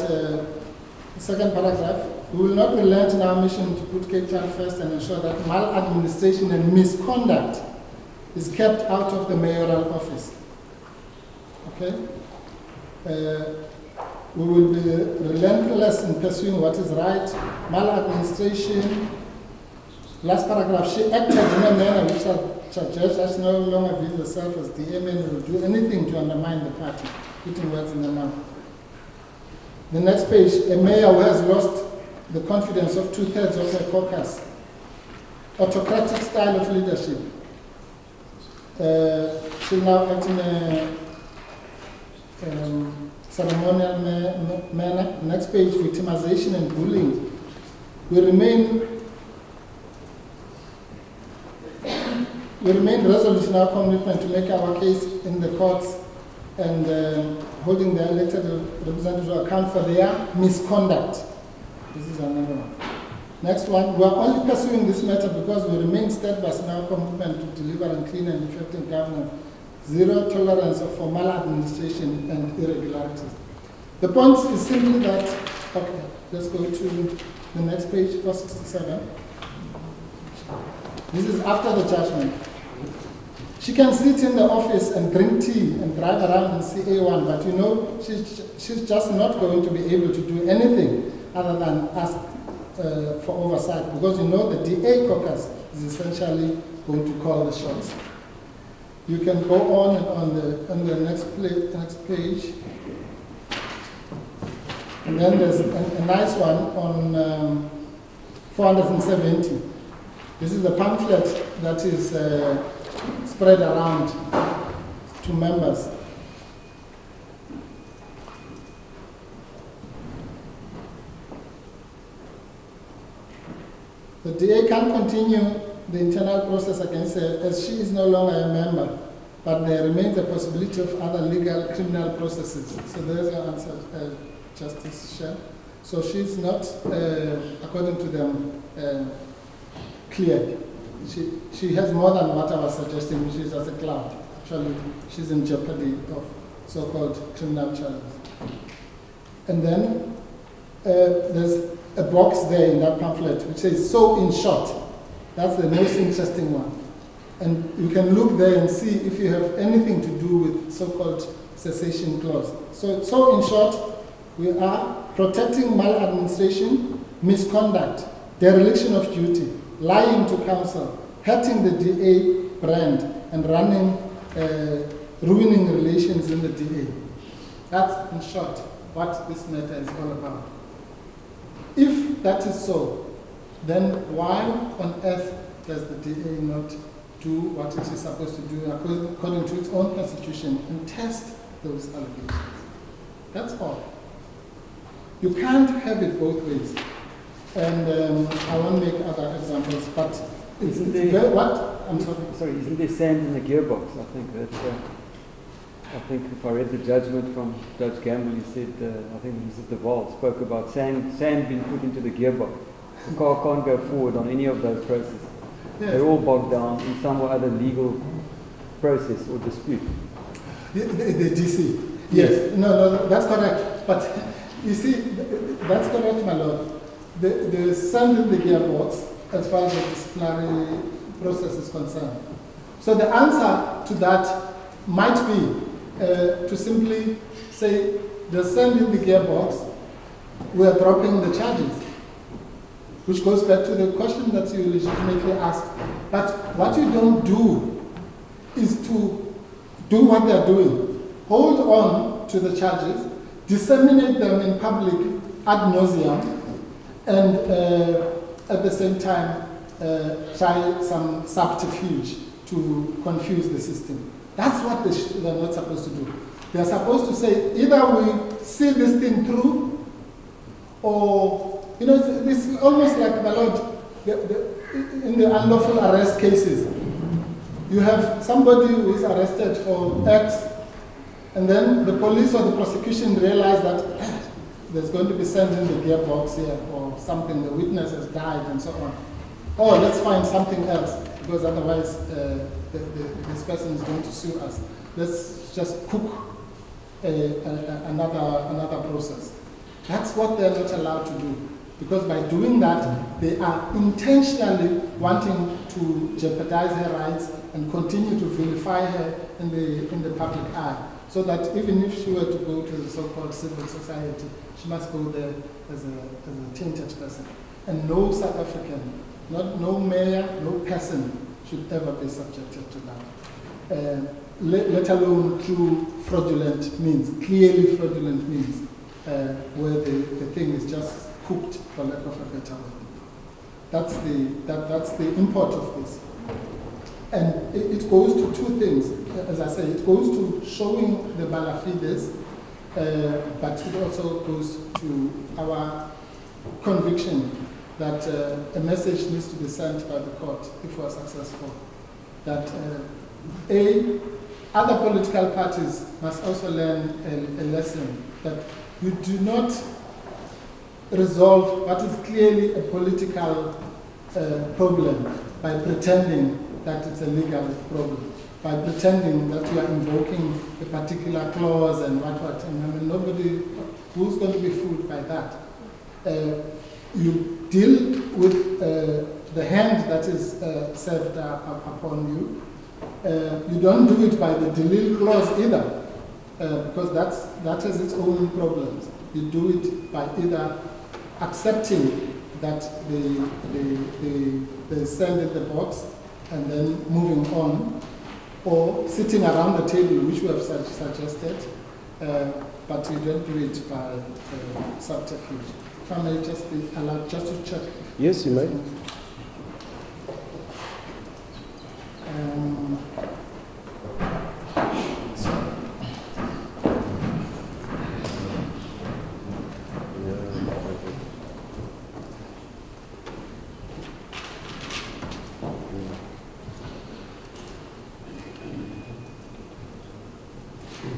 second paragraph, "We will not relent in our mission to put Cape Town first and ensure that maladministration and misconduct is kept out of the mayoral office." Okay? "We will be relentless in pursuing what is right, maladministration." Last paragraph, "She acted in a manner which judge as no longer views herself as DA men will do anything to undermine the party," putting words in the mouth. The next page, "A mayor who has lost the confidence of 2/3 of her caucus, autocratic style of leadership, she'll now act in a ceremonial manner." Next page, "Victimization and bullying. We remain resolute in our commitment to make our case in the courts and holding the elected representatives to account for their misconduct." This is another one. Next one, "We are only pursuing this matter because we remain steadfast in our commitment to deliver a clean and effective governance, zero tolerance for maladministration and irregularities." The point is simply that, okay, let's go to the next page, 467. This is after the judgment. "She can sit in the office and drink tea and drive around in CA1, but she's just not going to be able to do anything other than ask for oversight, because the DA caucus is essentially going to call the shots." You can go on on the next page. And then there's a nice one on 470. This is the pamphlet that is spread around to members. "The DA can continue the internal process against her as she is no longer a member, but there remains the possibility of other legal criminal processes." So there's your answer, Justice Shen. So she's not, according to them, clear. She has more than what I was suggesting, which is as a cloud. Actually, she's in jeopardy of so-called criminal charges. And then there's a box there in that pamphlet which says, "So in short." That's the most interesting one. And you can look there and see if you have anything to do with so-called cessation clause. So in short, we are protecting maladministration, misconduct, dereliction of duty, lying to counsel, hurting the DA brand, and ruining relations in the DA. That's, in short, what this matter is all about. If that is so, then why on earth does the DA not do what it is supposed to do according to its own constitution and test those allegations? That's all. You can't have it both ways. And I won't make other examples, but it's very, what? I'm sorry. Sorry, isn't there sand in the gearbox? I think that. I think if I read the judgment from Judge Gamble, he said, I think Mrs. Duval spoke about sand being put into the gearbox. The car can't go forward on any of those processes. Yes. They're all bogged down in some or other legal process or dispute. The DC. Yes. No, that's correct. But you see, that's correct, my lord. The sand in the gearbox, as far as the disciplinary process is concerned. So the answer to that might be to simply say, the sand in the gearbox, we are dropping the charges, which goes back to the question that you legitimately asked. But what you don't do is to do what they're doing. Hold on to the charges, disseminate them in public ad nauseum, and at the same time try some subterfuge to confuse the system. That's what they're not supposed to do. They're supposed to say, either we see this thing through, or, it's almost like, my lord, in the unlawful arrest cases, you have somebody who is arrested for X, and then the police or the prosecution realize that there's going to be sand in the gearbox here, or something, the witness has died, and so on. Oh, let's find something else, because otherwise this person is going to sue us. Let's just cook another process. That's what they're not allowed to do, because by doing that, they are intentionally wanting to jeopardize her rights and continue to vilify her in the public eye, so that even if she were to go to the so-called civil society, she must go there as a tainted person. And no South African, no mayor, no person should ever be subjected to that, let alone through fraudulent means, clearly fraudulent means, where the thing is just cooked, for lack of a better word. That's the import of this. And it goes to two things. As I say, it goes to showing the bona fides, but it also goes to our conviction that a message needs to be sent by the court if we are successful. That other political parties must also learn a lesson that you do not resolve what is clearly a political problem by pretending that it's a legal problem, by pretending that you are invoking a particular clause and what. And I mean, nobody who's going to be fooled by that. You deal with the hand that is served upon you. You don't do it by the de Lille clause either, because that has its own problems. You do it by either accepting that they send in the box and then moving on, or sitting around the table, which we have suggested, but you don't do it by subterfuge. If I may just be allowed just to check. Yes, you may.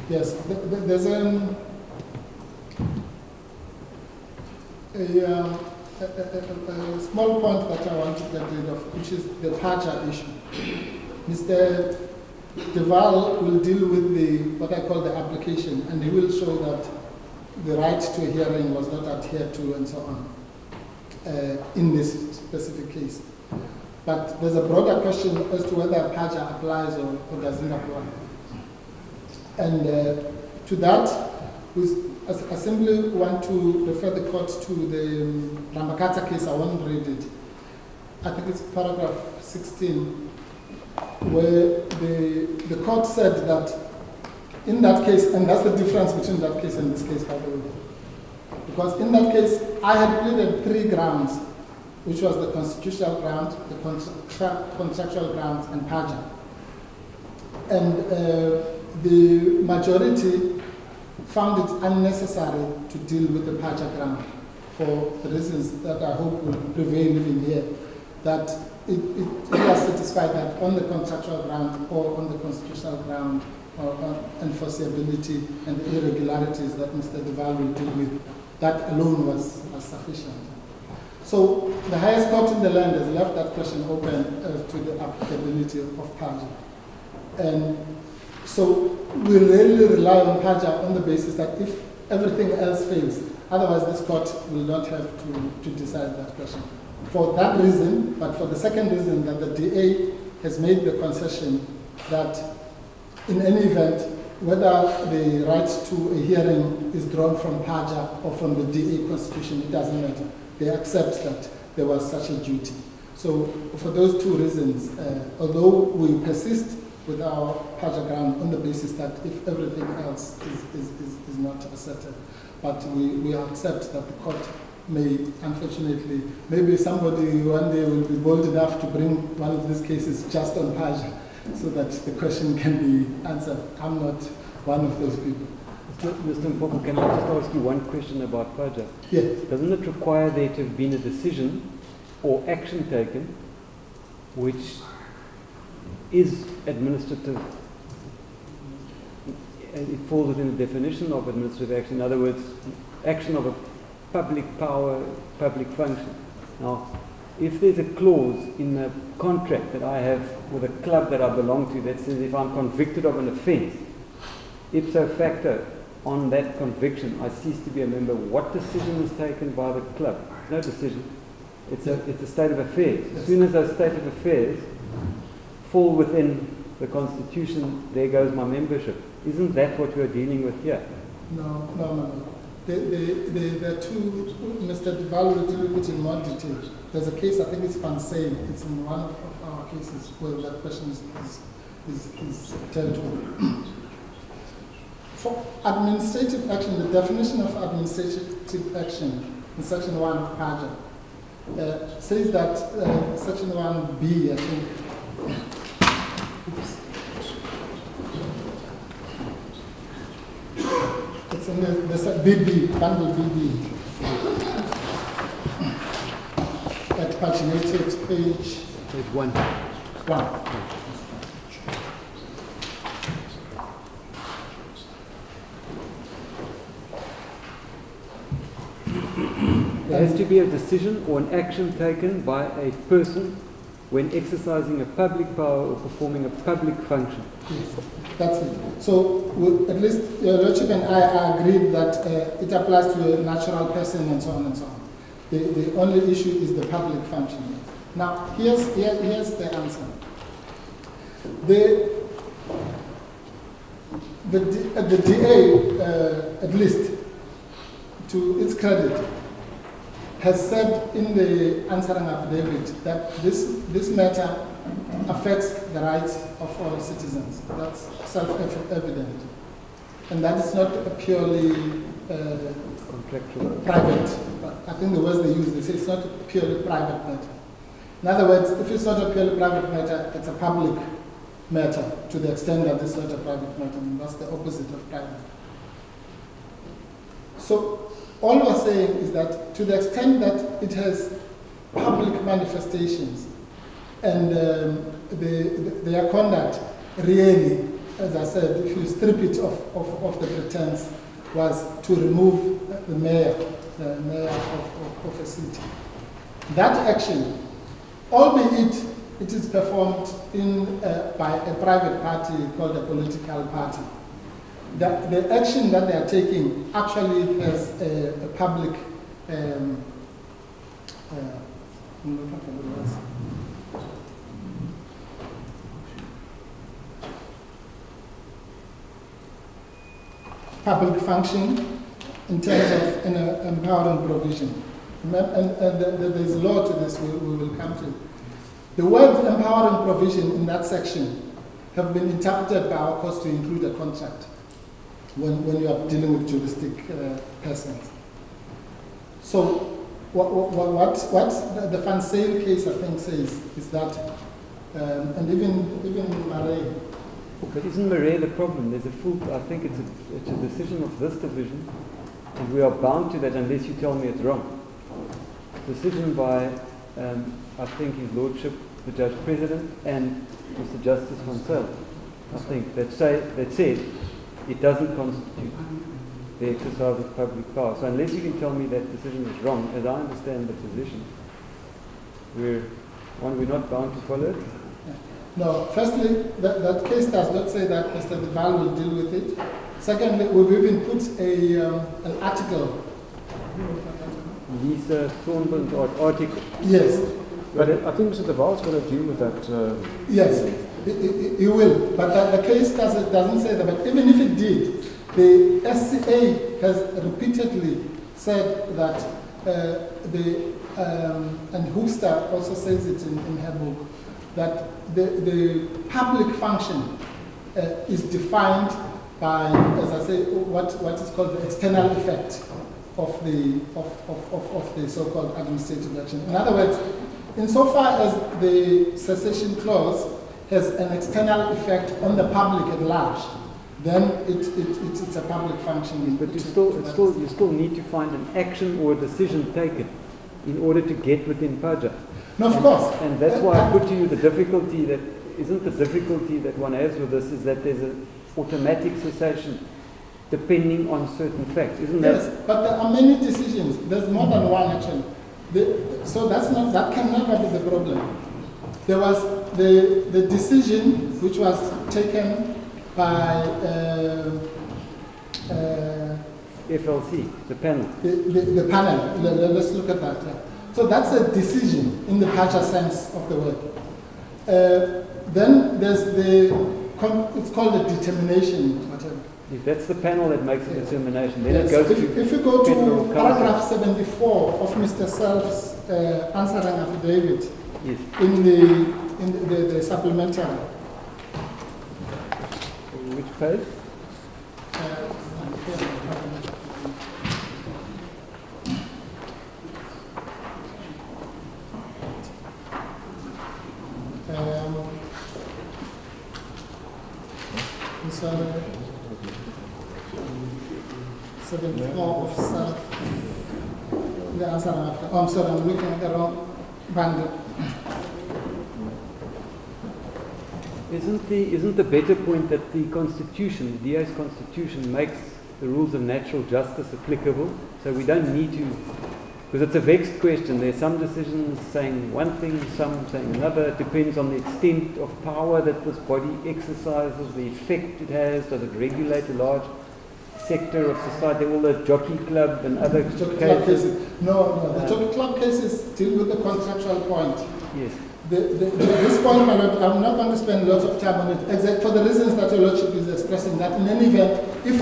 Yes, there's a small point that I want to get rid of, which is the Pacha issue. Mr. Duval will deal with what I call the application, and he will show that the right to a hearing was not adhered to and so on in this specific case. But there's a broader question as to whether Pacha applies or doesn't apply. And to that, I simply want to refer the court to the Ramakata case. I won't read it. I think it's paragraph 16, where the court said that in that case, and that's the difference between that case and this case, by the way, because in that case, I had pleaded 3 grounds, which was the constitutional ground, the contractual grounds, and Pacha. And the majority found it unnecessary to deal with the Pacha ground for the reasons that I hope will prevail even here, that it was satisfied that on the contractual ground or on the constitutional ground, enforceability and the irregularities that Mr. de Lille will deal with, that alone was sufficient. So the highest court in the land has left that question open to the applicability of PAJA. And so we really rely on PAJA on the basis that if everything else fails, otherwise this court will not have to decide that question. For that reason, but for the second reason, that the DA has made the concession that in any event, whether the right to a hearing is drawn from PAJA or from the DA constitution, it doesn't matter. They accept that there was such a duty. So for those two reasons, although we persist with our PAJA ground on the basis that if everything else is not asserted, but we accept that the court may, unfortunately, maybe somebody one day will be bold enough to bring one of these cases just on PAJA so that the question can be answered. I'm not one of those people. Mr. Mpofu, can I just ask you one question about PAJA? Yes. Doesn't it require there to have been a decision or action taken which is administrative? It falls within the definition of administrative action. In other words, action of a public power, public function. Now, if there's a clause in a contract that I have with a club that I belong to that says if I'm convicted of an offence, ipso facto, on that conviction, I cease to be a member, what decision is taken by the club? No decision. It's a state of affairs. As soon as those state of affairs fall within the Constitution, there goes my membership. Isn't that what we're dealing with here? No. There are two, Mr. de Lille will deal with it in more detail. There's a case, I think it's Pansay, it's in one of our cases where that question is dealt with. For administrative action, the definition of administrative action in Section 1 of PAJA says that Section 1B, I think, it's in the BB, bundle BB, at paginated page 1. There has to be a decision or an action taken by a person when exercising a public power or performing a public function. Yes, that's it. So at least Your Lordship and I agreed that it applies to a natural person and so on and so on. The only issue is the public function. Now, here's the answer. The DA, at least to its credit, has said in the answering affidavit that this matter affects the rights of all citizens. That's self-evident. And that is not a purely private, I think the words they use, they say it's not a purely private matter. In other words, if it's not a purely private matter, it's a public matter to the extent that it's not a private matter, and that's the opposite of private. So all we're saying is that to the extent that it has public manifestations and their conduct really, as I said, if you strip it of the pretense, was to remove the mayor of a city. That action, albeit it is performed by a private party called a political party, the action that they are taking actually has a public public function in terms of an empowering provision. And there's a law to this we will come to. The words empowering provision in that section have been interpreted by our courts to include a contract when you are dealing with juristic persons. So what the fan sale case, I think, says is that, and even Marais. But isn't Marais the problem? There's a full, I think it's a decision of this division, and we are bound to that unless you tell me it's wrong. Decision by, I think, His Lordship, the Judge President, and Mr. Justice Van Zyl. I think, that said it doesn't constitute the exercise of public power. So unless you can tell me that decision is wrong, as I understand the position, we're not bound to follow it. No, firstly, that case does not say that Mr. De Waal will deal with it. Secondly, we've even put an article. Lisa Thornburg's article. Yes. But I think Mr. De Waal's going to deal with that. Yes, he will. But the case doesn't say that. But even if it did, the SCA has repeatedly said that and Hoekstra also says it in her book, that the public function is defined by, as I say, what is called the external effect of the so-called administrative action. In other words, insofar as the cessation clause has an external effect on the public at large, then it's a public function. But you still need to find an action or a decision taken in order to get within PAJA. No, of course. And that's why I put to you the difficulty that one has with this is that there's an automatic cessation depending on certain facts, isn't that? Yes, but there are many decisions. There's more than one actually. So that can never be the problem. There was the decision which was taken by FLC, the panel. The panel. Let's look at that. Yeah. So that's a decision in the PAJA sense of the word. Then there's it's called a determination, whatever. If that's the panel that makes a determination, then Yes. it goes If you go to paragraph council. 74 of Mr. Self's answering affidavit, Yes. in the supplementary. Which page? This one, 74 of Self. The answer after. Oh, I'm sorry, I'm looking at the wrong bundle. Isn't the better point that the Constitution, the DA's Constitution, makes the rules of natural justice applicable? So we don't need to, because it's a vexed question. There's some decisions saying one thing, some saying another. It depends on the extent of power that this body exercises, the effect it has. Does it regulate a large sector of society? All the jockey club and other cases. No, the jockey club cases deal with the conceptual point. Yes. This point, my Lord, I'm not going to spend lots of time on it, except for the reasons that your Lordship is expressing, that in any event, if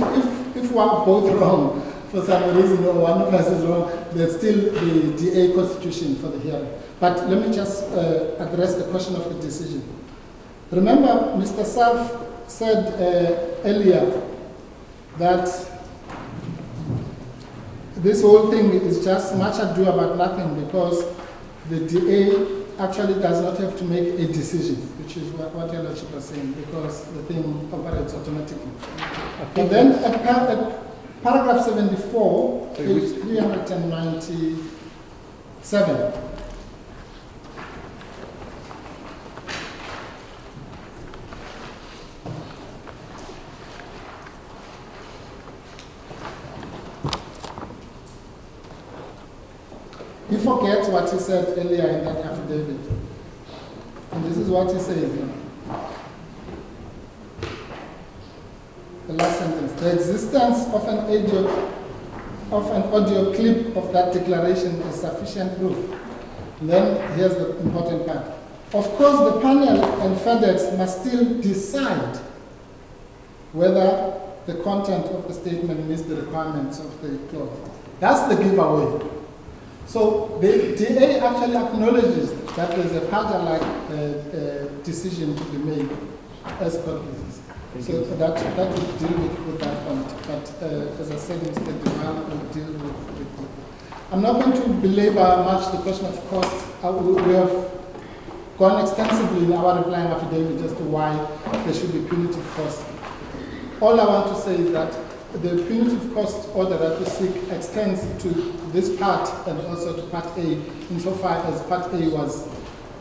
we are both wrong for some reason or one of us is wrong, there's still the DA constitution for the hearing. But let me just address the question of the decision. Remember, Mr. Self said earlier that this whole thing is just much ado about nothing because the DA actually does not have to make a decision, which is what your Lordship was saying, because the thing operates automatically. And then at paragraph 74, page 397. He forgets what he said earlier in that affidavit. And this is what he says here. The last sentence. The existence of an audio clip of that declaration is sufficient proof. And then here's the important part. Of course, the panel and FedEx must still decide whether the content of the statement meets the requirements of the clause. That's the giveaway. So the DA actually acknowledges that there's a PAJA-like decision to be made as purposes. So that would deal with that point. But as I said, Mr. De Waal will deal with it. I'm not going to belabor much the question of cost. We have gone extensively in our replying affidavit as to why there should be punitive costs. All I want to say is that the punitive cost order that we seek extends to this part and also to Part A, insofar as Part A was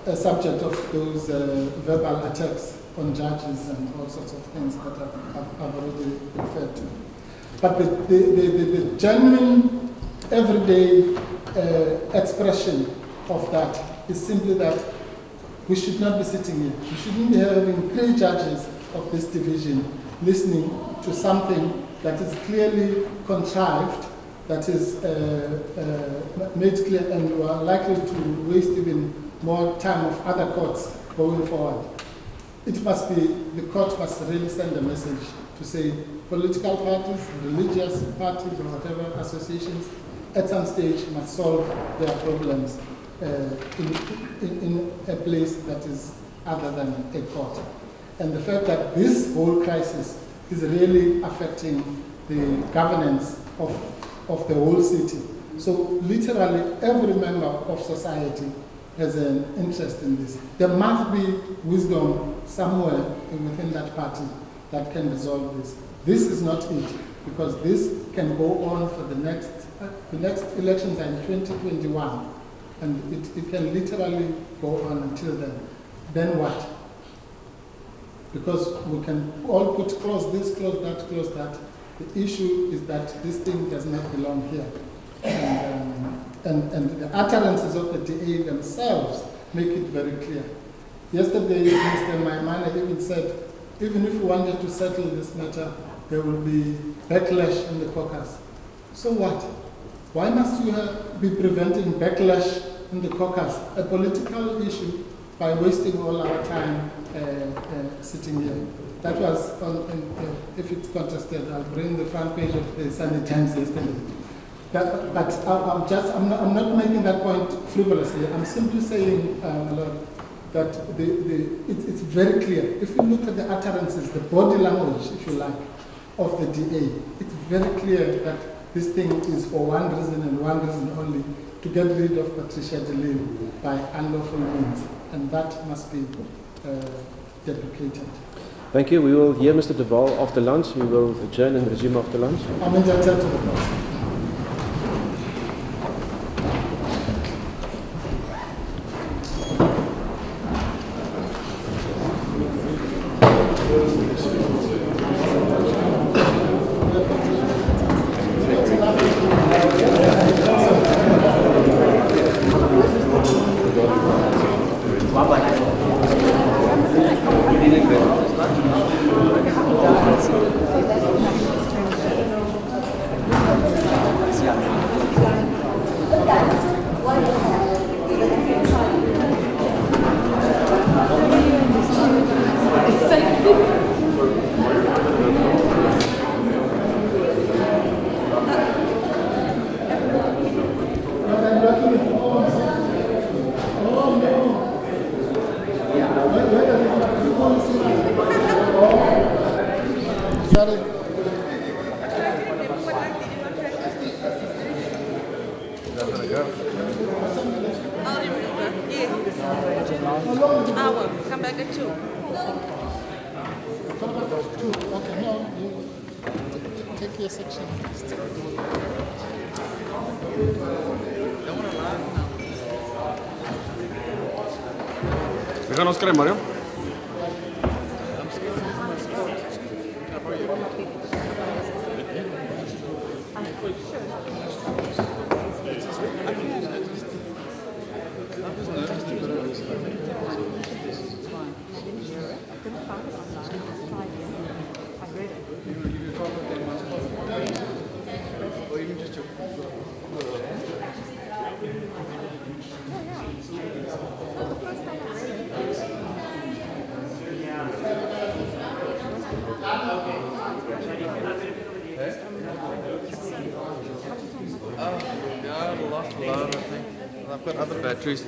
a subject of those verbal attacks on judges and all sorts of things that I've already referred to. But the genuine, everyday expression of that is simply that we should not be sitting here. We shouldn't be having 3 judges of this division listening to something that is clearly contrived, that is made clear, and we are likely to waste even more time of other courts going forward. It must be, the court must really send a message to say political parties, religious parties, or whatever associations, at some stage must solve their problems in a place that is other than a court. And the fact that this whole crisis is really affecting the governance of the whole city. So literally every member of society has an interest in this. There must be wisdom somewhere within that party that can resolve this. This is not it, because this can go on for the next elections are in 2021, and it can literally go on until then. Then what? Because we can all put clause this, clause that, clause that. The issue is that this thing does not belong here. And the utterances of the DA themselves make it very clear. Yesterday, Mr. Maimane even said, even if we wanted to settle this matter, there will be backlash in the caucus. So what? Why must you be preventing backlash in the caucus, a political issue, by wasting all our time sitting here? That was, if it's contested, I'll bring the front page of the Sunday Times yesterday. But I'm not making that point frivolously. I'm simply saying, that it's very clear. If you look at the utterances, the body language, if you like, of the DA, it's very clear that this thing is for one reason and one reason only, to get rid of Patricia de Lille by unlawful means. And that must be deprecated. Thank you. We will hear Mr. De Waal after lunch. We will adjourn and resume after lunch. I'm entitled to the boss. We gaan ons kry, Mario. Yeah, I lost a lot, I think. I've got other batteries.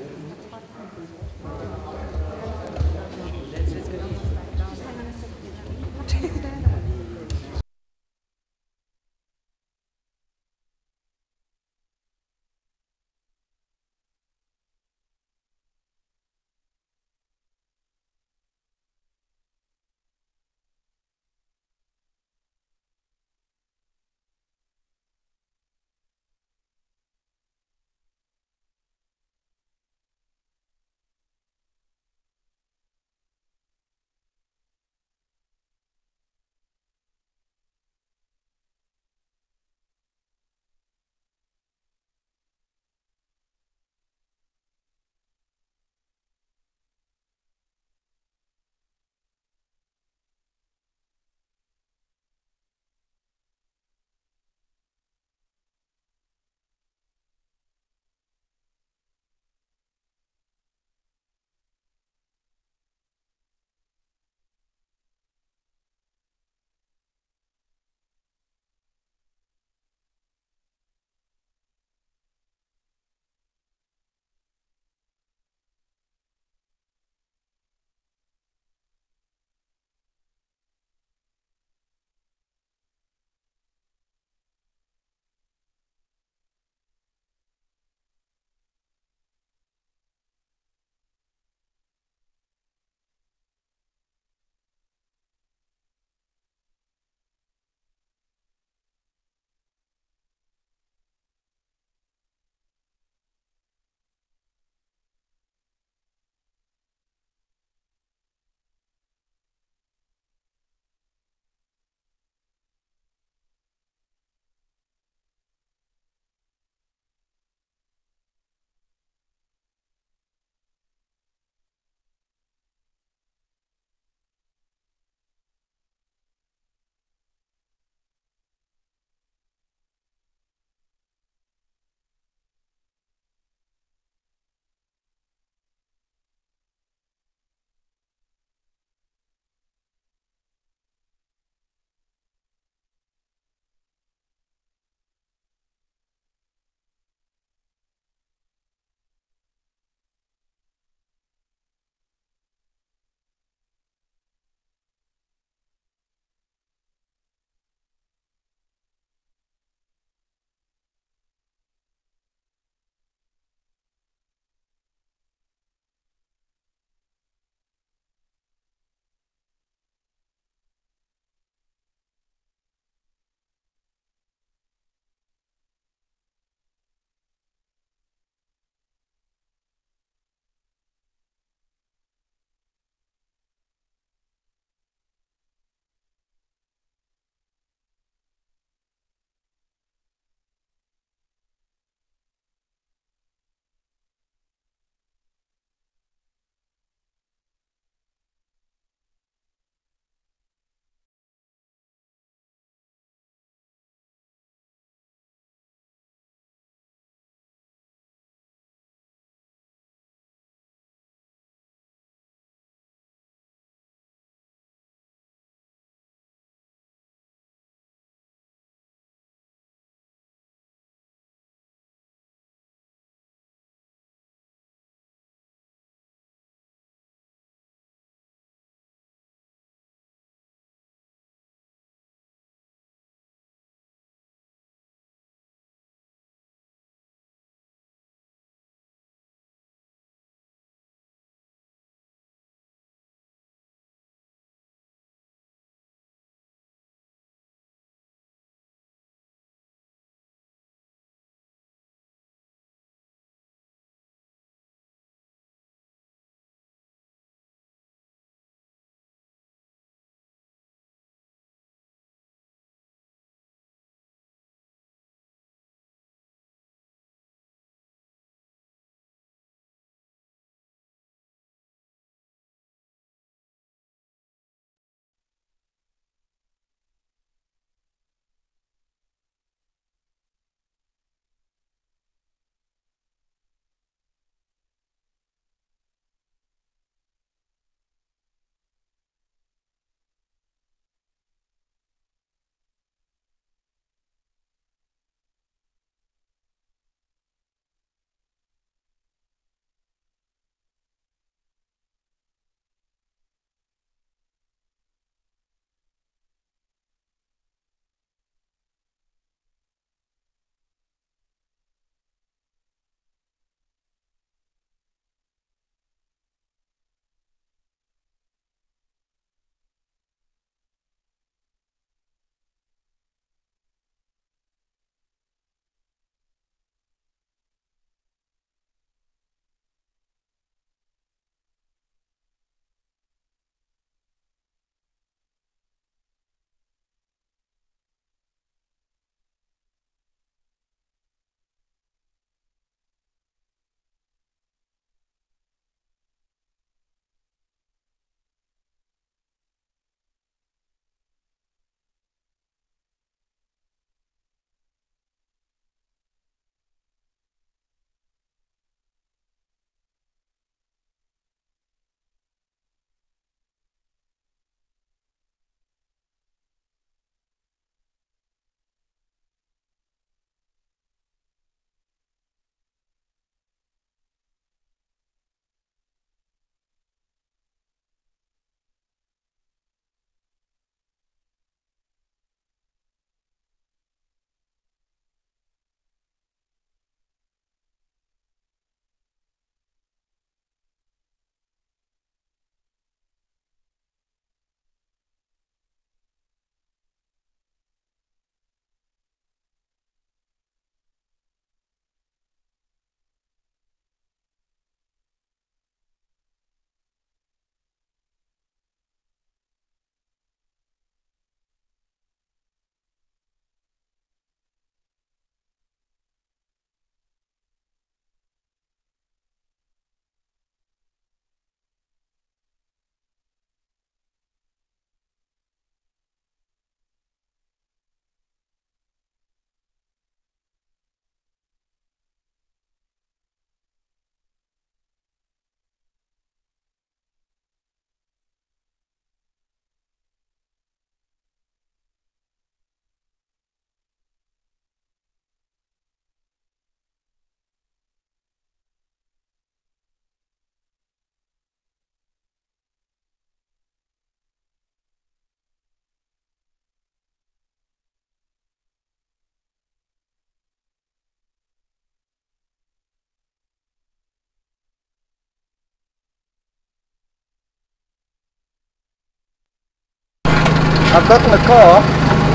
I've got in the car.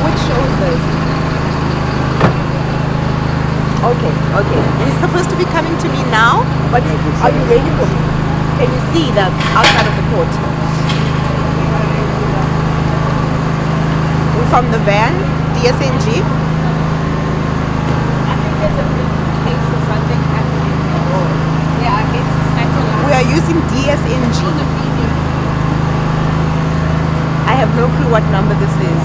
Which show is this? Okay, okay. He's supposed to be coming to me now, but are you ready for me? Can you see the outside of the court? From the van, DSNG. I think there's a big case or something happening. Yeah, it's satellite. We are using DSNG. I have no clue what number this is.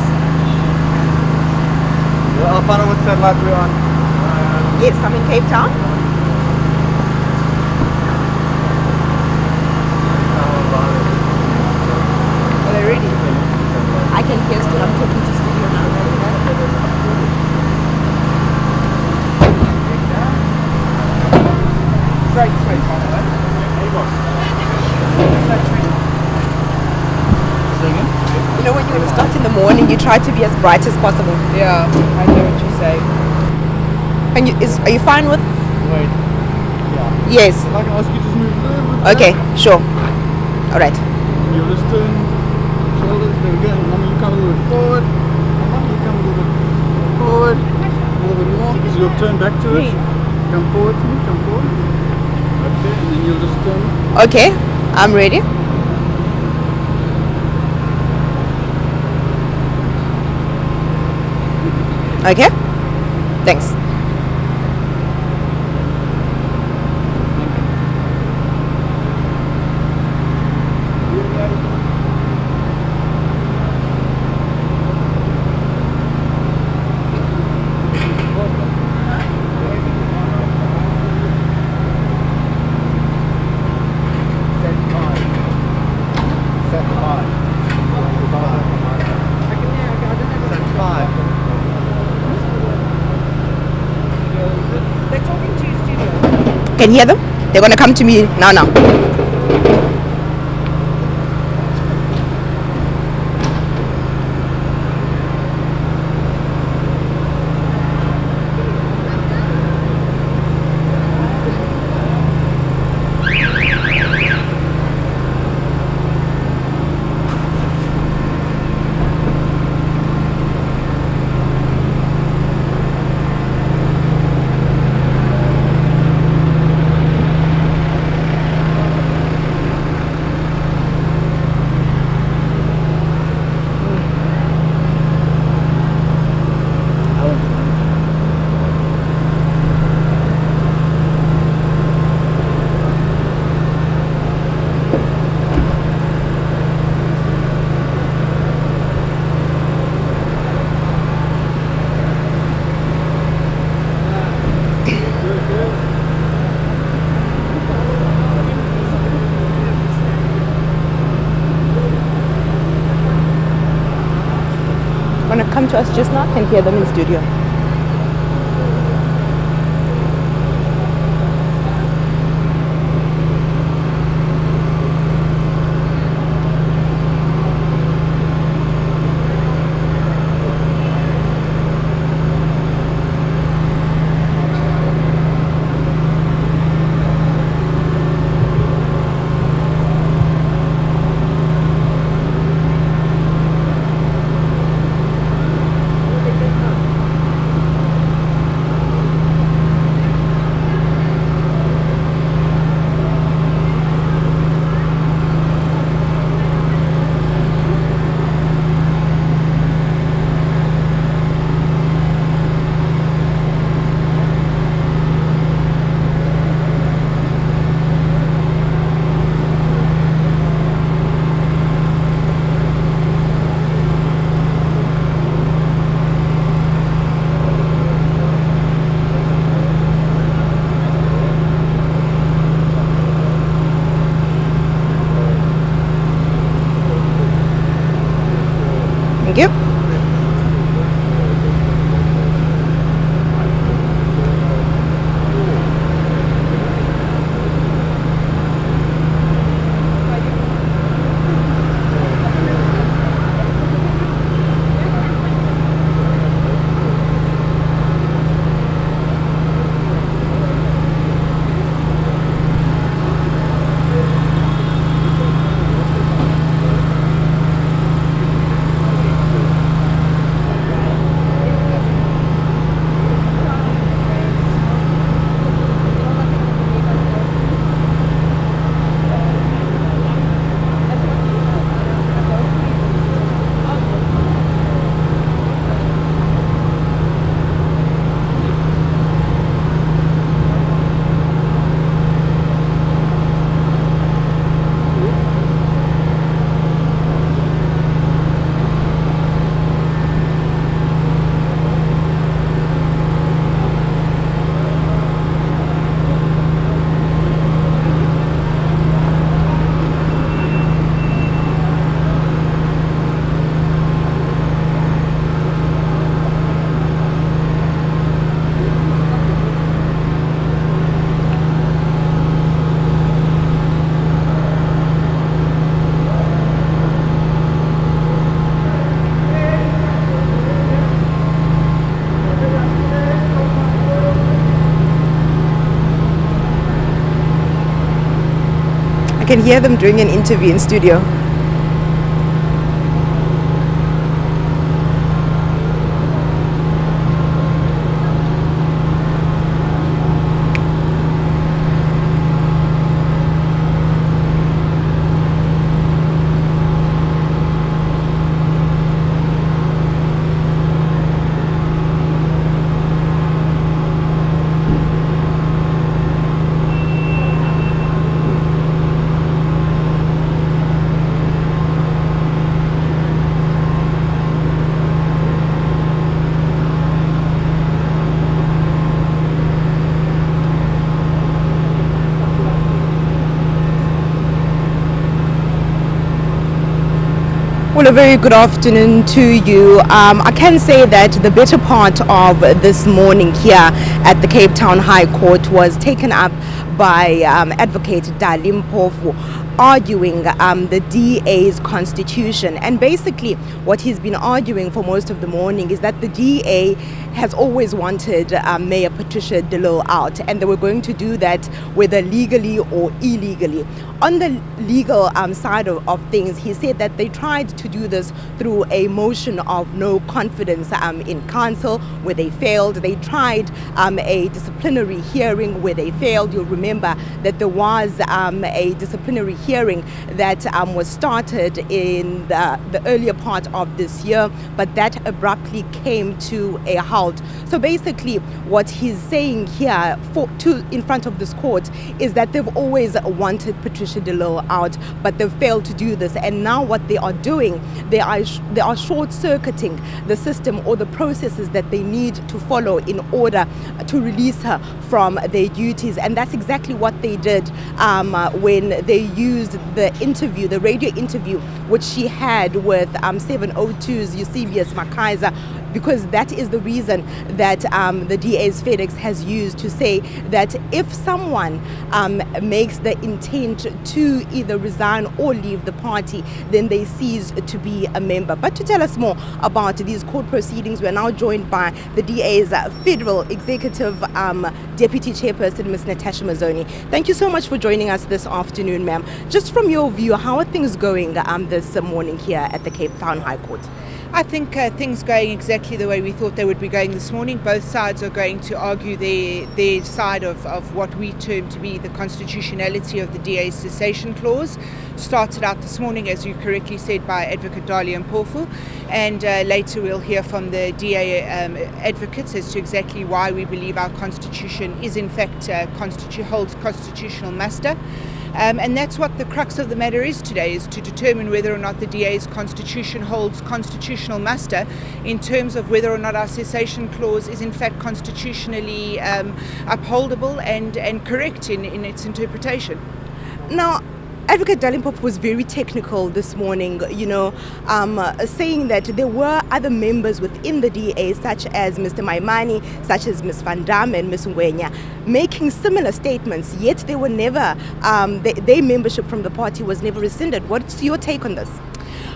Well, I'll find out what satellite we're on. Yes, I'm in Cape Town. Are they ready? I can hear still. I'm talking to studio now. Straight. You know when you're going to start in the morning, you try to be as bright as possible. Yeah, I hear what you say. And are you fine with? Wait. Yeah. Yes. If I can ask you to just move a little bit. Okay, sure. All right. You'll just turn shoulders. There we go. Mama, you come a little bit forward. Mama, you come a little bit forward. A little bit more. So you'll turn back to it. Come forward to me. Come forward. Okay, and then you'll just turn. Okay, I'm ready. Okay. Thanks. Can you hear them? They're going to come to me now. Going to come to us just now. Can hear them in studio. can hear them doing an interview in studio. Well, a very good afternoon to you. I can say that the better part of this morning here at the Cape Town High Court was taken up by Advocate de Lille, arguing the DA's constitution. And basically what he's been arguing for most of the morning is that the DA has always wanted Mayor Patricia de Lille out, and they were going to do that whether legally or illegally. On the legal side of things, he said that they tried to do this through a motion of no confidence in council, where they failed. They tried a disciplinary hearing where they failed. You'll remember that there was a disciplinary hearing that was started in the earlier part of this year, but that abruptly came to a halt. So basically what he's saying here in front of this court is that they've always wanted Patricia de Lille out, but they've failed to do this. And now what they are doing, they are short-circuiting the system or the processes that they need to follow in order to release her from their duties. And that's exactly what they did when they used the radio interview which she had with 702's Eusebius Makaiza, because that is the reason that the DA's FedEx has used to say that if someone makes the intent to either resign or leave the party, then they cease to be a member. But to tell us more about these court proceedings, we are now joined by the DA's Federal Executive Deputy Chairperson, Ms. Natasha Mazzoni. Thank you so much for joining us this afternoon, ma'am. Just from your view, how are things going this morning here at the Cape Town High Court? I think things going exactly the way we thought they would be going this morning. Both sides are going to argue their side of what we term to be the constitutionality of the DA's cessation clause. Started out this morning, as you correctly said, by Advocate de Lille, and later we'll hear from the DA advocates as to exactly why we believe our constitution is in fact holds constitutional muster. And that's what the crux of the matter is today, is to determine whether or not the DA's constitution holds constitutional muster in terms of whether or not our cessation clause is in fact constitutionally upholdable and correct in its interpretation. Now, Advocate de Lille was very technical this morning, saying that there were other members within the DA, such as Mr. Maimani, such as Ms. Van Damme and Ms. Ngwenya, making similar statements, yet they were never, their membership from the party was never rescinded. What's your take on this?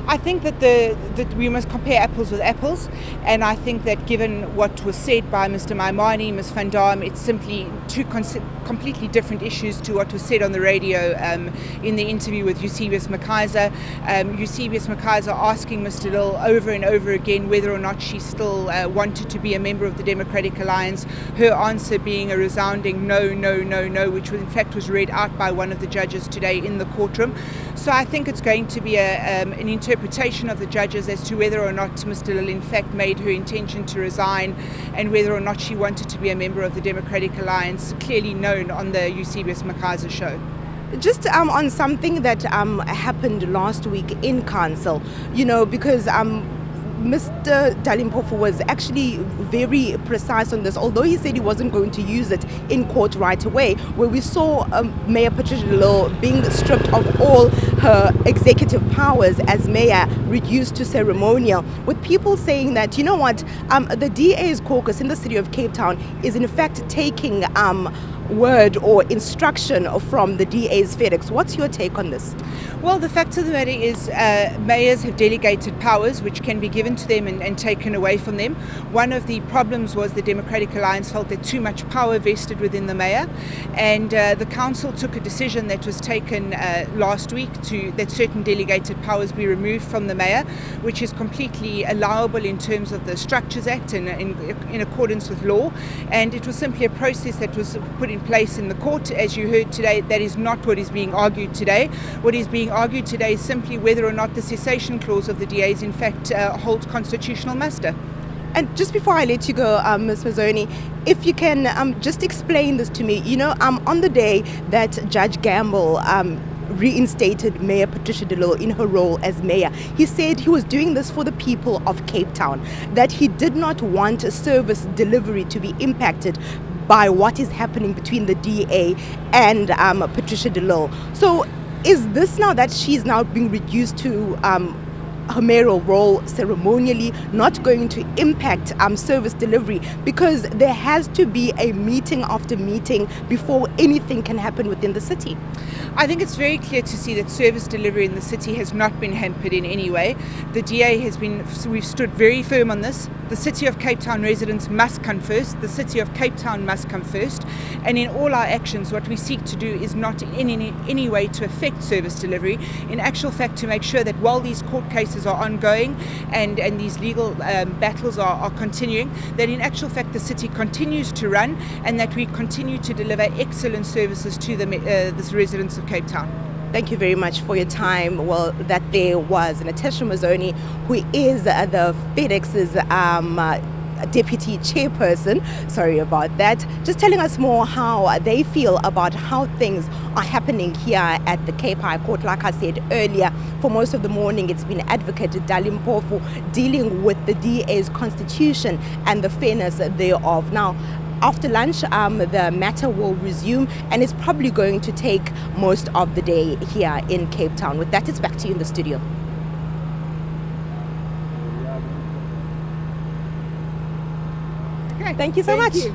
I think that we must compare apples with apples, and I think that given what was said by Mr. Maimani, Ms. Van Damme, it's simply two completely different issues to what was said on the radio in the interview with Eusebius Makaiza. Eusebius Makaiza asking Mr. Lille over and over again whether or not she still wanted to be a member of the Democratic Alliance, her answer being a resounding no, no, no, no, which in fact was read out by one of the judges today in the courtroom. So I think it's going to be an interpretation of the judges as to whether or not Mr. Lille in fact made her intention to resign, and whether or not she wanted to be a member of the Democratic Alliance, clearly known on the Eusebius Makaiza show. Just on something that happened last week in council, because Mr. de Lille was actually very precise on this, although he said he wasn't going to use it in court right away, where we saw Mayor Patricia de Lille being stripped of all her executive powers as mayor, reduced to ceremonial, with people saying that, the DA's caucus in the city of Cape Town is in fact taking word or instruction from the DA's FedEx. What's your take on this? Well, the fact of the matter is mayors have delegated powers which can be given to them and taken away from them. One of the problems was the Democratic Alliance felt that too much power vested within the mayor, and the council took a decision that was taken last week that certain delegated powers be removed from the mayor, which is completely allowable in terms of the Structures Act and in accordance with law. And it was simply a process that was put in place in the court. As you heard today, that is not what is being argued today. What is being argued today is simply whether or not the cessation clause of the DAs in fact holds constitutional muster. And just before I let you go, Ms. Mazzoni, if you can just explain this to me. You know, on the day that Judge Gamble reinstated Mayor Patricia de Lille in her role as mayor, he said he was doing this for the people of Cape Town, that he did not want service delivery to be impacted by what is happening between the DA and Patricia de Lille. So is this now that she's now being reduced to her mayoral role ceremonially not going to impact service delivery, because there has to be a meeting after meeting before anything can happen within the city? I think it's very clear to see that service delivery in the city has not been hampered in any way. The DA has been, we've stood very firm on this. The City of Cape Town residents must come first. The City of Cape Town must come first. And in all our actions, what we seek to do is not in any way to affect service delivery. In actual fact, to make sure that while these court cases are ongoing and these legal battles are continuing, that in actual fact the city continues to run and that we continue to deliver excellent services to the residents of Cape Town. Thank you very much for your time. Well, that there was Patricia Mazzoni, who is the FedEx's deputy chairperson. Sorry about that. Just telling us more how they feel about how things are happening here at the Cape High Court. Like I said earlier, for most of the morning it's been Advocate Dali Mpofu dealing with the DA's constitution and the fairness thereof. Now, after lunch, the matter will resume, and it's probably going to take most of the day here in Cape Town. With that, it's back to you in the studio. Okay. Thank you so much. You.